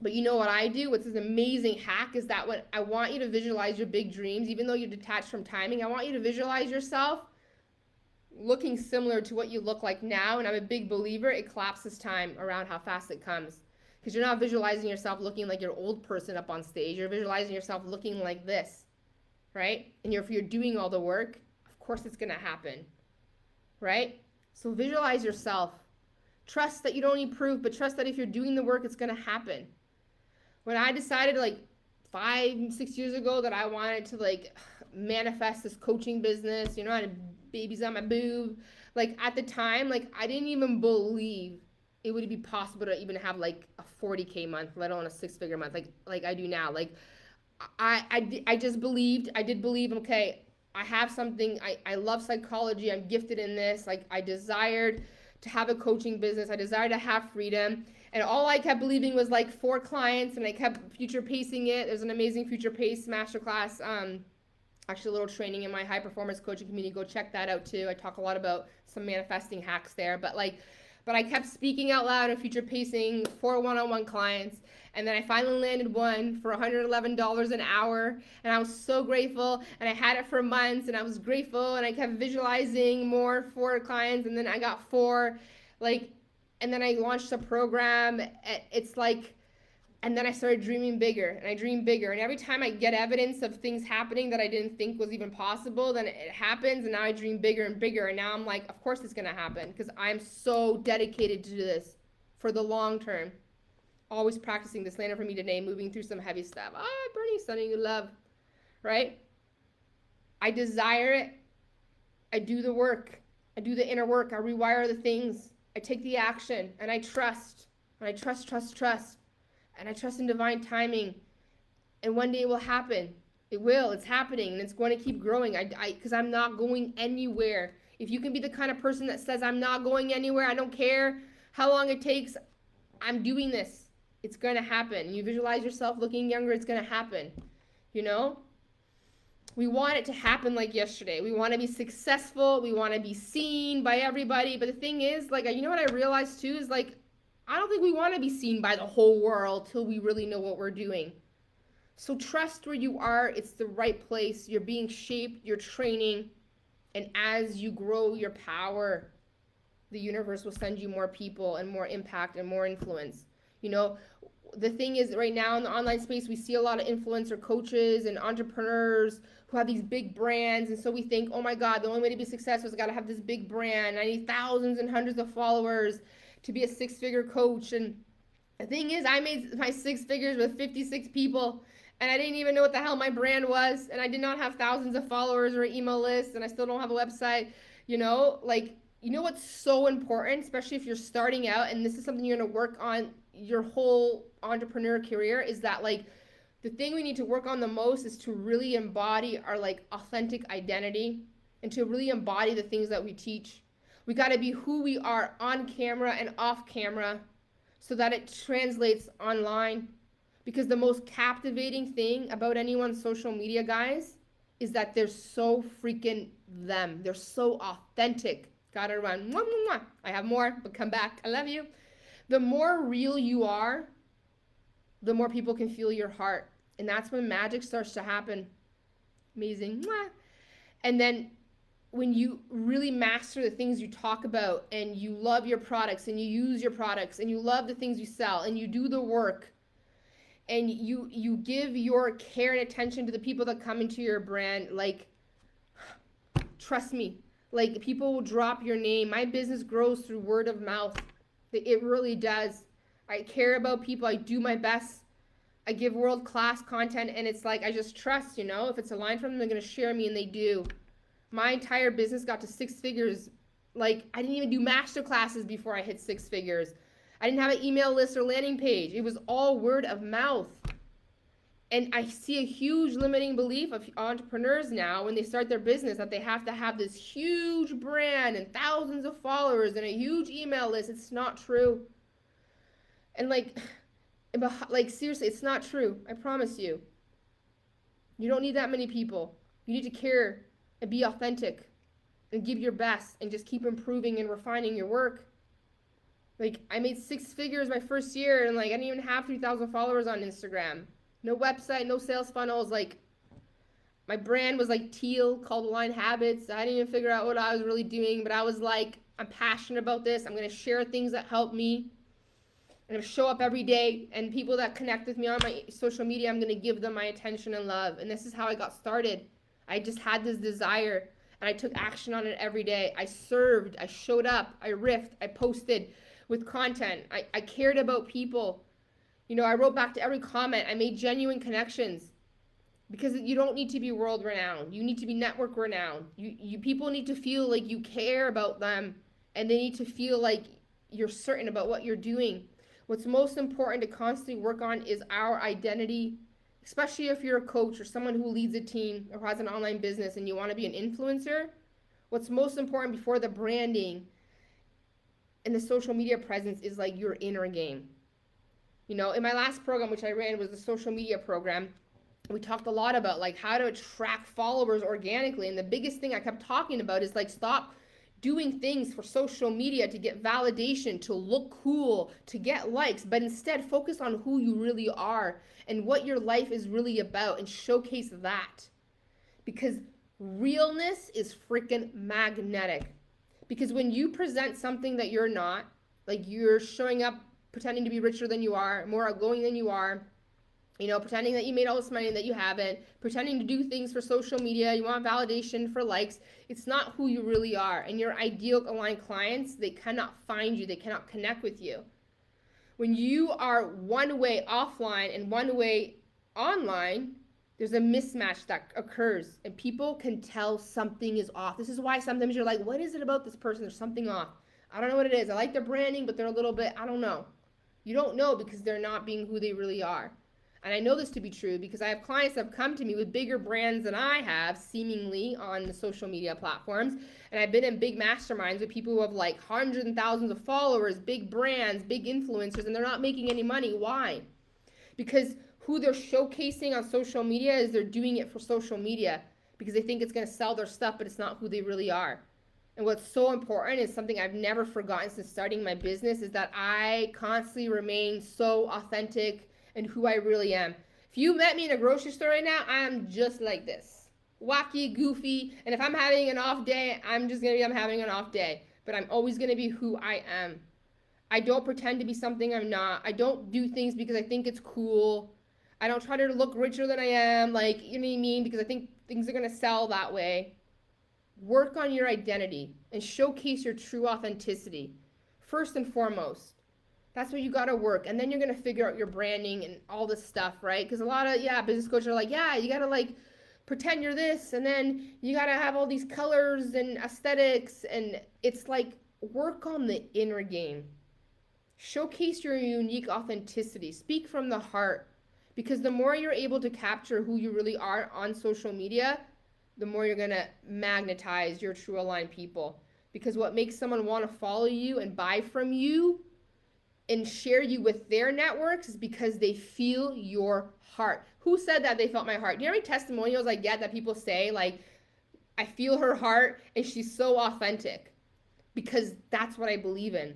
But you know what I do? What's this amazing hack is that when I want you to visualize your big dreams, even though you're detached from timing, I want you to visualize yourself looking similar to what you look like now. And I'm a big believer, it collapses time around how fast it comes. Because you're not visualizing yourself looking like your old person up on stage. You're visualizing yourself looking like this, right? And if you're doing all the work, of course it's going to happen, right? So visualize yourself. Trust that you don't need proof, but trust that if you're doing the work, it's going to happen. When I decided like 5-6 years ago that I wanted to like manifest this coaching business, you know, I had babies on my boob. Like at the time, like I didn't even believe it would be possible to even have like a 40K month, let alone a 6-figure month, like I do now. Like I just believed, I did believe, okay, I have something, I love psychology, I'm gifted in this, like I desired to have a coaching business, I desired to have freedom, and all I kept believing was like 4 clients, and I kept future pacing it. There's an amazing future pace masterclass, actually a little training in my high performance coaching community, go check that out too. I talk a lot about some manifesting hacks there, but I kept speaking out loud and future pacing for one-on-one clients. And then I finally landed one for $111 an hour. And I was so grateful. And I had it for months and I was grateful. And I kept visualizing more for clients. And then I got 4, like, and then I launched a program. It's like, and then I started dreaming bigger and I dreamed bigger. And every time I get evidence of things happening that I didn't think was even possible, then it happens. And now I dream bigger and bigger. And now I'm like, of course it's going to happen because I'm so dedicated to this for the long term. Always practicing this landed for me today, moving through some heavy stuff. Bernie, something you love, right? I desire it. I do the work. I do the inner work. I rewire the things. I take the action and I trust. And I trust. And I trust in divine timing. And one day it will happen. It will. It's happening. And it's going to keep growing. Because I'm not going anywhere. If you can be the kind of person that says, I'm not going anywhere, I don't care how long it takes, I'm doing this. It's going to happen. You visualize yourself looking younger, it's going to happen. You know? We want it to happen like yesterday. We want to be successful. We want to be seen by everybody. But the thing is, like, you know what I realized too is like, I don't think we want to be seen by the whole world till we really know what we're doing. So trust where you are. It's the right place. You're being shaped. You're training. And as you grow your power, the universe will send you more people and more impact and more influence. You know, the thing is right now in the online space, we see a lot of influencer coaches and entrepreneurs who have these big brands. And so we think, oh my God, the only way to be successful is I got to have this big brand. I need thousands and hundreds of followers to be a 6-figure coach. And the thing is, I made my 6 figures with 56 people and I didn't even know what the hell my brand was. And I did not have thousands of followers or an email list. And I still don't have a website, you know, like, you know what's so important, especially if you're starting out and this is something you're going to work on your whole entrepreneur career, is that like the thing we need to work on the most is to really embody our like authentic identity and to really embody the things that we teach. We got to be who we are on camera and off camera so that it translates online. Because the most captivating thing about anyone's social media, guys, is that they're so freaking them. They're so authentic. Gotta run. Mwah, mwah, mwah. I have more, but come back. I love you. The more real you are, the more people can feel your heart. And that's when magic starts to happen. Amazing. Mwah. And then when you really master the things you talk about and you love your products and you use your products and you love the things you sell and you do the work, and you give your care and attention to the people that come into your brand, like, trust me, like, people will drop your name. My business grows through word of mouth. It really does. I care about people. I do my best. I give world-class content, and it's like I just trust, if it's aligned from them, they're going to share me, and they do. My entire business got to 6 figures. Like, I didn't even do masterclasses before I hit 6 figures. I didn't have an email list or landing page. It was all word of mouth. And I see a huge limiting belief of entrepreneurs now when they start their business that they have to have this huge brand and thousands of followers and a huge email list. It's not true. And like seriously, it's not true. I promise you. You don't need that many people. You need to care and be authentic and give your best and just keep improving and refining your work. Like, I made 6 figures my first year, and like I didn't even have 3,000 followers on Instagram. No website, no sales funnels. Like, my brand was like teal, called Aligned Habits. I didn't even figure out what I was really doing, but I was like, I'm passionate about this. I'm going to share things that help me. I'm going to show up every day, and people that connect with me on my social media, I'm going to give them my attention and love. And this is how I got started. I just had this desire, and I took action on it every day. I served, I showed up, I riffed, I posted with content. I cared about people. I wrote back to every comment. I made genuine connections, because you don't need to be world renowned. You need to be network renowned. You people need to feel like you care about them, and they need to feel like you're certain about what you're doing. What's most important to constantly work on is our identity, especially if you're a coach or someone who leads a team or has an online business and you want to be an influencer. What's most important before the branding and the social media presence is like your inner game. In my last program, which I ran, was the social media program. We talked a lot about like how to attract followers organically. And the biggest thing I kept talking about is like, stop doing things for social media to get validation, to look cool, to get likes, but instead focus on who you really are and what your life is really about, and showcase that. Because realness is freaking magnetic. Because when you present something that you're not, like you're showing up pretending to be richer than you are, more outgoing than you are, pretending that you made all this money that you haven't, pretending to do things for social media, you want validation for likes. It's not who you really are. And your ideal aligned clients, they cannot find you, they cannot connect with you. When you are one way offline and one way online, there's a mismatch that occurs, and people can tell something is off. This is why sometimes you're like, what is it about this person? There's something off. I don't know what it is. I like their branding, but they're a little bit, I don't know. You don't know because they're not being who they really are. And I know this to be true because I have clients that have come to me with bigger brands than I have, seemingly, on the social media platforms. And I've been in big masterminds with people who have like hundreds and thousands of followers, big brands, big influencers, and they're not making any money. Why? Because who they're showcasing on social media is they're doing it for social media because they think it's going to sell their stuff, but it's not who they really are. And what's so important is something I've never forgotten since starting my business is that I constantly remain so authentic and who I really am. If you met me in a grocery store right now, I am just like this. Wacky, goofy, and if I'm having an off day, I'm having an off day. But I'm always going to be who I am. I don't pretend to be something I'm not. I don't do things because I think it's cool. I don't try to look richer than I am, like, you know what I mean? Because I think things are going to sell that way. Work on your identity and showcase your true authenticity. First and foremost. That's where you got to work. And then you're going to figure out your branding and all this stuff, right? Because a lot of, business coaches are like, you got to like pretend you're this. And then you got to have all these colors and aesthetics. And it's like, work on the inner game. Showcase your unique authenticity. Speak from the heart. Because the more you're able to capture who you really are on social media, the more you're going to magnetize your true aligned people. Because what makes someone want to follow you and buy from you and share you with their networks is because they feel your heart. Who said that they felt my heart? Do you know how many testimonials I get that people say, like, I feel her heart and she's so authentic? Because that's what I believe in.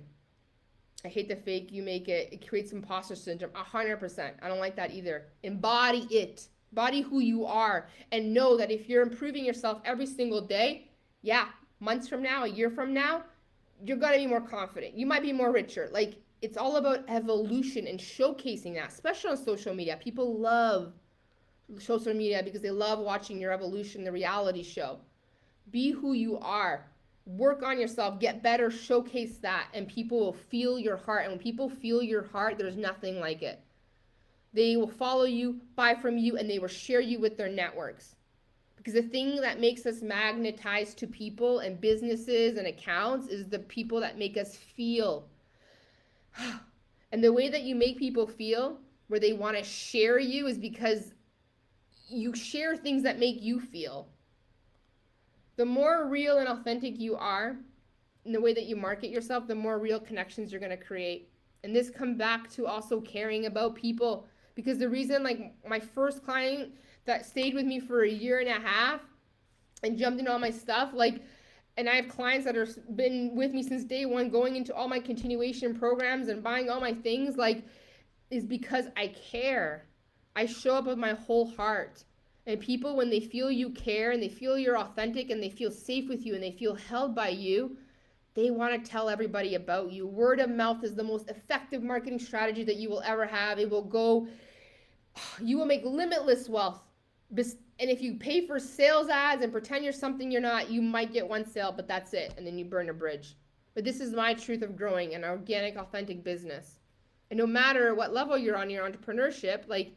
I hate the fake, you make it. It creates imposter syndrome, 100%. I don't like that either. Embody it. Embody who you are. And know that if you're improving yourself every single day, months from now, a year from now, you're going to be more confident. You might be more richer. Like, it's all about evolution and showcasing that, especially on social media. People love social media because they love watching your evolution, the reality show. Be who you are. Work on yourself, get better, showcase that, and people will feel your heart. And when people feel your heart, there's nothing like it. They will follow you, buy from you, and they will share you with their networks. Because the thing that makes us magnetized to people and businesses and accounts is the people that make us feel. And the way that you make people feel, where they want to share you, is because you share things that make you feel. The more real and authentic you are in the way that you market yourself, the more real connections you're going to create. And this comes back to also caring about people. Because the reason, like, my first client that stayed with me for a year and a half and jumped into all my stuff, like, and I have clients that have been with me since day one, going into all my continuation programs and buying all my things, like, is because I care. I show up with my whole heart. And people, when they feel you care and they feel you're authentic and they feel safe with you and they feel held by you, they want to tell everybody about you. Word of mouth is the most effective marketing strategy that you will ever have. It will go, you will make limitless wealth. And if you pay for sales ads and pretend you're something you're not, you might get one sale, but that's it. And then you burn a bridge. But this is my truth of growing an organic, authentic business. And no matter what level you're on your entrepreneurship, like,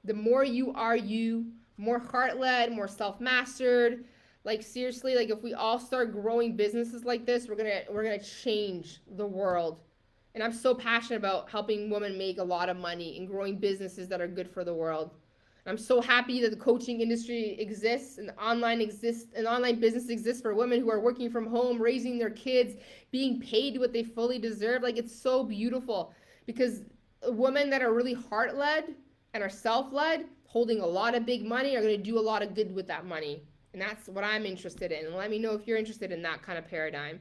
the more you are you, more heart-led, more self-mastered, like, seriously, like, if we all start growing businesses like this, we're gonna change the world. And I'm so passionate about helping women make a lot of money and growing businesses that are good for the world. And I'm so happy that the coaching industry exists and online business exists for women who are working from home, raising their kids, being paid what they fully deserve. Like, it's so beautiful, because women that are really heart-led and are self-led, holding a lot of big money, are going to do a lot of good with that money. And that's what I'm interested in. And let me know if you're interested in that kind of paradigm.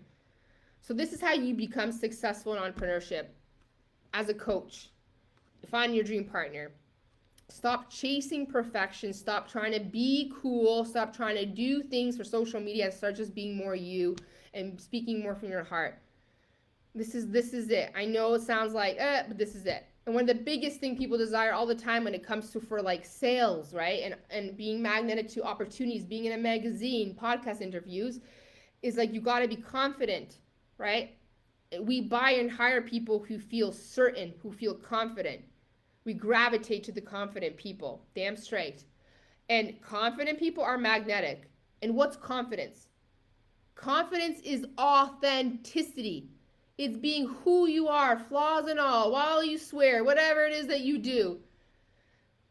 So this is how you become successful in entrepreneurship. As a coach, find your dream partner. Stop chasing perfection. Stop trying to be cool. Stop trying to do things for social media, and start just being more you and speaking more from your heart. This is it. I know it sounds like, but this is it. And one of the biggest thing people desire all the time when it comes to, for like sales, right? And being magneted to opportunities, being in a magazine, podcast interviews, is like, you got to be confident, right? We buy and hire people who feel certain, who feel confident. We gravitate to the confident people, damn straight. And confident people are magnetic. And what's confidence? Confidence is authenticity. It's being who you are, flaws and all, while you swear, whatever it is that you do.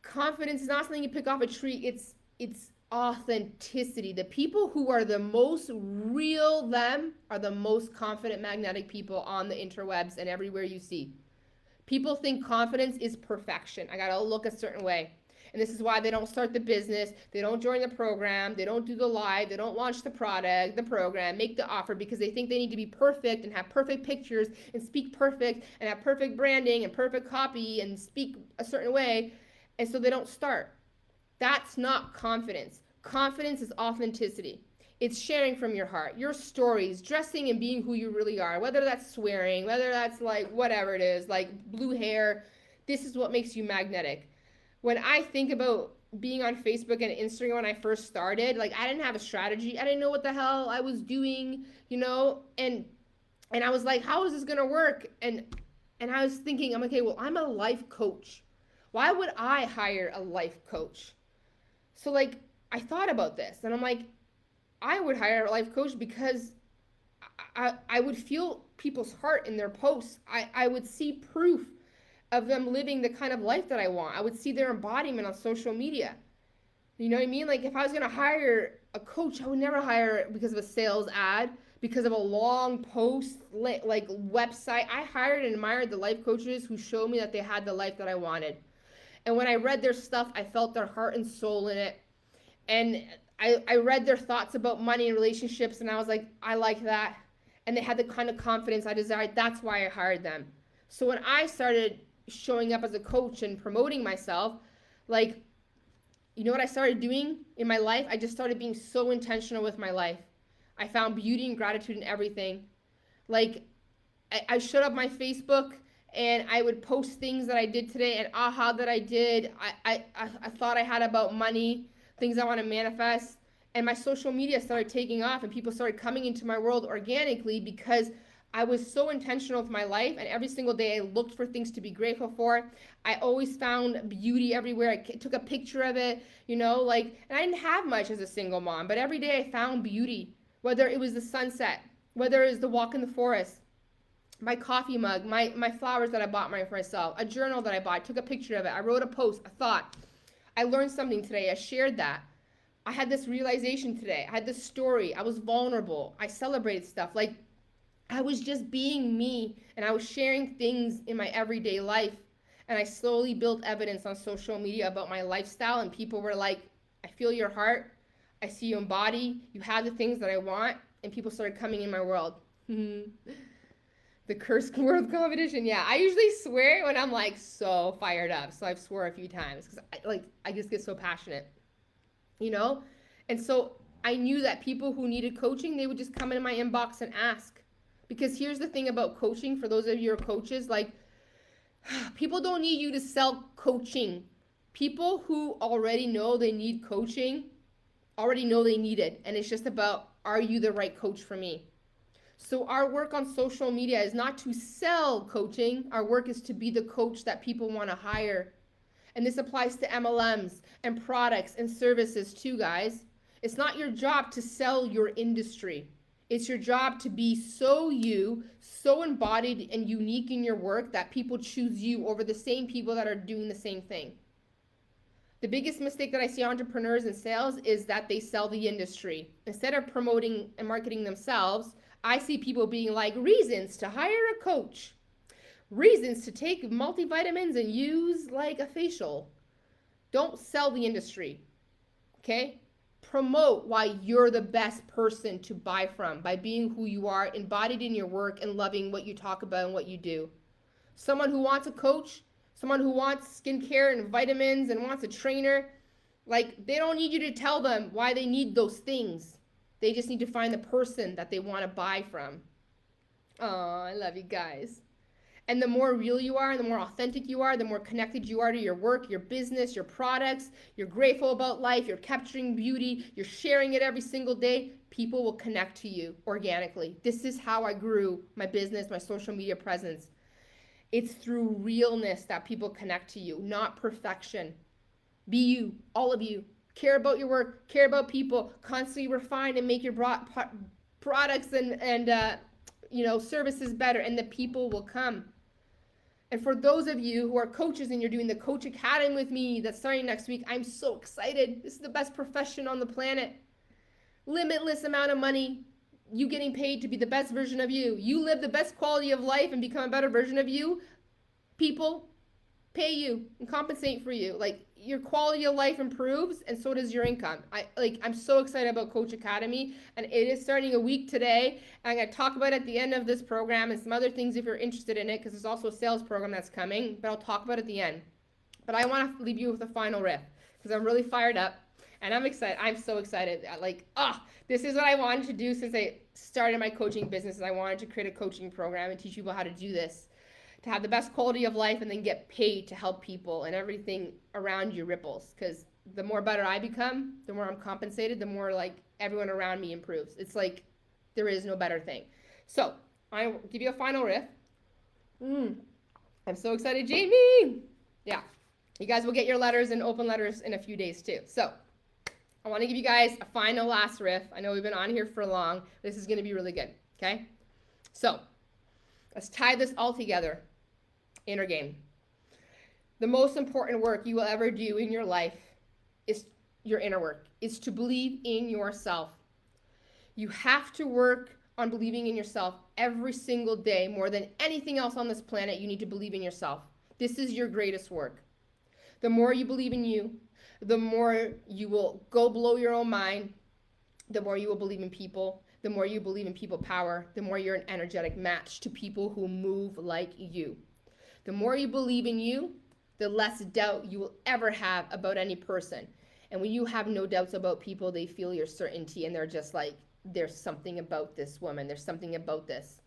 Confidence is not something you pick off a tree. It's authenticity. The people who are the most real them are the most confident, magnetic people on the interwebs and everywhere you see. People think confidence is perfection. I gotta look a certain way. And this is why they don't start the business, they don't join the program, they don't do the live, they don't launch the product, the program, make the offer, because they think they need to be perfect and have perfect pictures and speak perfect and have perfect branding and perfect copy and speak a certain way. And so they don't start. That's not confidence. Confidence is authenticity. It's sharing from your heart, your stories, dressing and being who you really are, whether that's swearing, whether that's like whatever it is, like blue hair. This is what makes you magnetic. When I think about being on Facebook and Instagram when I first started, like, I didn't have a strategy. I didn't know what the hell I was doing, and I was like, how is this going to work? And I was thinking, I'm okay, well, I'm a life coach. Why would I hire a life coach? So, like, I thought about this, and I'm like, I would hire a life coach because I would feel people's heart in their posts. I would see proof of them living the kind of life that I want. I would see their embodiment on social media. You know what I mean? Like, if I was going to hire a coach, I would never hire it because of a sales ad, because of a long post, like website. I hired and admired the life coaches who showed me that they had the life that I wanted. And when I read their stuff, I felt their heart and soul in it. And I read their thoughts about money and relationships, and I was like, I like that. And they had the kind of confidence I desired. That's why I hired them. So when I started showing up as a coach and promoting myself, like, you know what I started doing in my life? I just started being so intentional with my life. I found beauty and gratitude in everything. Like, I showed up my Facebook and I would post things that I did today and aha that I did. I thought I had about money, things I want to manifest. And my social media started taking off and people started coming into my world organically because I was so intentional with my life, and every single day I looked for things to be grateful for. I always found beauty everywhere. I took a picture of it, and I didn't have much as a single mom, but every day I found beauty, whether it was the sunset, whether it was the walk in the forest, my coffee mug, my flowers that I bought for myself, a journal that I bought. I took a picture of it. I wrote a post, a thought. I learned something today. I shared that. I had this realization today. I had this story. I was vulnerable. I celebrated stuff. Like, I was just being me, and I was sharing things in my everyday life. And I slowly built evidence on social media about my lifestyle, and people were like, I feel your heart. I see you embody. You have the things that I want. And people started coming in my world. The cursed world competition. Yeah, I usually swear when I'm like so fired up. So I've swore a few times because I just get so passionate, And so I knew that people who needed coaching, they would just come into my inbox and ask. Because here's the thing about coaching, for those of you who are coaches, people don't need you to sell coaching. People who already know they need coaching already know they need it. And it's just about, are you the right coach for me? So our work on social media is not to sell coaching. Our work is to be the coach that people want to hire. And this applies to MLMs and products and services too, guys. It's not your job to sell your industry. It's your job to be so you, so embodied and unique in your work that people choose you over the same people that are doing the same thing. The biggest mistake that I see entrepreneurs in sales is that they sell the industry. Instead of promoting and marketing themselves, I see people being like, reasons to hire a coach, reasons to take multivitamins and use like a facial. Don't sell the industry, okay? Promote why you're the best person to buy from by being who you are, embodied in your work, and loving what you talk about and what you do. Someone who wants a coach, someone who wants skincare and vitamins and wants a trainer, they don't need you to tell them why they need those things. They just need to find the person that they want to buy from. Oh, I love you guys. And the more real you are, the more authentic you are, the more connected you are to your work, your business, your products, you're grateful about life, you're capturing beauty, you're sharing it every single day, people will connect to you organically. This is how I grew my business, my social media presence. It's through realness that people connect to you, not perfection. Be you, all of you. Care about your work, care about people, constantly refine and make your products and services better, and the people will come. And for those of you who are coaches and you're doing the Coach Academy with me that's starting next week, I'm so excited. This is the best profession on the planet. Limitless amount of money, you getting paid to be the best version of you. You live the best quality of life and become a better version of you. People pay you and compensate for you. Your quality of life improves, and so does your income. I'm so excited about Coach Academy, and it is starting a week today. I'm going to talk about it at the end of this program and some other things if you're interested in it, because there's also a sales program that's coming, but I'll talk about it at the end. But I want to leave you with a final riff because I'm really fired up and I'm excited. I'm so excited. This is what I wanted to do since I started my coaching business. I wanted to create a coaching program and teach people how to do this, to have the best quality of life and then get paid to help people, and everything around you ripples. Because the more better I become, the more I'm compensated, the more everyone around me improves. It's there is no better thing. So I'll give you a final riff. I'm so excited, Jamie. Yeah, you guys will get your letters and open letters in a few days too. So I want to give you guys a final last riff. I know we've been on here for long. This is going to be really good. Okay, so let's tie this all together. Inner game. The most important work you will ever do in your life is your inner work. Is to believe in yourself. You have to work on believing in yourself every single day. More than anything else on this planet, you need to believe in yourself. This is your greatest work. The more you believe in you, the more you will go blow your own mind, the more you will believe in people, the more you believe in people power, the more you're an energetic match to people who move like you. The more you believe in you, the less doubt you will ever have about any person. And when you have no doubts about people, they feel your certainty and they're just like, there's something about this woman, there's something about this.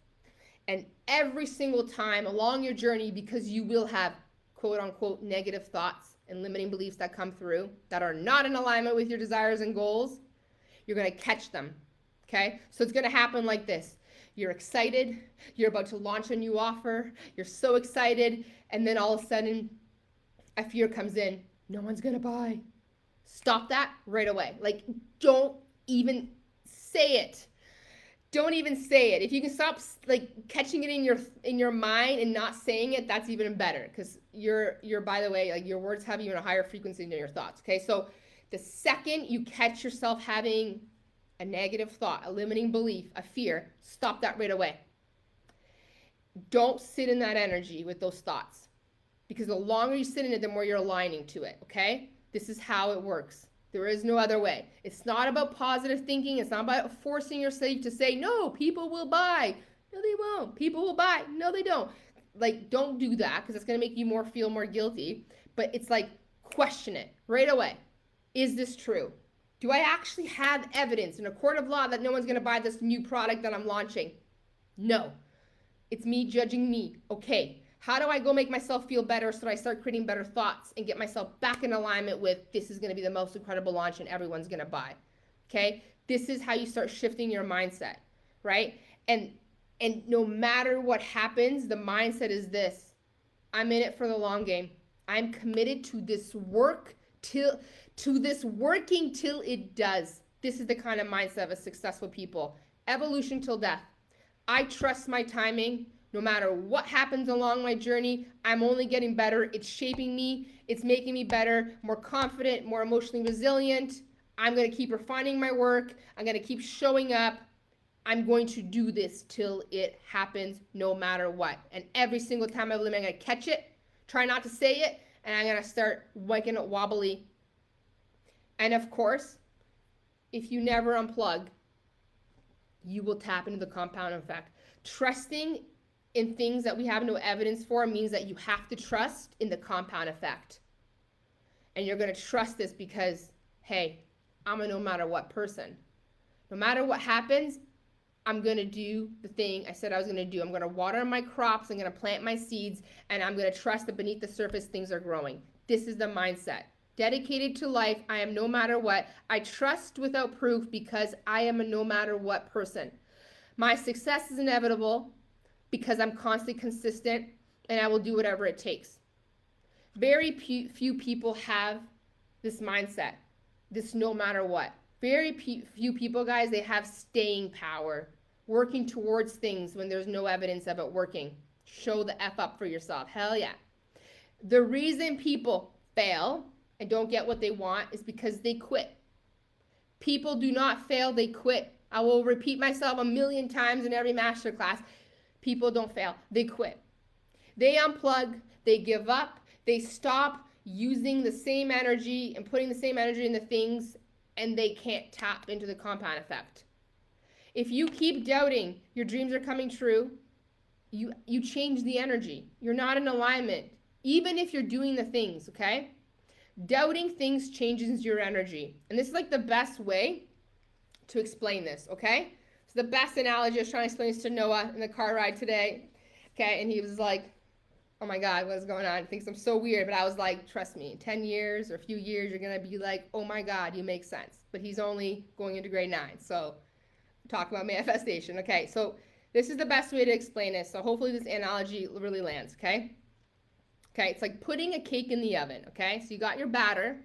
And every single time along your journey, because you will have quote unquote negative thoughts and limiting beliefs that come through that are not in alignment with your desires and goals, you're going to catch them. Okay? So it's going to happen like this. You're excited, you're about to launch a new offer, you're so excited, and then all of a sudden a fear comes in. No one's going to buy. Stop that right away. Like, don't even say it. Don't even say it. If you can stop like catching it in your mind and not saying it, that's even better, because you're by the way, like, your words have even a higher frequency than your thoughts. Okay, so the second you catch yourself having a negative thought, a limiting belief, a fear, stop that right away. Don't sit in that energy with those thoughts, because the longer you sit in it, the more you're aligning to it. Okay, this is how it works. There is no other way. It's not about positive thinking. It's not about forcing yourself to say, no, people will buy. No, they won't. People will buy. No, they don't. Like, don't do that, because it's going to make you feel more guilty. But it's like, question it right away. Is this true? Do I actually have evidence in a court of law that no one's going to buy this new product that I'm launching? No. It's me judging me. Okay. How do I go make myself feel better so that I start creating better thoughts and get myself back in alignment with, this is going to be the most incredible launch and everyone's going to buy? Okay? This is how you start shifting your mindset, right? And no matter what happens, the mindset is this: I'm in it for the long game. I'm committed to this working till it does. This is the kind of mindset of a successful people. Evolution till death. I trust my timing. No matter what happens along my journey, I'm only getting better. It's shaping me. It's making me better, more confident, more emotionally resilient. I'm going to keep refining my work. I'm going to keep showing up. I'm going to do this till it happens, no matter what. And every single time I'm going to catch it, try not to say it, and I'm going to start making it wobbly. And of course, if you never unplug, you will tap into the compound effect. Trusting in things that we have no evidence for means that you have to trust in the compound effect. And you're going to trust this because, hey, I'm a no matter what person. No matter what happens, I'm going to do the thing I said I was going to do. I'm going to water my crops, I'm going to plant my seeds, and I'm going to trust that beneath the surface things are growing. This is the mindset. Dedicated to life, I am no matter what. I trust without proof because I am a no matter what person. My success is inevitable because I'm constantly consistent and I will do whatever it takes. Very few people have this mindset, this no matter what. Very few people, guys, they have staying power, working towards things when there's no evidence of it working. Show the F up for yourself. Hell yeah. The reason people fail and don't get what they want is because they quit. People do not fail, they quit. I will repeat myself a million times in every masterclass. People don't fail, they quit. They unplug, they give up, they stop using the same energy and putting the same energy into things, and they can't tap into the compound effect. If you keep doubting your dreams are coming true, you change the energy. You're not in alignment, even if you're doing the things, okay? Doubting things changes your energy. And this is like the best way to explain this, okay? So the best analogy I was trying to explain this to Noah in the car ride today, okay? And he was like, oh my God, what's going on? He thinks I'm so weird. But I was like, trust me, in 10 years or a few years, you're going to be like, oh my God, you make sense. But he's only going into grade 9. So talk about manifestation. Okay, so this is the best way to explain this. So hopefully this analogy really lands, okay? Okay, it's like putting a cake in the oven, okay? So you got your batter.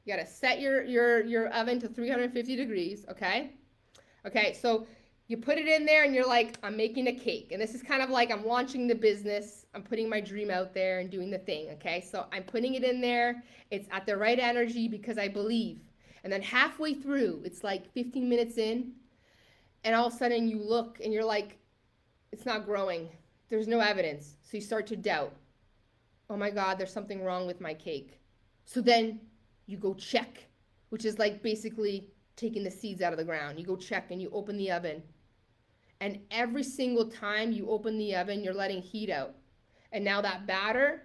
You got to set your oven to 350 degrees, okay? Okay, so you put it in there and you're like, I'm making a cake. And this is kind of like I'm launching the business. I'm putting my dream out there and doing the thing, okay? So I'm putting it in there. It's at the right energy because I believe. And then halfway through, it's like 15 minutes in, and all of a sudden you look and you're like, it's not growing. There's no evidence. So you start to doubt. Oh my God, there's something wrong with my cake. So then you go check, which is like basically taking the seeds out of the ground. You go check and you open the oven. And every single time you open the oven, you're letting heat out. And now that batter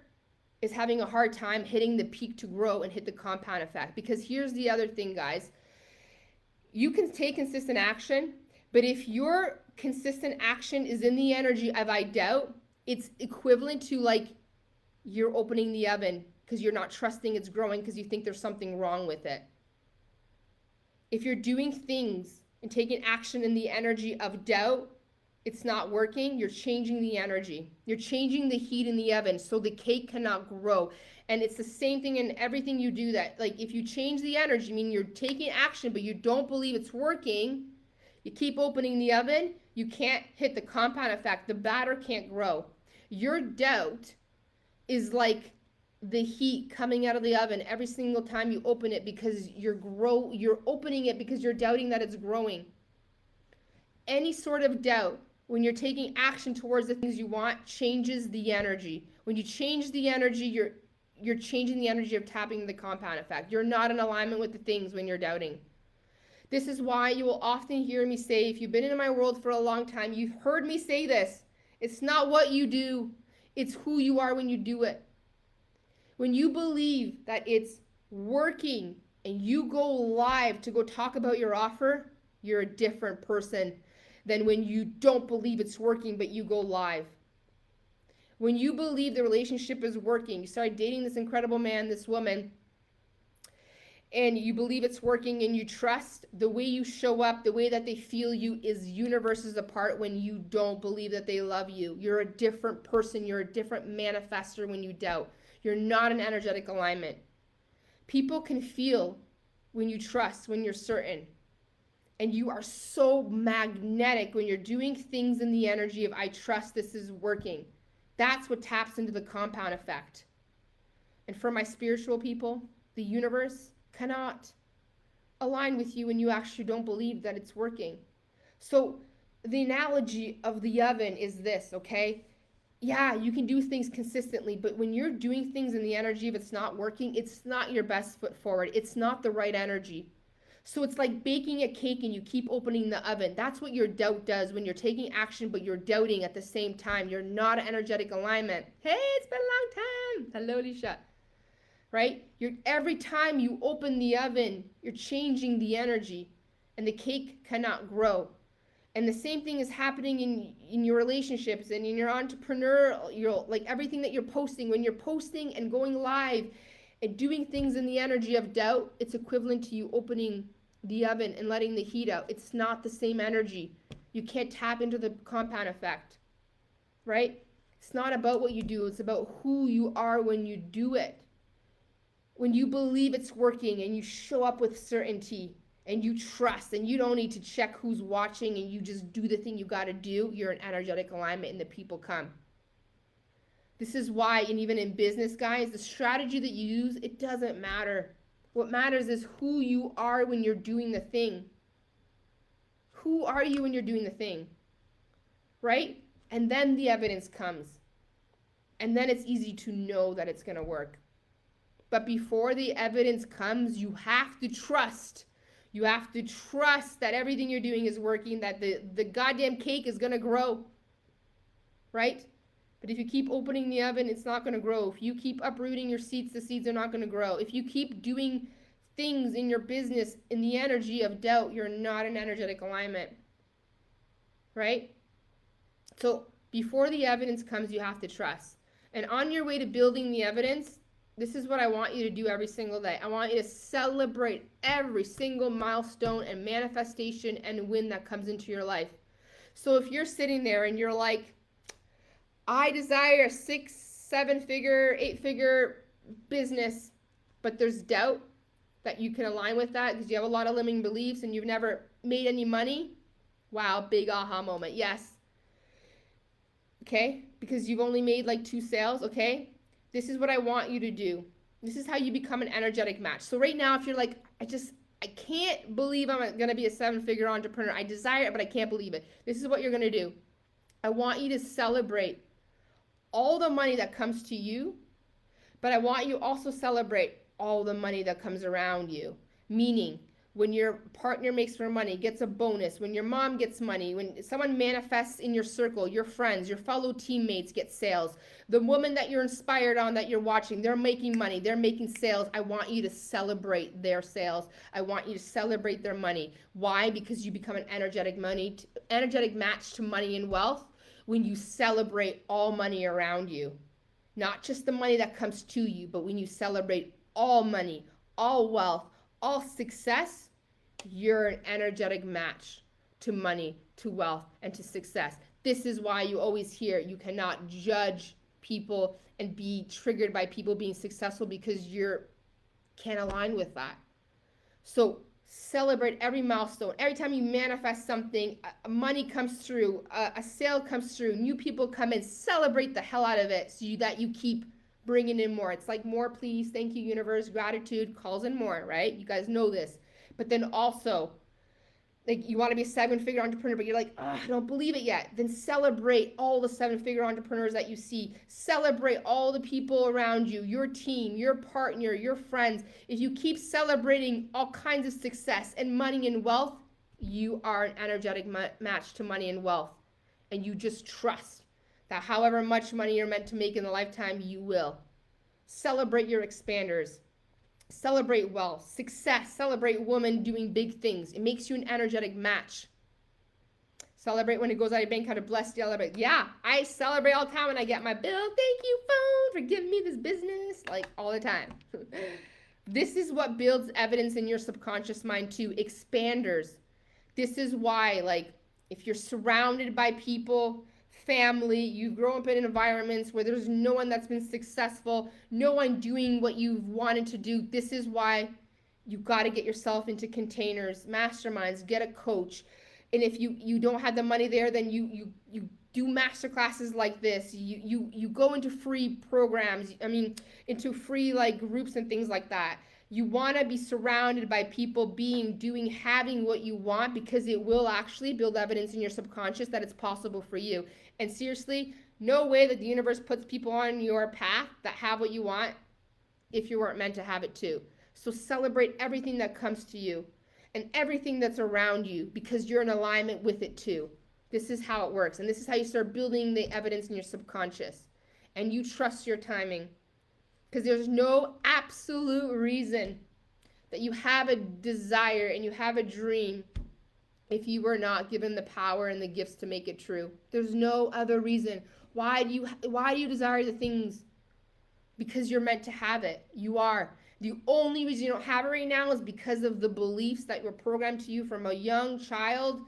is having a hard time hitting the peak to grow and hit the compound effect. Because here's the other thing, guys. You can take consistent action But if your consistent action is in the energy of I doubt, it's equivalent to like you're opening the oven because you're not trusting it's growing because you think there's something wrong with it. If you're doing things and taking action in the energy of doubt, it's not working, you're changing the energy. You're changing the heat in the oven so the cake cannot grow. And it's the same thing in everything you do that. Like if you change the energy, meaning you're taking action, but you don't believe it's working, you keep opening the oven, you can't hit the compound effect. The batter can't grow. Your doubt is like the heat coming out of the oven every single time you open it because you're opening it because you're doubting that it's growing. Any sort of doubt, when you're taking action towards the things you want, changes the energy. When you change the energy, you're changing the energy of tapping the compound effect. You're not in alignment with the things when you're doubting. This is why you will often hear me say, if you've been in my world for a long time, you've heard me say this. It's not what you do, it's who you are when you do it. When you believe that it's working and you go live to go talk about your offer, you're a different person than when you don't believe it's working but you go live. When you believe the relationship is working, you start dating this incredible man, this woman, and you believe it's working and you trust, the way you show up, the way that they feel you is universes apart when you don't believe that they love you. You're a different person. You're a different manifester when you doubt. You're not in energetic alignment. People can feel when you trust, when you're certain. And you are so magnetic when you're doing things in the energy of I trust this is working. That's what taps into the compound effect. And for my spiritual people, the universe cannot align with you when you actually don't believe that it's working. So the analogy of the oven is this, okay? Yeah, you can do things consistently, but when you're doing things in the energy of it's not working, it's not your best foot forward. It's not the right energy. So it's like baking a cake and you keep opening the oven. That's what your doubt does when you're taking action, but you're doubting at the same time. You're not in energetic alignment. Hey, it's been a long time. Hello, Alicia. Right? Every time you open the oven, you're changing the energy and the cake cannot grow. And the same thing is happening in your relationships and in your entrepreneurial, like everything that you're posting. When you're posting and going live and doing things in the energy of doubt, it's equivalent to you opening the oven and letting the heat out. It's not the same energy. You can't tap into the compound effect, right? It's not about what you do. It's about who you are when you do it. When you believe it's working and you show up with certainty, and you trust and you don't need to check who's watching and you just do the thing you got to do, you're in energetic alignment and the people come. This is why, and even in business, guys, the strategy that you use, it doesn't matter. What matters is who you are when you're doing the thing. Who are you when you're doing the thing? Right? And then the evidence comes. And then it's easy to know that it's going to work. But before the evidence comes, you have to trust. You have to trust that everything you're doing is working, that the goddamn cake is going to grow, right? But if you keep opening the oven, it's not going to grow. If you keep uprooting your seeds, the seeds are not going to grow. If you keep doing things in your business in the energy of doubt, you're not in energetic alignment, right? So before the evidence comes, you have to trust. And on your way to building the evidence, this is what I want you to do every single day. I want you to celebrate every single milestone and manifestation and win that comes into your life. So if you're sitting there and you're like, I desire a 6, 7-figure, 8-figure business, but there's doubt that you can align with that because you have a lot of limiting beliefs and you've never made any money. Wow, big aha moment. Yes. Okay, because you've only made like 2 sales, okay? This is what I want you to do. This is how you become an energetic match. So right now, if you're like, I can't believe I'm going to be a 7-figure entrepreneur. I desire it, but I can't believe it. This is what you're going to do. I want you to celebrate all the money that comes to you, but I want you also celebrate all the money that comes around you. Meaning, when your partner makes more money, gets a bonus, when your mom gets money, when someone manifests in your circle, your friends, your fellow teammates get sales, the woman that you're inspired on that you're watching, they're making money, they're making sales. I want you to celebrate their sales. I want you to celebrate their money. Why? Because you become an energetic match to money and wealth when you celebrate all money around you. Not just the money that comes to you, but when you celebrate all money, all wealth, all success, you're an energetic match to money, to wealth, and to success. This is why you always hear you cannot judge people and be triggered by people being successful, because you can't align with that. So celebrate every milestone. Every time you manifest something, money comes through, a sale comes through, new people come in, celebrate the hell out of it so that you keep bringing in more. It's like more, please, thank you, universe, gratitude calls in more, right? You guys know this. But then also, like, you want to be a 7-figure entrepreneur, but you're like, oh, I don't believe it yet. Then celebrate all the 7-figure entrepreneurs that you see. Celebrate all the people around you, your team, your partner, your friends. If you keep celebrating all kinds of success and money and wealth, you are an energetic match to money and wealth. And you just trust that however much money you're meant to make in a lifetime, you will. Celebrate your expanders. Celebrate wealth, success, celebrate women doing big things. It makes you an energetic match. Celebrate when it goes out of your bank account, a blessed celebrate. Yeah, I celebrate all the time when I get my bill. Thank you, phone, for giving me this business, like all the time. This is what builds evidence in your subconscious mind too, expanders. This is why, like, if you're surrounded by people, family, you grow up in environments where there's no one that's been successful, no one doing what you've wanted to do, this is why you got to get yourself into containers, masterminds, get a coach. And if you don't have the money there, then you do master classes like this. You go into free programs, into free like groups and things like that. You want to be surrounded by people doing, having what you want, because it will actually build evidence in your subconscious that it's possible for you. And seriously, no way that the universe puts people on your path that have what you want if you weren't meant to have it too. So celebrate everything that comes to you and everything that's around you, because you're in alignment with it too. This is how it works. And this is how you start building the evidence in your subconscious. And you trust your timing. Because there's no absolute reason that you have a desire and you have a dream if you were not given the power and the gifts to make it true. There's no other reason. Why do you desire the things? Because you're meant to have it. You are. The only reason you don't have it right now is because of the beliefs that were programmed to you from a young child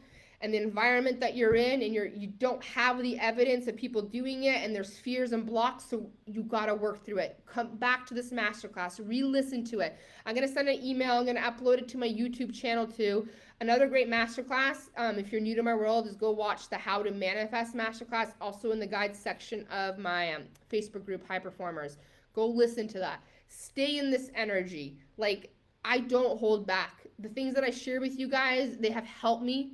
and the environment that you're in, and you don't have the evidence of people doing it, and there's fears and blocks, so you got to work through it. Come back to this masterclass, re-listen to it. I'm going to send an email. I'm going to upload it to my YouTube channel too. Another great masterclass, if you're new to my world, is go watch the How to Manifest masterclass, also in the guide section of my Facebook group, High Performers. Go listen to that. Stay in this energy. Like, I don't hold back. The things that I share with you guys, they have helped me.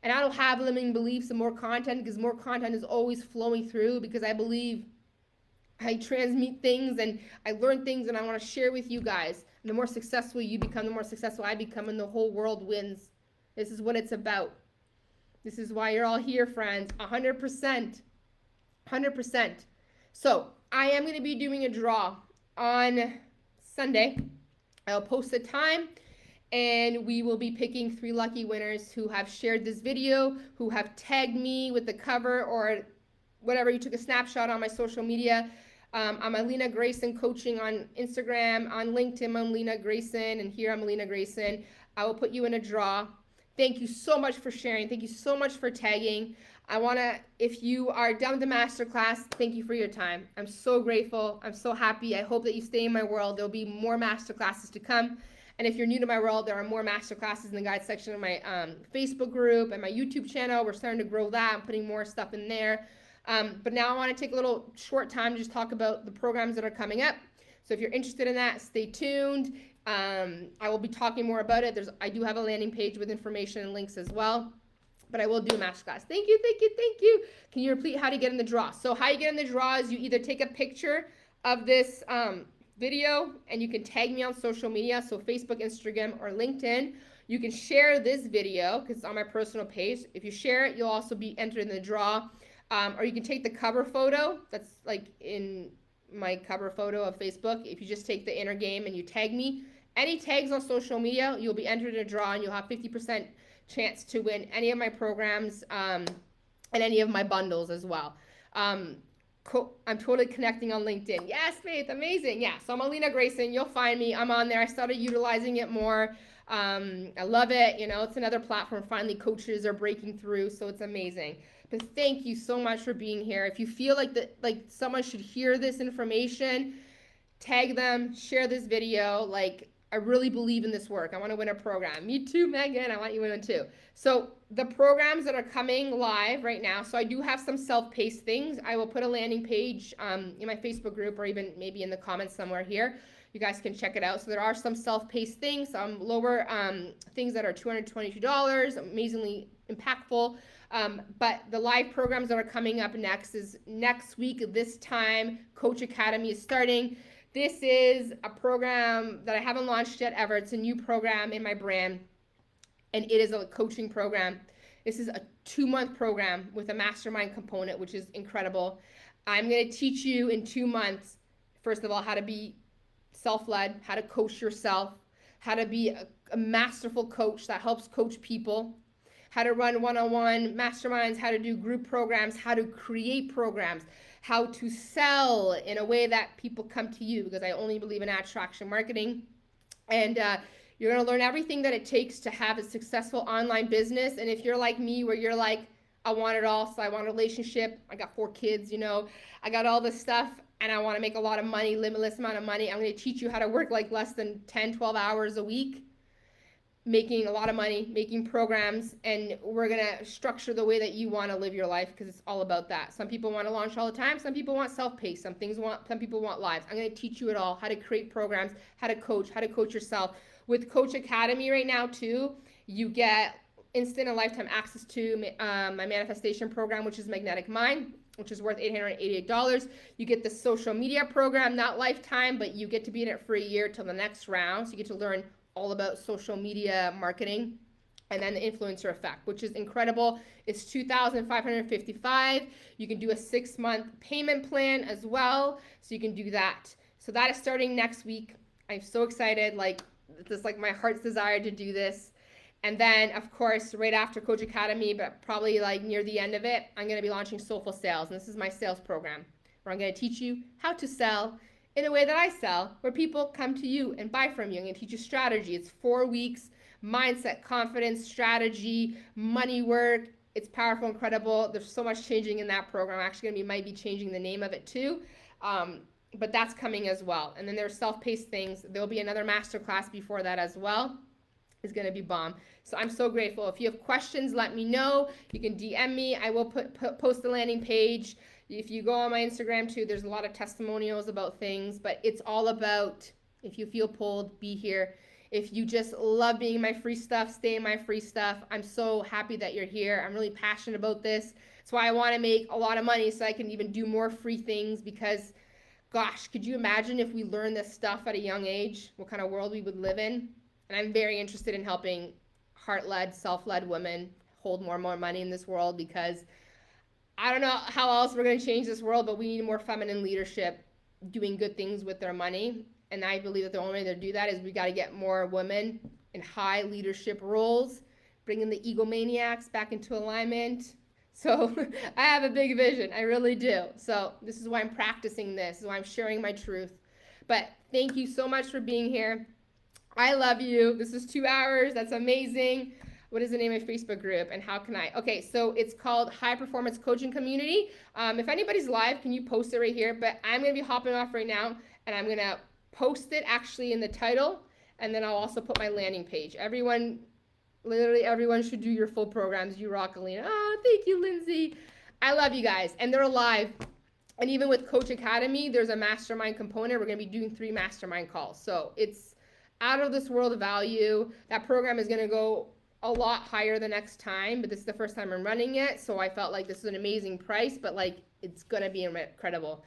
And I don't have limiting beliefs and more content, because more content is always flowing through, because I believe I transmit things and I learn things, and I want to share with you guys. And the more successful you become, the more successful I become, and the whole world wins. This is what it's about. This is why you're all here, friends. 100%. 100%. So I am going to be doing a draw on Sunday. I'll post the time. And we will be picking 3 lucky winners who have shared this video, who have tagged me with the cover or whatever. You took a snapshot on my social media. I'm Alina Grayson Coaching on Instagram. On LinkedIn, I'm Alina Grayson. And here I'm Alina Grayson. I will put you in a draw. Thank you so much for sharing. Thank you so much for tagging. If you are done with the masterclass, thank you for your time. I'm so grateful. I'm so happy. I hope that you stay in my world. There'll be more masterclasses to come. And if you're new to my world, there are more masterclasses in the guide section of my Facebook group and my YouTube channel. We're starting to grow that. I'm putting more stuff in there. But now I want to take a little short time to just talk about the programs that are coming up. So if you're interested in that, stay tuned. I will be talking more about it. I do have a landing page with information and links as well. But I will do a masterclass. Thank you, thank you, thank you. Can you repeat how to get in the draw? So how you get in the draw is you either take a picture of this video, and you can tag me on social media, so Facebook, Instagram, or LinkedIn. You can share this video because it's on my personal page. If you share it, you'll also be entered in the draw. Or you can take the cover photo. That's like in my cover photo of Facebook. If you just take the inner game and you tag me, any tags on social media, you'll be entered in a draw and you'll have 50% chance to win any of my programs and any of my bundles as well. I'm totally connecting on LinkedIn. Yes, Faith, amazing. Yeah, so I'm Alina Grayson. You'll find me. I'm on there. I started utilizing it more. I love it. You know, it's another platform. Finally, coaches are breaking through, so it's amazing. But thank you so much for being here. If you feel like someone should hear this information, tag them, share this video. Like, I really believe in this work. I want to win a program. Me too, Megan. I want you to win too. So the programs that are coming live right now, so I do have some self-paced things. I will put a landing page in my Facebook group or even maybe in the comments somewhere here. You guys can check it out. So there are some self-paced things, some lower things that are $222, amazingly impactful. But the live programs that are coming up next is next week, this time, Coach Academy is starting. This is a program that I haven't launched yet ever. It's a new program in my brand, and it is a coaching program. This is a 2-month program with a mastermind component, which is incredible. I'm going to teach you in 2 months, first of all, how to be self-led, how to coach yourself, how to be a masterful coach that helps coach people, how to run one-on-one masterminds, how to do group programs, how to create programs, how to sell in a way that people come to you, because I only believe in attraction marketing. And you're going to learn everything that it takes to have a successful online business. And if you're like me, where you're like, I want it all, so I want a relationship, I got 4 kids, you know, I got all this stuff, and I want to make a lot of money, limitless amount of money, I'm going to teach you how to work like less than 10, 12 hours a week, making a lot of money, making programs, and we're going to structure the way that you want to live your life, because it's all about that. Some people want to launch all the time. Some people want self-paced. Some people want lives. I'm going to teach you it all, how to create programs, how to coach yourself. With Coach Academy right now too, you get instant and lifetime access to my manifestation program, which is Magnetic Mind, which is worth $888. You get the social media program, not lifetime, but you get to be in it for a year till the next round. So you get to learn all about social media marketing, and then the influencer effect, which is incredible. It's $2,555. You can do a 6-month payment plan as well, so you can do that. So that is starting next week. I'm so excited. Like, this is like my heart's desire to do this. And then, of course, right after Coach Academy, but probably like near the end of it, I'm going to be launching Soulful Sales. And this is my sales program, where I'm going to teach you how to sell in a way that I sell, where people come to you and buy from you. I'm going to teach you strategy. It's 4 weeks, mindset, confidence, strategy, money work. It's powerful, incredible. There's so much changing in that program. I'm actually going to might be changing the name of it too. But that's coming as well. And then there's self-paced things. There'll be another masterclass before that as well. It's going to be bomb. So I'm so grateful. If you have questions, let me know. You can DM me. I will post the landing page. If you go on my Instagram too, there's a lot of testimonials about things, but it's all about, if you feel pulled, be here. If you just love being in my free stuff, stay in my free stuff. I'm so happy that you're here. I'm really passionate about this. That's why I want to make a lot of money, so I can even do more free things, because gosh, could you imagine if we learned this stuff at a young age, what kind of world we would live in? And I'm very interested in helping heart-led, self-led women hold more money in this world, because I don't know how else we're going to change this world, but we need more feminine leadership doing good things with their money. And I believe that the only way to do that is we got to get more women in high leadership roles, bringing the egomaniacs back into alignment. So I have a big vision. I really do. So this is why I'm practicing this. This is why I'm sharing my truth. But thank you so much for being here. I love you. This is 2 hours. That's amazing. What is the name of your Facebook group, and how can I? Okay, so it's called High Performance Coaching Community. If anybody's live, can you post it right here? But I'm going to be hopping off right now, and I'm going to post it actually in the title, and then I'll also put my landing page. Everyone, literally everyone should do your full programs. You rock, Alina. Oh, thank you, Lindsay. I love you guys, and they're live. And even with Coach Academy, there's a mastermind component. We're going to be doing 3 mastermind calls. So it's out of this world of value. That program is going to go a lot higher the next time, but this is the first time I'm running it, so I felt like this is an amazing price, but like it's gonna be incredible.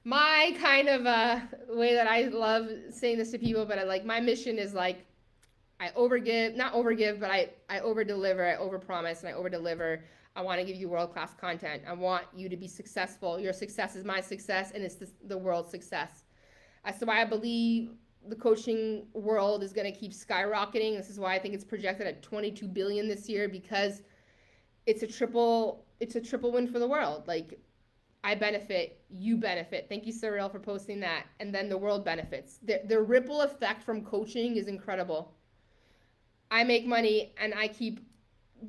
My kind of way that I love saying this to people, but my mission is like, I overgive, not overgive, but I over deliver, I over promise, and I over deliver. I want to give you world class content. I want you to be successful. Your success is my success, and it's the world's success. As to why I believe the coaching world is going to keep skyrocketing. This is why I think it's projected at 22 billion this year, because it's a triple win for the world. Like, I benefit, you benefit. Thank you, Cyril, for posting that. And then the world benefits. The ripple effect from coaching is incredible. I make money and I keep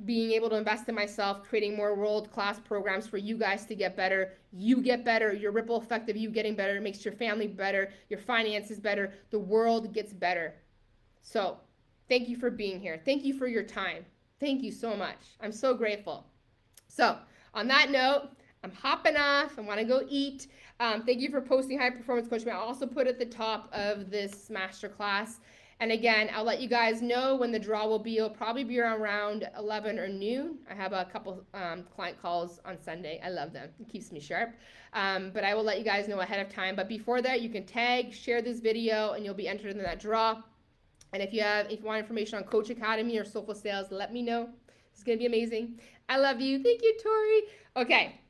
being able to invest in myself, creating more world-class programs for you guys to get better. You get better. Your ripple effect of you getting better makes your family better, your finances better, the world gets better. So thank you for being here. Thank you for your time. Thank you so much. I'm so grateful. So on that note, I'm hopping off. I want to go eat. Thank you for posting high performance coaching. I'll also put at the top of this masterclass. And again, I'll let you guys know when the draw will be. It'll probably be around 11 or noon. I have a couple client calls on Sunday. I love them. It keeps me sharp. But I will let you guys know ahead of time. But before that, you can tag, share this video, and you'll be entered in that draw. And if you want information on Coach Academy or Soulful Sales, let me know. It's going to be amazing. I love you. Thank you, Tori. Okay,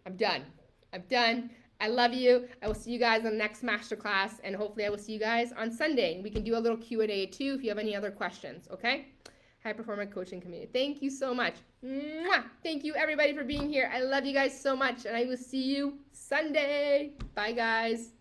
I'm done. I love you. I will see you guys in the next masterclass, and hopefully I will see you guys on Sunday. We can do a little Q&A too if you have any other questions, okay? High Performance Coaching Community. Thank you so much. Mwah! Thank you, everybody, for being here. I love you guys so much, and I will see you Sunday. Bye, guys.